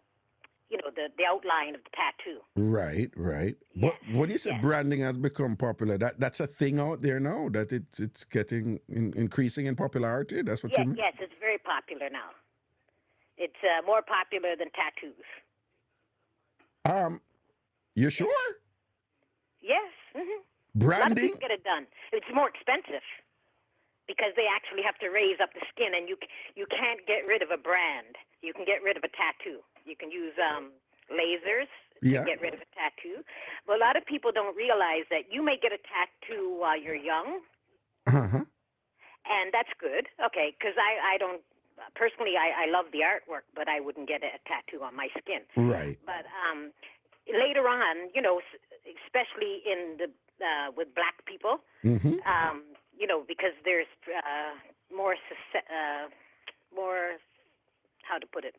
the outline of the tattoo. Right, right. But what do you say? Yes. Branding has become popular. That's a thing out there now. That it's getting increasing in popularity. That's what you mean. Yes, it's very popular now. It's more popular than tattoos. You sure? Yes. Mm-hmm. Branding? A lot of people get it done. It's more expensive because they actually have to raise up the skin, and you can't get rid of a brand. You can get rid of a tattoo. You can use lasers to get rid of a tattoo. But a lot of people don't realize that you may get a tattoo while you're young, and that's good. Okay, because I don't personally. I love the artwork, but I wouldn't get a tattoo on my skin. Right. But later on, especially in the with black people, because there's more how to put it,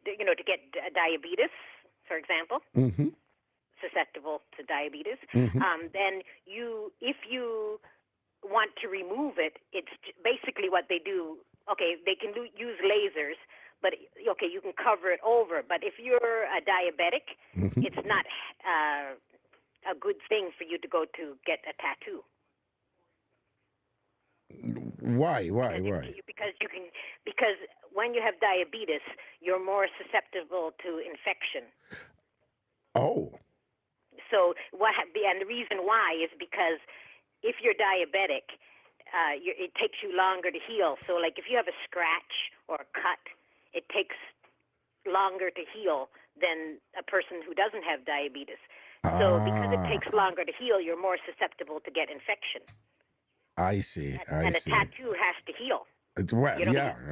to get diabetes, for example, susceptible to diabetes. Then if you want to remove it, it's basically what they do. Okay, they can use lasers, but okay, you can cover it over. But if you're a diabetic, it's not a good thing for you to go to get a tattoo. Why? Because when you have diabetes, you're more susceptible to infection. Oh. So and the reason why is because if you're diabetic, it takes you longer to heal. So, like, if you have a scratch or a cut, it takes longer to heal than a person who doesn't have diabetes. So, because it takes longer to heal, you're more susceptible to get infection. I see. And a tattoo has to heal. Well,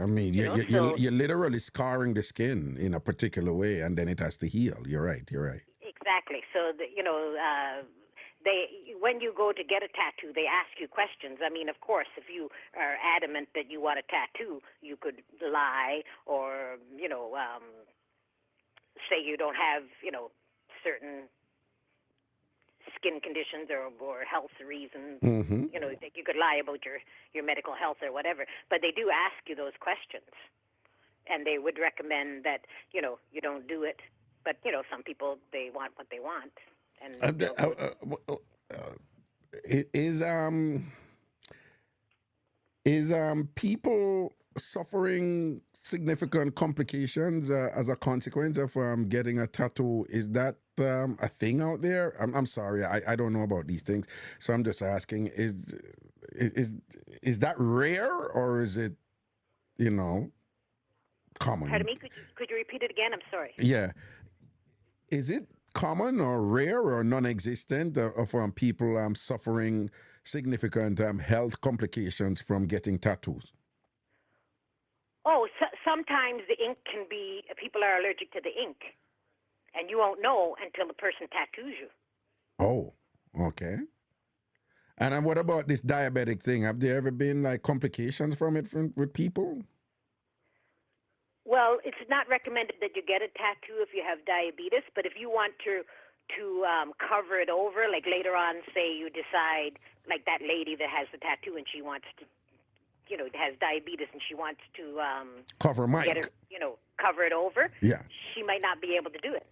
I mean, you're literally scarring the skin in a particular way, and then it has to heal. You're right. Exactly. So, when you go to get a tattoo, they ask you questions. I mean, of course, if you are adamant that you want a tattoo, you could lie or, say you don't have, certain skin conditions or health reasons. You could lie about your medical health or whatever. But they do ask you those questions. And they would recommend that, you don't do it. But, some people, they want what they want. And is people suffering significant complications as a consequence of getting a tattoo? Is that a thing out there? I'm sorry, I don't know about these things, so I'm just asking: is that rare, or is it common? Pardon me? Could you repeat it again? I'm sorry. Yeah, is it common or rare or non-existent of people suffering significant health complications from getting tattoos? Oh, sometimes the ink can be, people are allergic to the ink, and you won't know until the person tattoos you. Oh, okay. And what about this diabetic thing? Have there ever been complications from it with people? Well, it's not recommended that you get a tattoo if you have diabetes, but if you want to cover it over, like later on, say you decide, like that lady that has the tattoo and she wants to, has diabetes and she wants to cover Mike, get her, cover it over. Yeah, she might not be able to do it.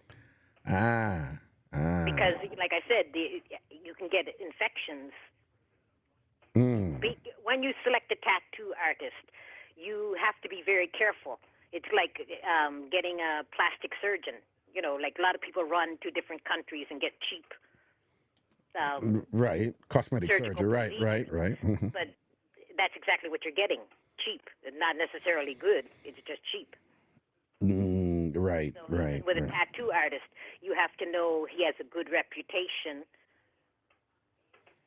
Because, like I said, you can get infections. When you select a tattoo artist, you have to be very careful. It's like getting a plastic surgeon. Like a lot of people run to different countries and get cheap. Right, cosmetic surgery. Right. But that's exactly what you're getting, cheap. Not necessarily good. It's just cheap. Right. With a tattoo artist, you have to know he has a good reputation,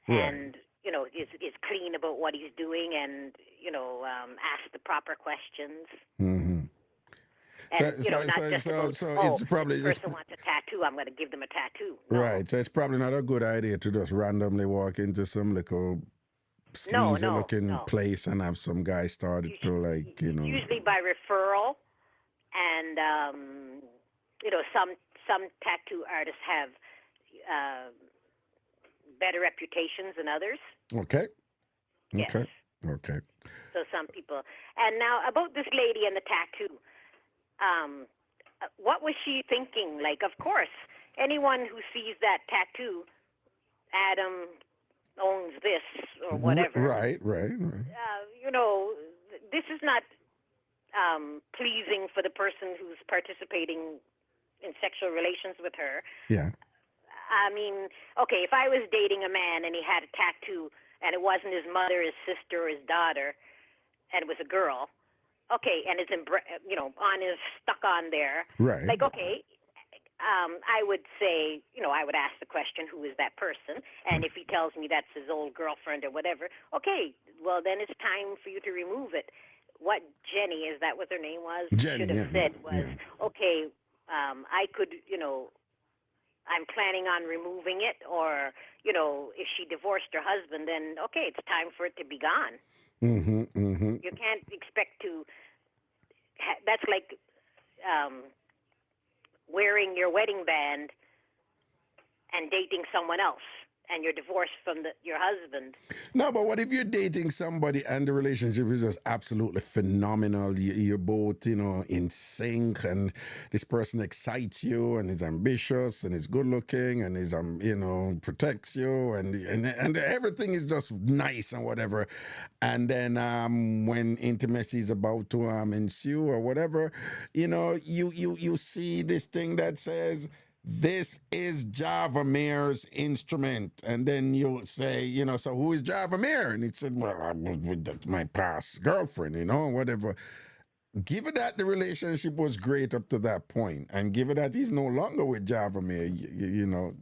and is clean about what he's doing, and ask the proper questions. And, it's probably if the person wants a tattoo, I'm going to give them a tattoo. No. Right. So it's probably not a good idea to just randomly walk into some little sleazy-looking place and have some guy started Usually by referral, and some tattoo artists have better reputations than others. Okay. Yes. Okay. So some people. And now about this lady and the tattoo. What was she thinking? Like, of course, anyone who sees that tattoo, Adam owns this or whatever. Right. You know, this is not pleasing for the person who's participating in sexual relations with her. Yeah. I mean, okay, if I was dating a man and he had a tattoo and it wasn't his mother, his sister, or his daughter, and it was a girl, okay, and it's on his stuck on there. Right. Like, okay, I would say, I would ask the question, who is that person? And if he tells me that's his old girlfriend or whatever, okay, well, then it's time for you to remove it. What Jenny, is that what her name was? Jenny, should have said was, okay, I could, I'm planning on removing it, or, if she divorced her husband, then, okay, it's time for it to be gone. You can't expect to, that's like wearing your wedding band and dating someone else, and you're divorced from your husband. No, but what if you're dating somebody and the relationship is just absolutely phenomenal? You're both, in sync, and this person excites you, and is ambitious, and is good looking, and is, protects you, and everything is just nice and whatever. And then when intimacy is about to ensue or whatever, you see this thing that says, this is Javamir's instrument. And then you'll say, so who is Javamir? And he said, well, that's my past girlfriend, whatever. Give it that the relationship was great up to that point, and give it that he's no longer with Javamir, No,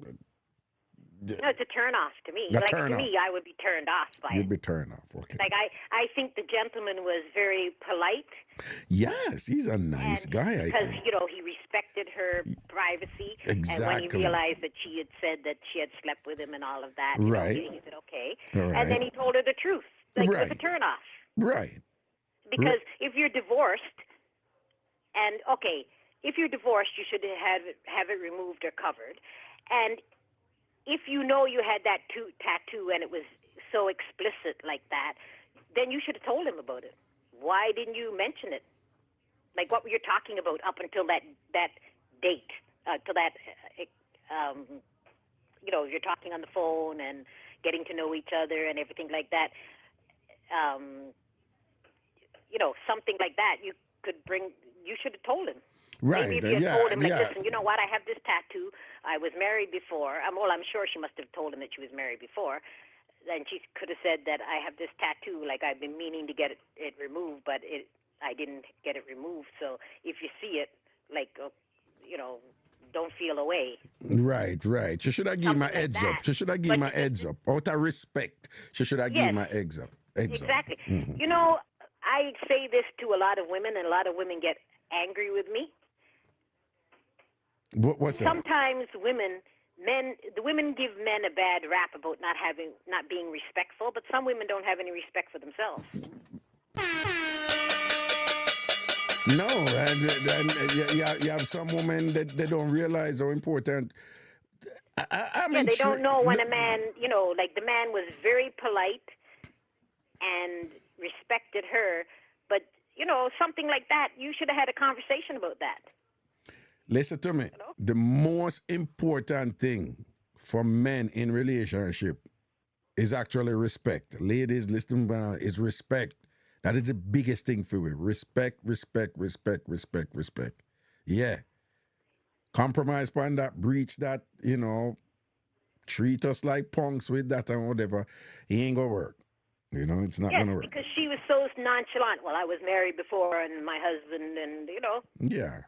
it's a turn off to me. I would be turned off by it. You'd be turned off, okay. Like, I think the gentleman was very polite. Yes, he's a nice guy, because, I think. he respected her privacy. Exactly. And when he realized that she had said that she had slept with him and all of that, right. He said, okay. Right. And then he told her the truth. Like, right. It's a turn off. Right. Because if you're divorced, and, okay, if you're divorced, you should have it removed or covered. And if you had that tattoo and it was so explicit like that, then you should have told him about it. Why didn't you mention it? Like, what were you talking about up until that date? Till that, you're talking on the phone and getting to know each other and everything like that. Something like that you should have told him. Right. Maybe if you had told him, listen, you know what, I have this tattoo. I was married before. I'm sure she must have told him that she was married before. Then she could have said that I have this tattoo, like I've been meaning to get it removed, but I didn't get it removed. So if you see it, don't feel away. Right. She should have given my heads up. She should have given my heads up. Out of respect, she should have given my heads up. Exactly. Mm-hmm. I say this to a lot of women, and a lot of women get angry with me. What's that? Sometimes the women give men a bad rap about not being respectful, but some women don't have any respect for themselves. No, and you have some women that they don't realize how important. They don't know when a man, like the man was very polite and respected her, but something like that, you should have had a conversation about that. Listen to me. The most important thing for men in relationship is actually respect. Ladies, listen, is respect. That is the biggest thing for you. Respect. Yeah. Compromise upon that, breach that, treat us like punks with that and whatever. It ain't gonna work. It's not gonna work. Because she was so nonchalant. Well, I was married before, and my husband, and Yeah.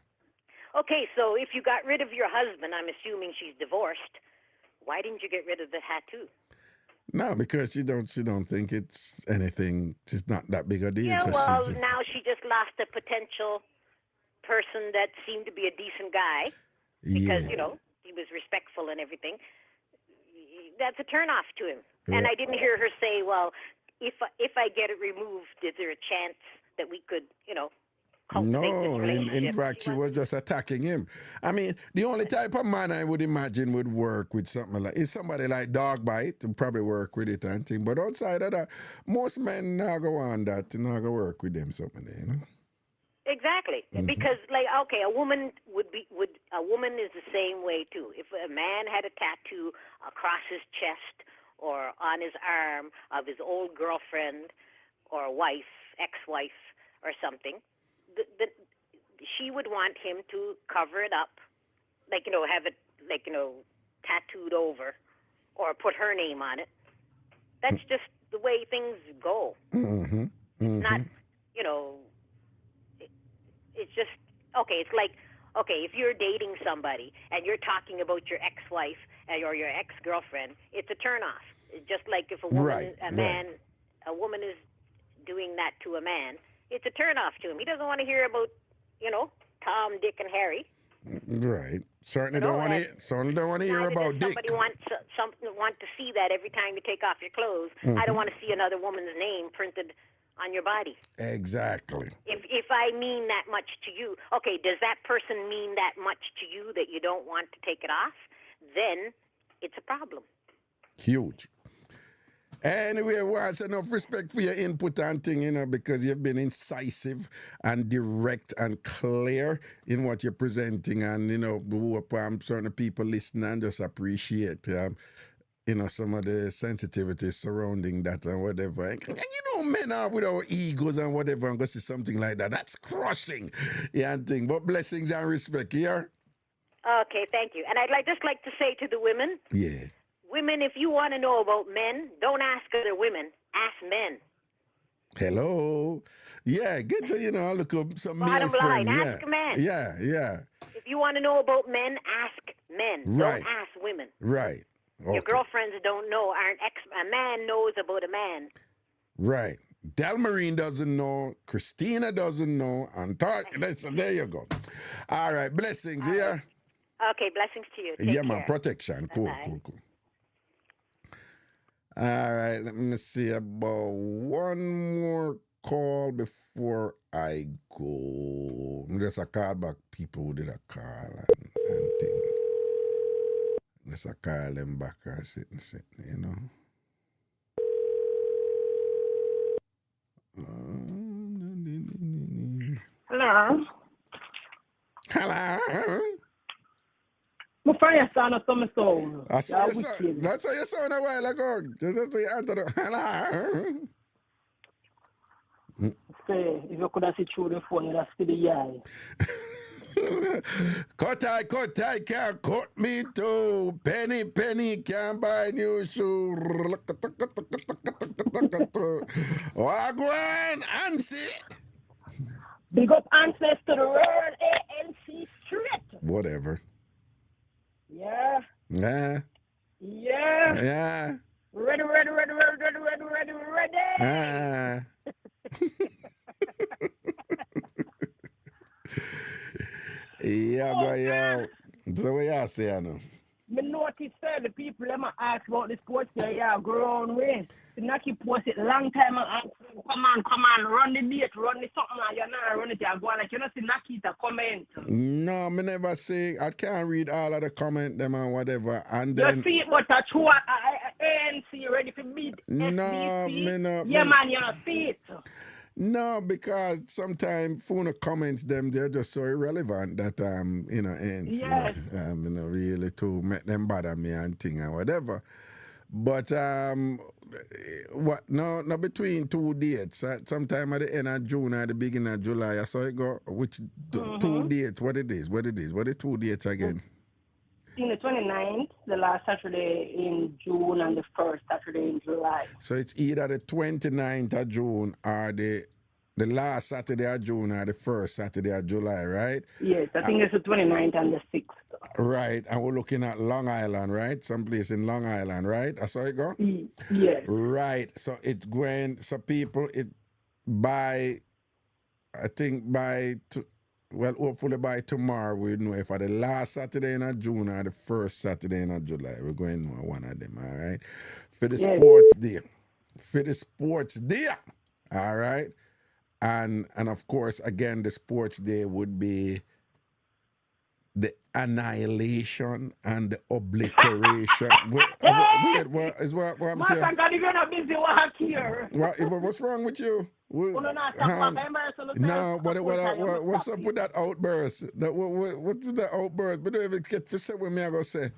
Okay, so if you got rid of your husband, I'm assuming she's divorced. Why didn't you get rid of the tattoo? No, because she don't think it's anything. It's not that big a deal. Yeah, so now she just lost a potential person that seemed to be a decent guy because he was respectful and everything. That's a turnoff to him. Yeah. And I didn't hear her say, "Well, if I get it removed, is there a chance that we could, No, in fact, she was just attacking him. I mean, the only type of man I would imagine would work with something like is somebody like dog bite to probably work with it and thing. But outside of that, most men not go on that, not go work with them something, you know. Exactly, because like okay, a woman is the same way too. If a man had a tattoo across his chest or on his arm of his old girlfriend or wife, ex-wife or something, she would want him to cover it up, like have it tattooed over, or put her name on it. That's just the way things go. Not It's just, okay, it's like, okay, if you're dating somebody and you're talking about your ex-wife or your ex-girlfriend, it's a turn-off. It's just like if a woman, a woman is doing that to a man, it's a turn-off to him. He doesn't want to hear about, Tom, Dick, and Harry. Right. Certainly don't want to hear about Dick. Somebody want to see that every time you take off your clothes. I don't want to see another woman's name printed on your body. Exactly. If I mean that much to you, okay, does that person mean that much to you that you don't want to take it off? Then it's a problem. Huge. Anyway, what's enough respect for your input and thing, because you've been incisive and direct and clear in what you're presenting, and I'm certain people listening and just appreciate some of the sensitivities surrounding that and whatever. And men are with our egos and whatever, and go see something like that. That's crushing. Yeah, and thing. But blessings and respect here. Okay, thank you. And I'd just like to say to the women. Yeah. Women, if you want to know about men, don't ask other women. Ask men. Hello. Yeah, get to, look up some Bottom male line, friend. ask men. Yeah. If you want to know about men, ask men. Right. Don't ask women. Right. Okay. Your girlfriends don't know, a man knows about a man. Right. Delmarine doesn't know. Christina doesn't know. There you go. All right. Blessings here. Okay. Blessings to you. Take care. Man. Care. Protection. Cool. All right. Let me see about one more call before I go. There's a call back. People who did a call and thing. Let's call them back and sit, Hello. My friend sound of some soul. That's how you sound a while ago. That's how you answered. Hello. Say, if you could have seen through the phone, you'd have seen the eye. Cut, can't cut me too. Penny, can't buy new shoe. Wagwan, Ansi. Big up ancestors to the world, ANC straight. Whatever. Yeah. Yeah. Ready. Yeah, go. So what you say, I know? Me notice the people them ask about the sports yeah, grown way. Not keep post it long time and ask, come on, run the date, run the something, and you're not run it, you're going like you know see Naki to comment. No, me never say I can't read all of the comment them and whatever. And then you see it, but a true ANC ready for beat no, me no. Yeah, man, you don't see it. No, because sometimes phone comments them they're just so irrelevant that ANC yes. Really to make them bother me and thing and whatever. But no between two dates. Sometime at the end of June or the beginning of July, I saw it go. Which two dates? What it is? What are 2 dates again? In the 29th, the last Saturday in June, and the first Saturday in July. So it's either the 29th of June or the last Saturday of June or the first Saturday of July, right? Yes, I think it's the 29th and the 6th. Right, and we're looking at Long Island, right? Someplace in Long Island, right? That's how it go? Yes. Right, so it's going, so people, hopefully by tomorrow we'll know if for the last Saturday in June or the first Saturday in July. We're going to know one of them, all right? For the sports day. All right? and of course, again, the sports day would be the annihilation and the obliteration. Wait, is what I'm Master, saying? God, you're not busy work here. What's wrong with you? No, what's up with that outburst? What was that outburst? But if it get to say what me I go say,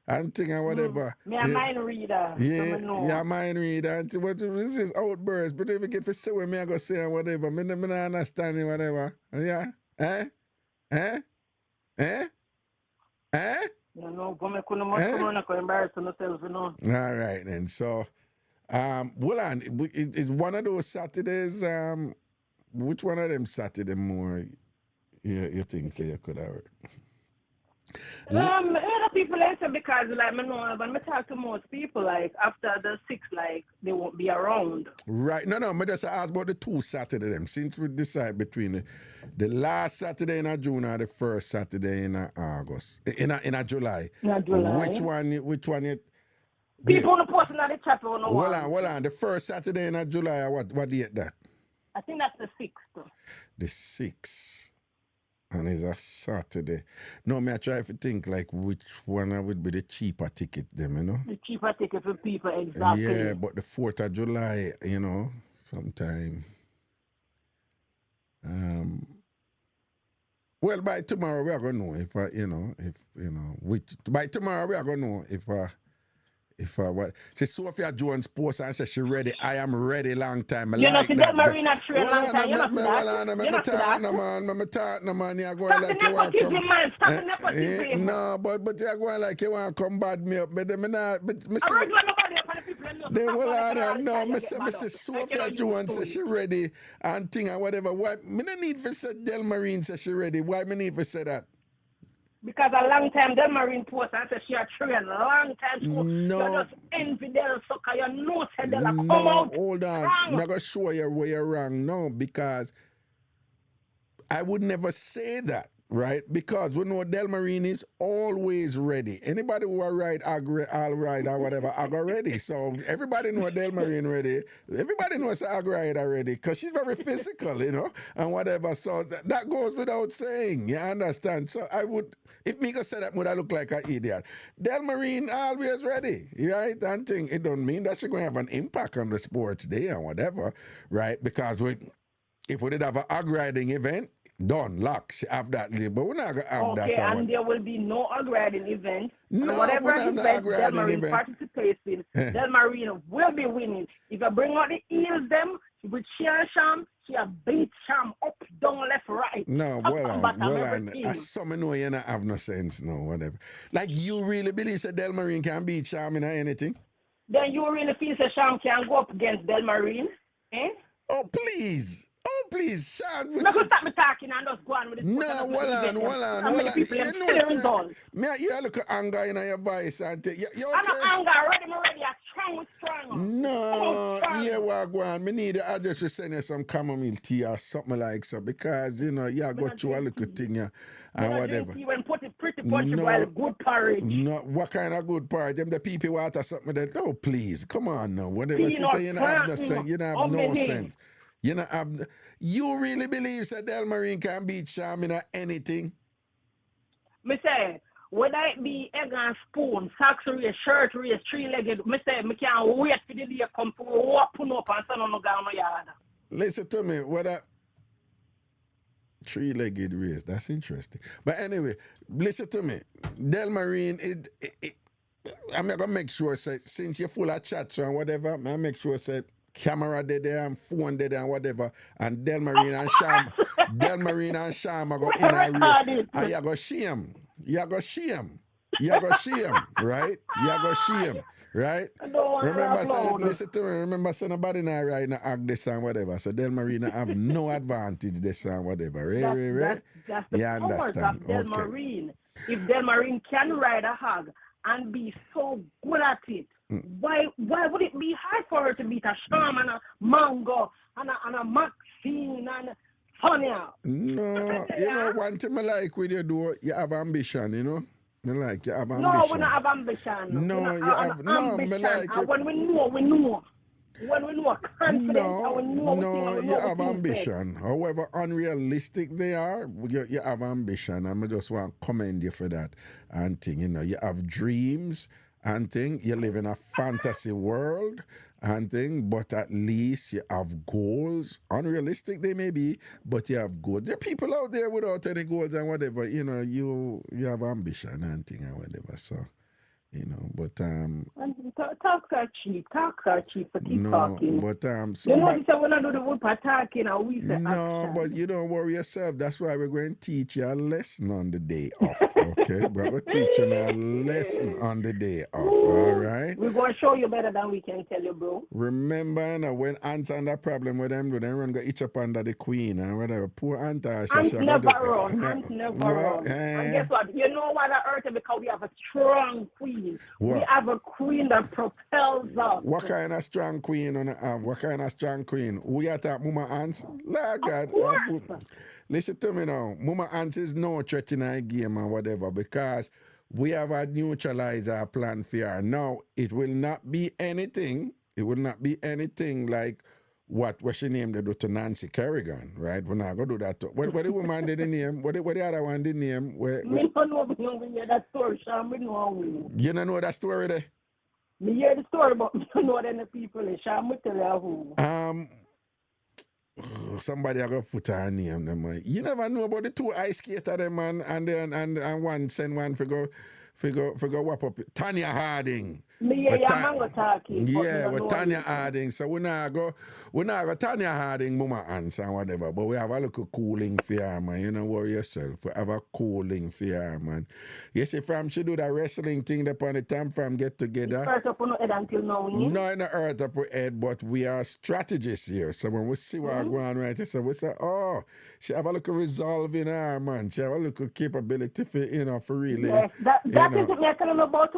and thing or whatever. Me a mind reader. Yeah, mind reader. And what is this outburst? But if it get to say what me I go say and whatever, me not understand it, whatever. Yeah? Eh? No, go make embarrass yourself, you know. All right then. So, well, on is one of those Saturdays. Which one of them Saturday more? You think say you could have? Other people answer because like me know when I talk to most people like after the 6 like they won't be around. Right. No. Me just ask about the 2 Saturday them since we decide between the last Saturday in June or the first Saturday in August in July. Which one? You? People on the post in the chat on the Hold on. The first Saturday in July. What date that? I think that's the 6th. The 6th. And it's a Saturday. No, me I try to think like which one would be the cheaper ticket them, you know? The cheaper ticket for people, exactly. Yeah, but the 4th of July, you know, sometime. Well, by tomorrow we are gonna know by tomorrow we are gonna know if what see Sophia Jones post and say she ready. I am ready long time. You know, see that Marina tree long time. You know that. No man, you're going like you want to come. No, but you're going like you want to come bad me up. But me not. But me say. No, me say Sophia Jones say she ready and thing and whatever. Why me no need to say Del Marine say she ready? Why me need to say that? Because a long time Del Marine post and say she a train a long time too. No. You just envy Del sucker. You know say Del come out. Hold on. I'm going to show you where you're wrong now because I would never say that, right? Because we know Del Marine is always ready. Anybody who will ride, I'll ride or whatever, I'll go ready. So everybody know Del Marine ready. Everybody knows I'll ride already because she's very physical, you know, and whatever. So that goes without saying. You understand? So I would, if me go say that, would I look like an idiot? Del Marine always ready, right? And thing, it don't mean that she's going to have an impact on the sports day or whatever, right? Because if we did have an hog riding event, done, lock, she have that, but we're not going to have that. Okay, and there will be no hog riding event. No, whatever event Del Marine participates in, Del Marine will be winning. If you bring out the eels, them, with Sham, she a beat Sham up, down, left, right. No, well on. Some know you not have no sense, no, whatever. Like, you really believe that Del Marine can beat Sham in anything? Then you really feel that Sham can go up against Del Marine? Eh? Oh, please. Oh, please, Sean. No, stop me talking and just go on with this. No, hold on. Me, you look at anger in your voice and I'm not anger, already. I'm strong. No, yeah, well, go on. Me need I just to send you some chamomile tea or something like so because, you know, you go through a little thing and whatever. When put it pretty good porridge. No, what kind of good porridge? Them the pee water something that, oh, please, come on now. Whatever. You don't have no sense. You don't have no sense. You know, you really believe that Del Marine can beat Sham in anything? Me say, whether it be egg and spoon, socks race, shirt race, 3-legged, me say, me can't wait for the day come to open up and stand on the ground yard. Listen to me, whether 3-legged race, that's interesting. But anyway, listen to me. Del Marine, I'm going to make sure, since you're full of chats and whatever, I'm going to make sure, camera there and phone there and whatever, and Del Marine and Sham are going in a race, and you go shame, right? Right? Listen to me. Remember, nobody now ride no ag this and whatever. So Del Marine have no advantage this and whatever. Right? That's the powers of Del Marine. If Del Marine can ride a hog and be so good at it, why would it be hard for her to beat a Sham and a Mango and a Maxine and Sonia? No, you know, one thing I like with you do, you have ambition, you know? I like you have ambition. No, we don't have ambition. No, you have ambition. And when we know. when we know confident and we know No, we you know have we ambition. However unrealistic they are, you have ambition. And I just want to commend you for that. And thing, you have dreams and thing. You live in a fantasy world and thing, but at least you have goals. Unrealistic they may be, but you have goals. There are people out there without any goals and whatever. You have ambition and thing and whatever. So. But talks are cheap. Talks are cheap. So keep talking. But somebody, you know, when I do the word for talking, and we say no, action. but you don't worry yourself. That's why we're going to teach you a lesson on the day off. Okay, we're going to teach you a lesson on the day off. All right. We're going to show you better than we can tell you, bro. Remember, when ants and that problem with them, they run go each up under the queen and whatever. Poor ant. Ants never run. Ants never run. And guess what? You know why the earth? Because we have a strong queen. What? We have a queen that propels us. What kind of strong queen on the What kind of strong queen? We are talking Mama Ants? Lord God. Listen to me now. Mama Ants is no threat in our game or whatever because we have a neutralizer plan for her. Now, it will not be anything. It will not be anything like what she named the to Nancy Kerrigan, right? We're not going to do that. What the woman did the name? What the other one did the name? Me don't know that story, Sean. Me know. You don't know that story there? Me hear the story, but me don't know any people. Sean, me tell you who. Somebody are going to put her name. Them. You never know about the two ice skater them and one send one figure whap up Tanya Harding. Yeah, talking. Yeah, with Tanya Harding. So we not go Tanya Harding, Mama Ants and whatever. But we have a little cooling for her, man. You don't worry yourself. We have a cooling for her, man. You see, from she do that wrestling thing upon the time from get together. It's earth up on her head until now. No, in the earth up her head, but we are strategists here. So when we see what's going on right, so we say, oh, she have a little resolve in her, man. She have a little capability for, for really. Yes, that is what I'm telling about,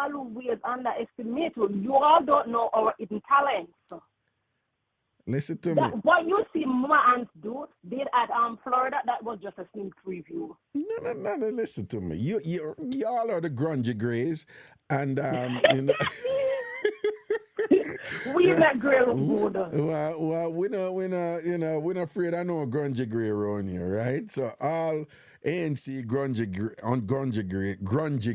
always underestimate you. You all don't know our hidden talents. Listen to me. What you see Mama Ants do did at Florida, that was just a sneak preview. No, listen to me. You all are the grungy grays, and we not gray good. Well, we're not afraid of no grungy gray around here, right? So all ANC grungy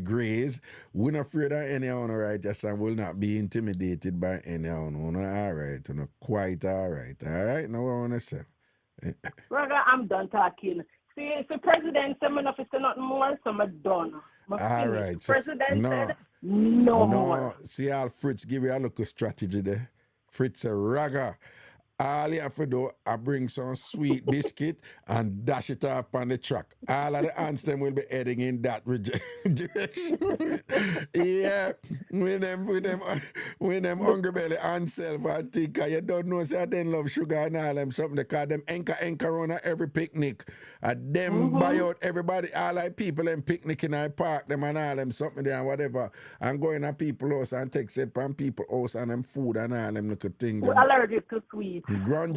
grays, we're not afraid of any one, right? Yes, and will not be intimidated by any one. All right, quite all right. All right, now what I want to say. Brother, I'm done talking. See, if the president said enough is nothing more, so I'm done. All right. So president said no more. See how Fritz give you a look of strategy there. Fritz a ragga. All you have to do, I bring some sweet biscuit and dash it off on the track. All of the ants them will be heading in that direction. Yeah, when them hungry belly ants self, I think you don't know, say they love sugar and all them something. They call them anchor on every picnic. And them buy out everybody, all like people them picnicking and park them and all them something there and whatever. And going to people's house and take set from people's house and them food and all them little things. We're allergic to sweet. Grungy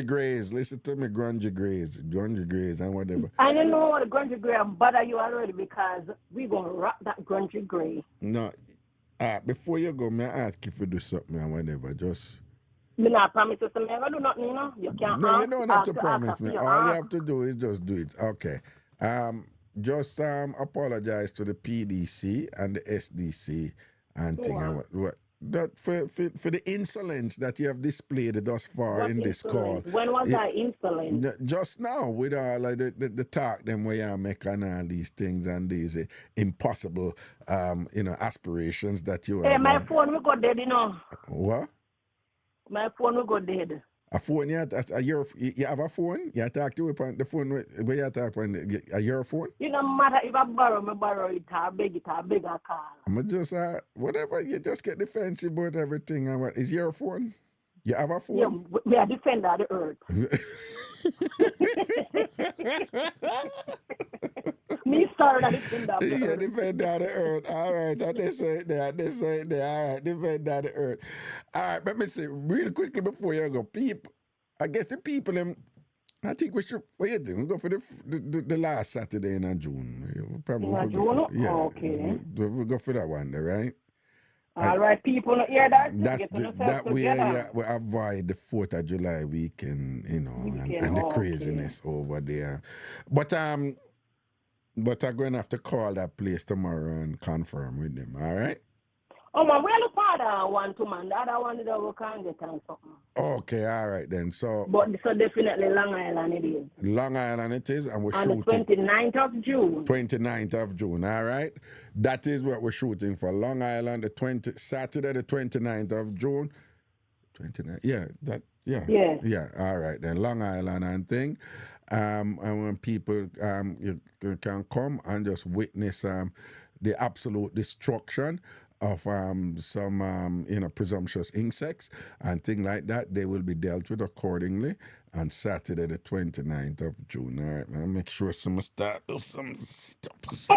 grays. Listen to me, grungy grays and whatever. I don't know what grungy gray and bother you already because we're going to rock that grungy gray. No. Before you go, may I ask you to do something and whatever? Just... Me not promise you something. I do nothing, You can't No, you don't have to promise me. All you have to do is just do it. Okay. Just apologize to the PDC and the SDC and thing and what. That for the insolence that you have displayed thus far in this call. When was I insolent? Just now with all like the talk them where you make and all these things and these impossible aspirations that you have. Hey, my phone will go dead, What? My phone will go dead. A phone, you have a phone? You talk to the phone where you talk on your phone? It don't matter if I borrow it, I beg a call. I'm just whatever, you just get defensive about everything and what is your phone? You have a phone? Yeah, we are defender of the earth. Me started at defender of the earth. Yeah, defender of the earth. All right, this right there. All right, defender of the earth. All right, let me say real quickly before you go. People, I guess the people, I think we should, what you think? We'll go for the last Saturday in June. We'll probably June? Yeah, okay. We'll go for that one there, right? All right, people hear that? That way, yeah, we avoid the 4th of July weekend, you know, and the craziness over there. But I'm going to have to call that place tomorrow and confirm with them. All right. Oh man, we're the father one to man. The other one that we can't get on something. Okay, all right then. So definitely Long Island it is. Long Island it is, and we're shooting on the 29th of June. 29th of June, all right? That is what we're shooting for. Long Island, Saturday the 29th of June. 29, yeah, all right then. Long Island and thing. And when people you can come and just witness the absolute destruction of some presumptuous insects and things like that, they will be dealt with accordingly on Saturday the 29th of June. All right, man. Make sure some start do some sit-ups.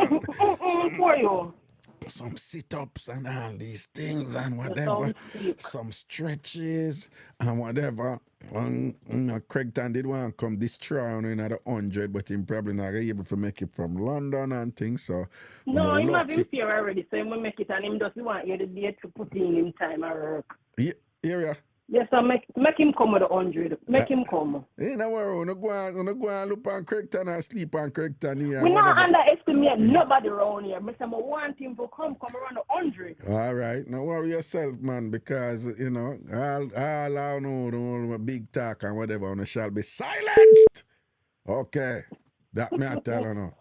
Some sit-ups and all these things and whatever. Some stretches and whatever. Craigton did want to come destroy on another 100, but he's probably not able to make it from London and things. So no, he's not in here already, so he will make it, and him doesn't want you the date to put in him time at work. Yeah. Yes, so make him come with the 100. Make him come. Hey, no worry. Go and look on Craigton and sleep on Craigton here. We not underestimate nobody around here. I want him to come around the 100. All right. Now worry yourself, man, because, you know, all I know, the big talk and whatever, shall be silenced. Okay. That me I tell you now.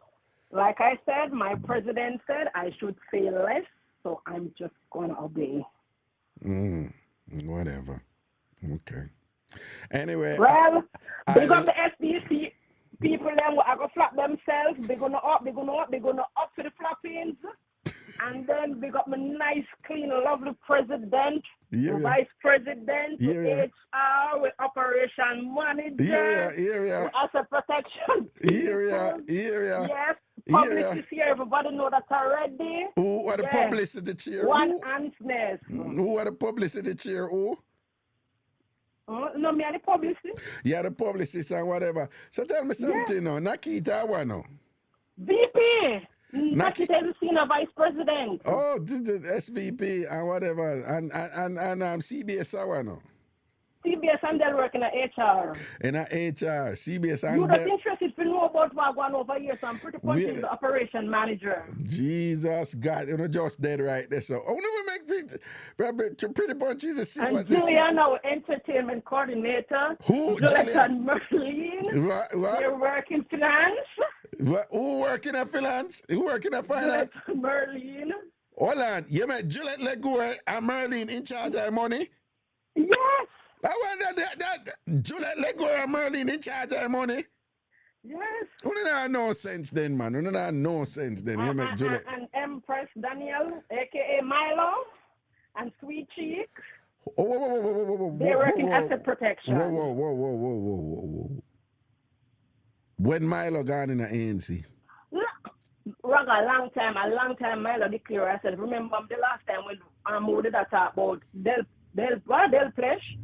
Like I said, my president said I should say less, so I'm just going to obey. Whatever. Okay. Anyway. Well, big up the SBC people, them are going to flap themselves. They're going to up to the flappings. And then big up my nice, clean, lovely president, vice president, HR, with operation manager, with asset protection. Yes. Publicity here, everybody know that already. Who are the publicity chair? One ansness. Who are the publicity chair? Who? No, me are the publicist. Yeah, the publicist and whatever. So tell me something now. Nakita Wano. VP. Nakita is the senior vice president. Oh, the SVP and whatever. And CBS Wano. CBS and they're working at HR. In HR, CBS and you're not interested to know about what going over here, so I'm pretty much the operation manager. Jesus God, you're just dead right there. So I never make pretty much Jesus see and what this is. Julian, our entertainment coordinator. Who? Julian Merlin. What? They're working finance. Who working at finance? Who working at finance? Merlin. Hold on. You met Juliet Legore and Merlin in charge of money? Yes. That Juliet Legore and Merlin in charge of money? Yes. You don't have no sense then, man. You don't have no sense then. You met Juliet. And Empress Daniel, a.k.a. Milo, and Sweet Cheek. Whoa. They're working asset protection. Whoa. When Milo gone in the ANC? A long time Milo declared, I said, remember the last time when we did that talk about Del Flesh,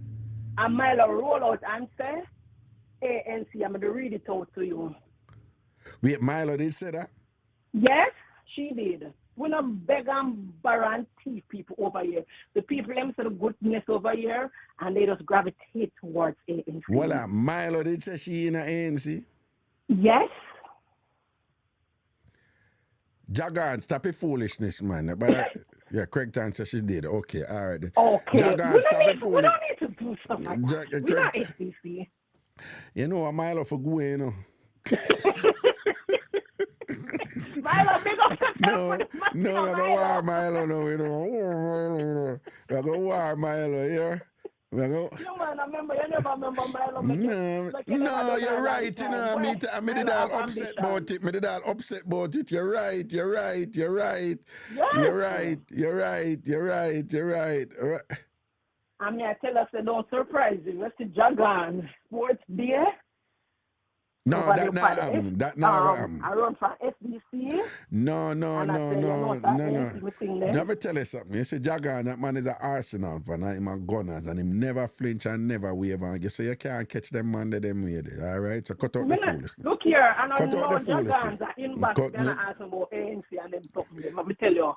and Milo roll out and say, ANC, I'm going to read it out to you. Wait, Milo did say that? Yes, she did. We're not beg and borrow and thief people over here. The people, them say the goodness over here, and they just gravitate towards ANC. Well, Milo did say she in the ANC? Yes. Jagan, stop your foolishness, man. But Craigton said she did. Okay, all right. Okay. Jagan, stop your foolishness. We don't need to do stuff like that. We're not SBC. You know, a Milo for go, you know. Milo, big up No, I go war Milo, no, you know. I go war Milo, yeah. You man, you never remember Milo. No, you're right, you know. I did all upset about it. You're right. I mean, I tell us that don't surprise you. That's the Jagan Sports Day. No, that not I run for SBC. No. Let me tell you something. You see, Jagan, that man is an Arsenal fan. He's a Gunners, and him never flinch and never waver. And you say you can't catch them man them way there. All right? So cut out the foolishness. Look here, and I know Jagans are in back. They're not asking about ANC and them talking. Let me tell you.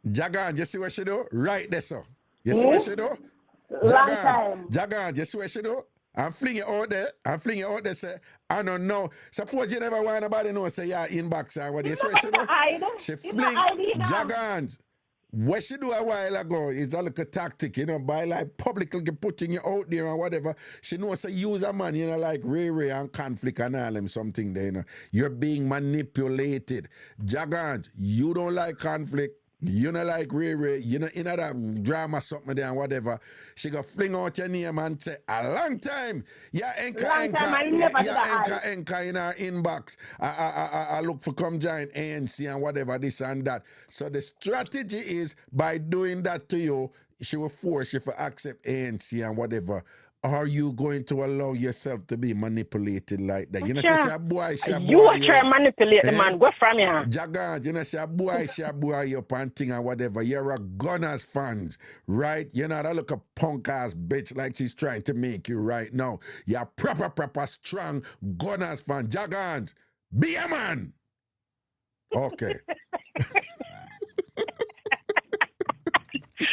Jagan, you see what she do? Right there, so. You see what she do? Long time. Jagan, you see what she do? I'm flinging out there, say, I don't know. Suppose you never want nobody know, say, yeah, inbox or what. You see what she do? She fling, Jagans. What she do a while ago is a little tactic, by like publicly putting you out there and whatever. She knows to use a man, like Ray and conflict and all them something there, You're being manipulated. Jagans, you don't like conflict. You know like Ray, you know in that drama something there and whatever. She go fling out your name and say, a long time. Yeah, anchor in our inbox. I look for come join ANC and whatever, this and that. So the strategy is by doing that to you, she will force you to accept ANC and whatever. Are you going to allow yourself to be manipulated like that? You know, say a boy, you are trying to manipulate the man. Go from here. Jagan, you know, say a boy, you panting and whatever. You're a Gunners fans, right? You're not a little punk ass bitch like she's trying to make you right now. You're proper strong Gunners fan. Jagan, be a man. Okay.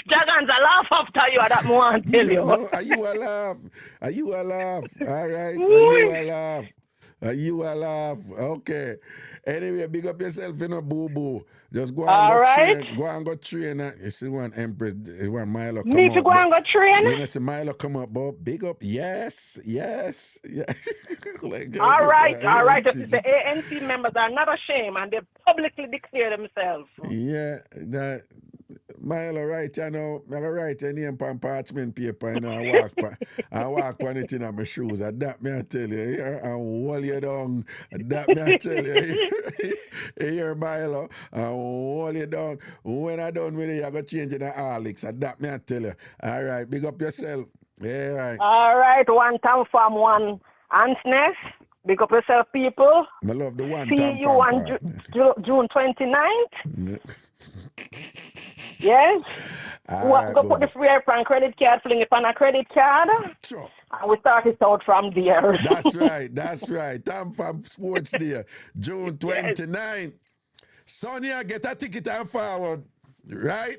Jagan's a laugh after you, that more tell you. No, are you a laugh? All right. Are you a laugh? Okay. Anyway, big up yourself, boo-boo. Just go and go train. You see one Empress, one Milo come up. Me to go and go train? You know, see Milo come up, but big up. Yes. Like, all right. The ANC members are not ashamed and they publicly declare themselves. Yeah, that. Milo, right, I write your name on parchment paper, I walk on it in my shoes. That me I tell you, and hold you down. That me I tell you, here, Milo, and hold you down. When I done with it, I go change in the Alex. That me I tell you. All right, big up yourself. Yeah, right. All right, one time from one Ant's Nest. Big up yourself, people. I love the one. See you on June 29th. Yes. Go put the free airplane credit card, fling it on a credit card. Sure. And we start it out from there. That's right. Tam Fam Sports Day, June 29th. Yes. Sonia, get a ticket and forward. Right?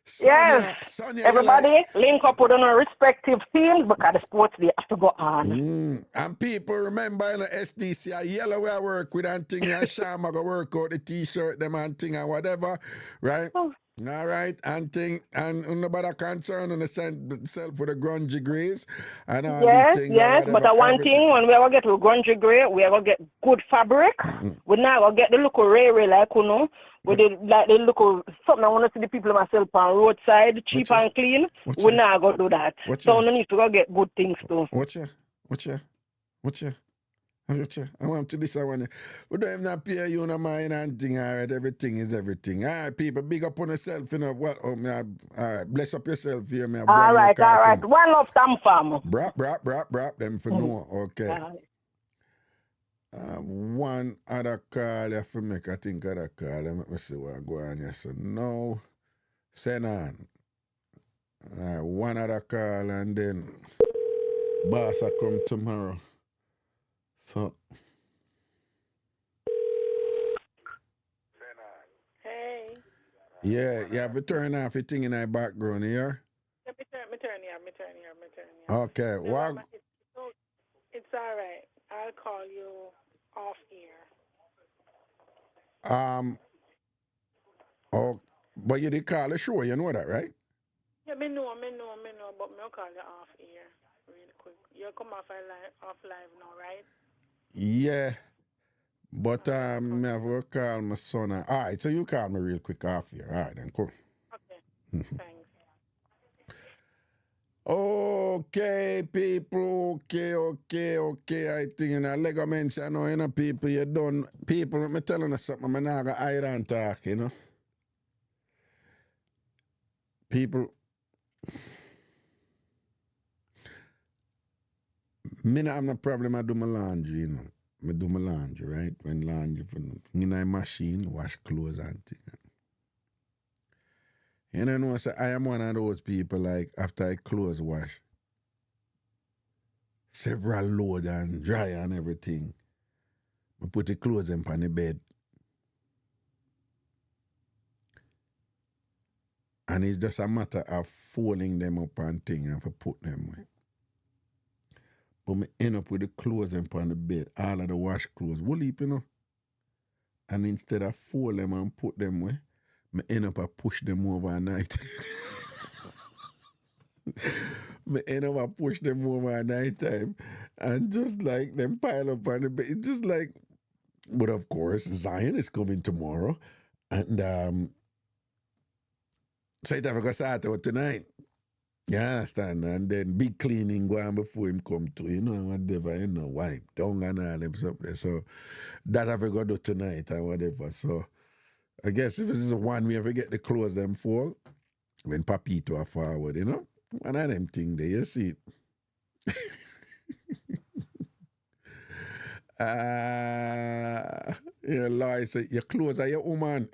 Sonia, everybody link up with our respective teams because the sports day has to go on. And people remember in the SDC, yellow where I work with and thing, and Shama go work out the t-shirt, them and thing and whatever, right? All right, and nobody concern on themselves with the grungy grays and all these things. Yes, but the one thing, when we ever get to grungy gray, we ever get good fabric. We now ever get the look of Ray like, with the look of something I want to see the people myself on roadside, cheap and clean. We now go do that. So we need to go get good things too. Watch ya. I want to this, I want to. We don't even pay you no mind and thing, all right? Everything is everything. All right, people, big up on yourself, What? All right, bless up yourself here, All right. One love, Tam Fam. Brap, them for no. Okay. One other call, I for make, I think other call. Let me see what I go on here. So, no. Send on. All right, one other call, and then boss will come tomorrow. So, hey. Yeah, you have to turn off your thing in the background here. Yeah, me turn here. Okay, well. It's all right. I'll call you off air. Oh, but you did call the show, you know that, right? Yeah, me know, but I'll call you off air really quick. You'll come off live now, right? Yeah, but I have to call my son. All right, so you call me real quick off here. All right, then, cool. Okay, thanks. Okay, people. Okay. I think in a ligaments, I know, people, you done. People, let me tell you something. I'm not going to iron talk, People. Me not have no problem. I do my laundry, I do my laundry, right? When laundry in my machine, wash clothes and things. And I know, so I am one of those people, like, after I clothes wash, several load and dry and everything, I put the clothes on the bed. And it's just a matter of folding them up and thing and for put them away. But me end up with the clothes upon the bed, all of the wash clothes, wool heap, you know. And instead of fold them and put them away, me end up a push them overnight. Me end up a push them over at night time and just like them pile up on the bed. It's just like, but of course, Zion is coming tomorrow. And so it have to start out tonight. You understand? And then big cleaning go on before him come to, you know, whatever, you know, wipe down and all them stuff there. So that have to go do tonight or whatever. So I guess if it's one way to get the clothes them fall, when Papito are forward, you know, one of them thing there, you see it. Yeah, Lloyd said, your clothes are your woman.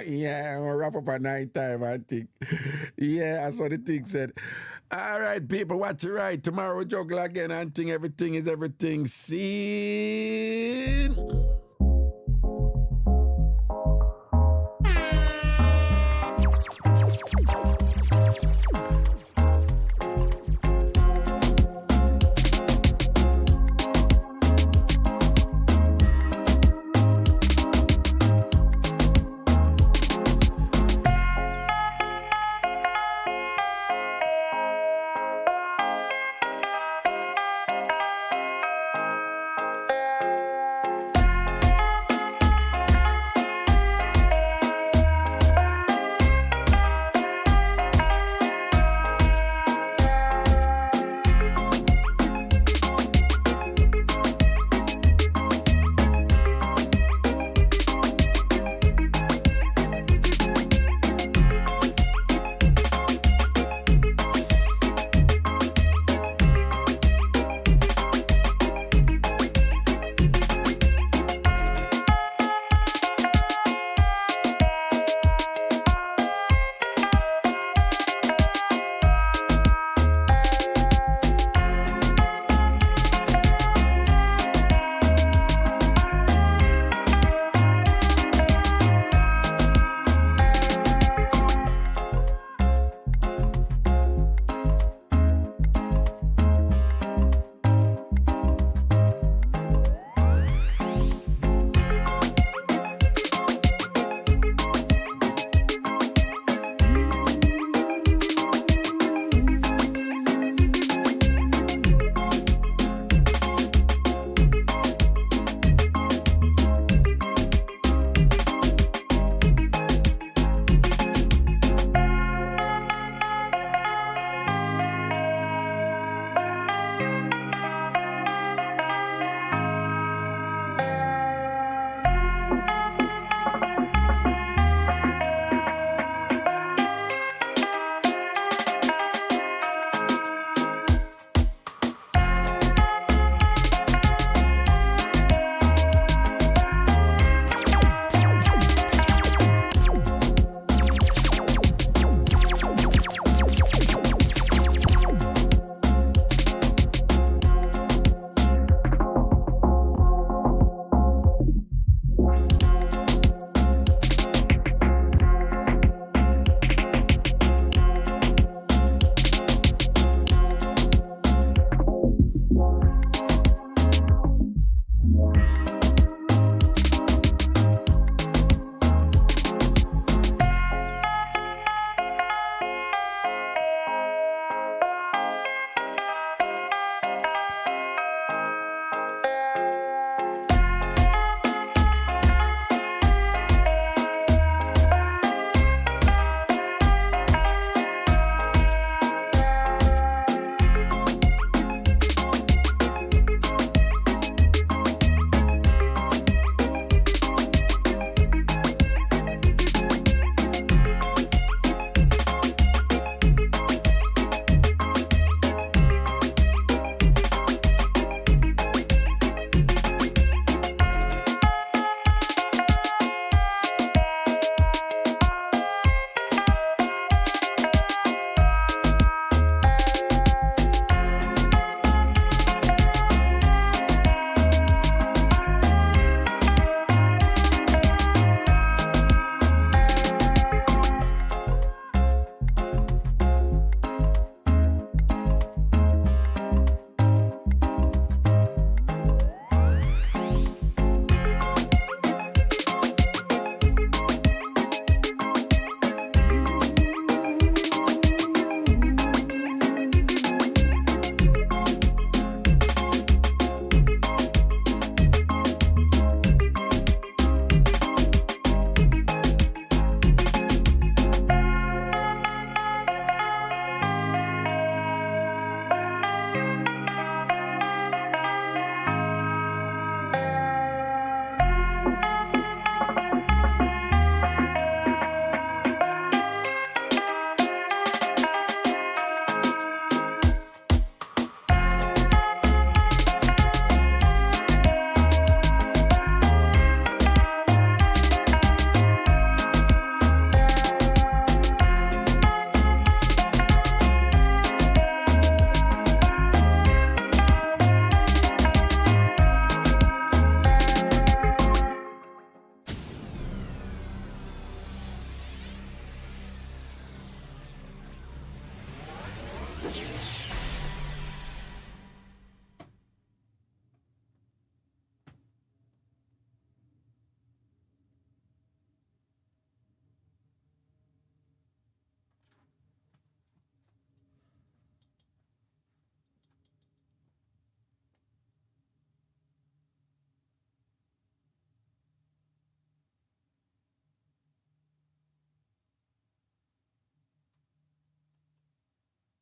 Yeah, I'm going to wrap up at night time, I think. Yeah, that's what the thing said. All right, people, what you right? Tomorrow we juggle again and think everything is everything seen.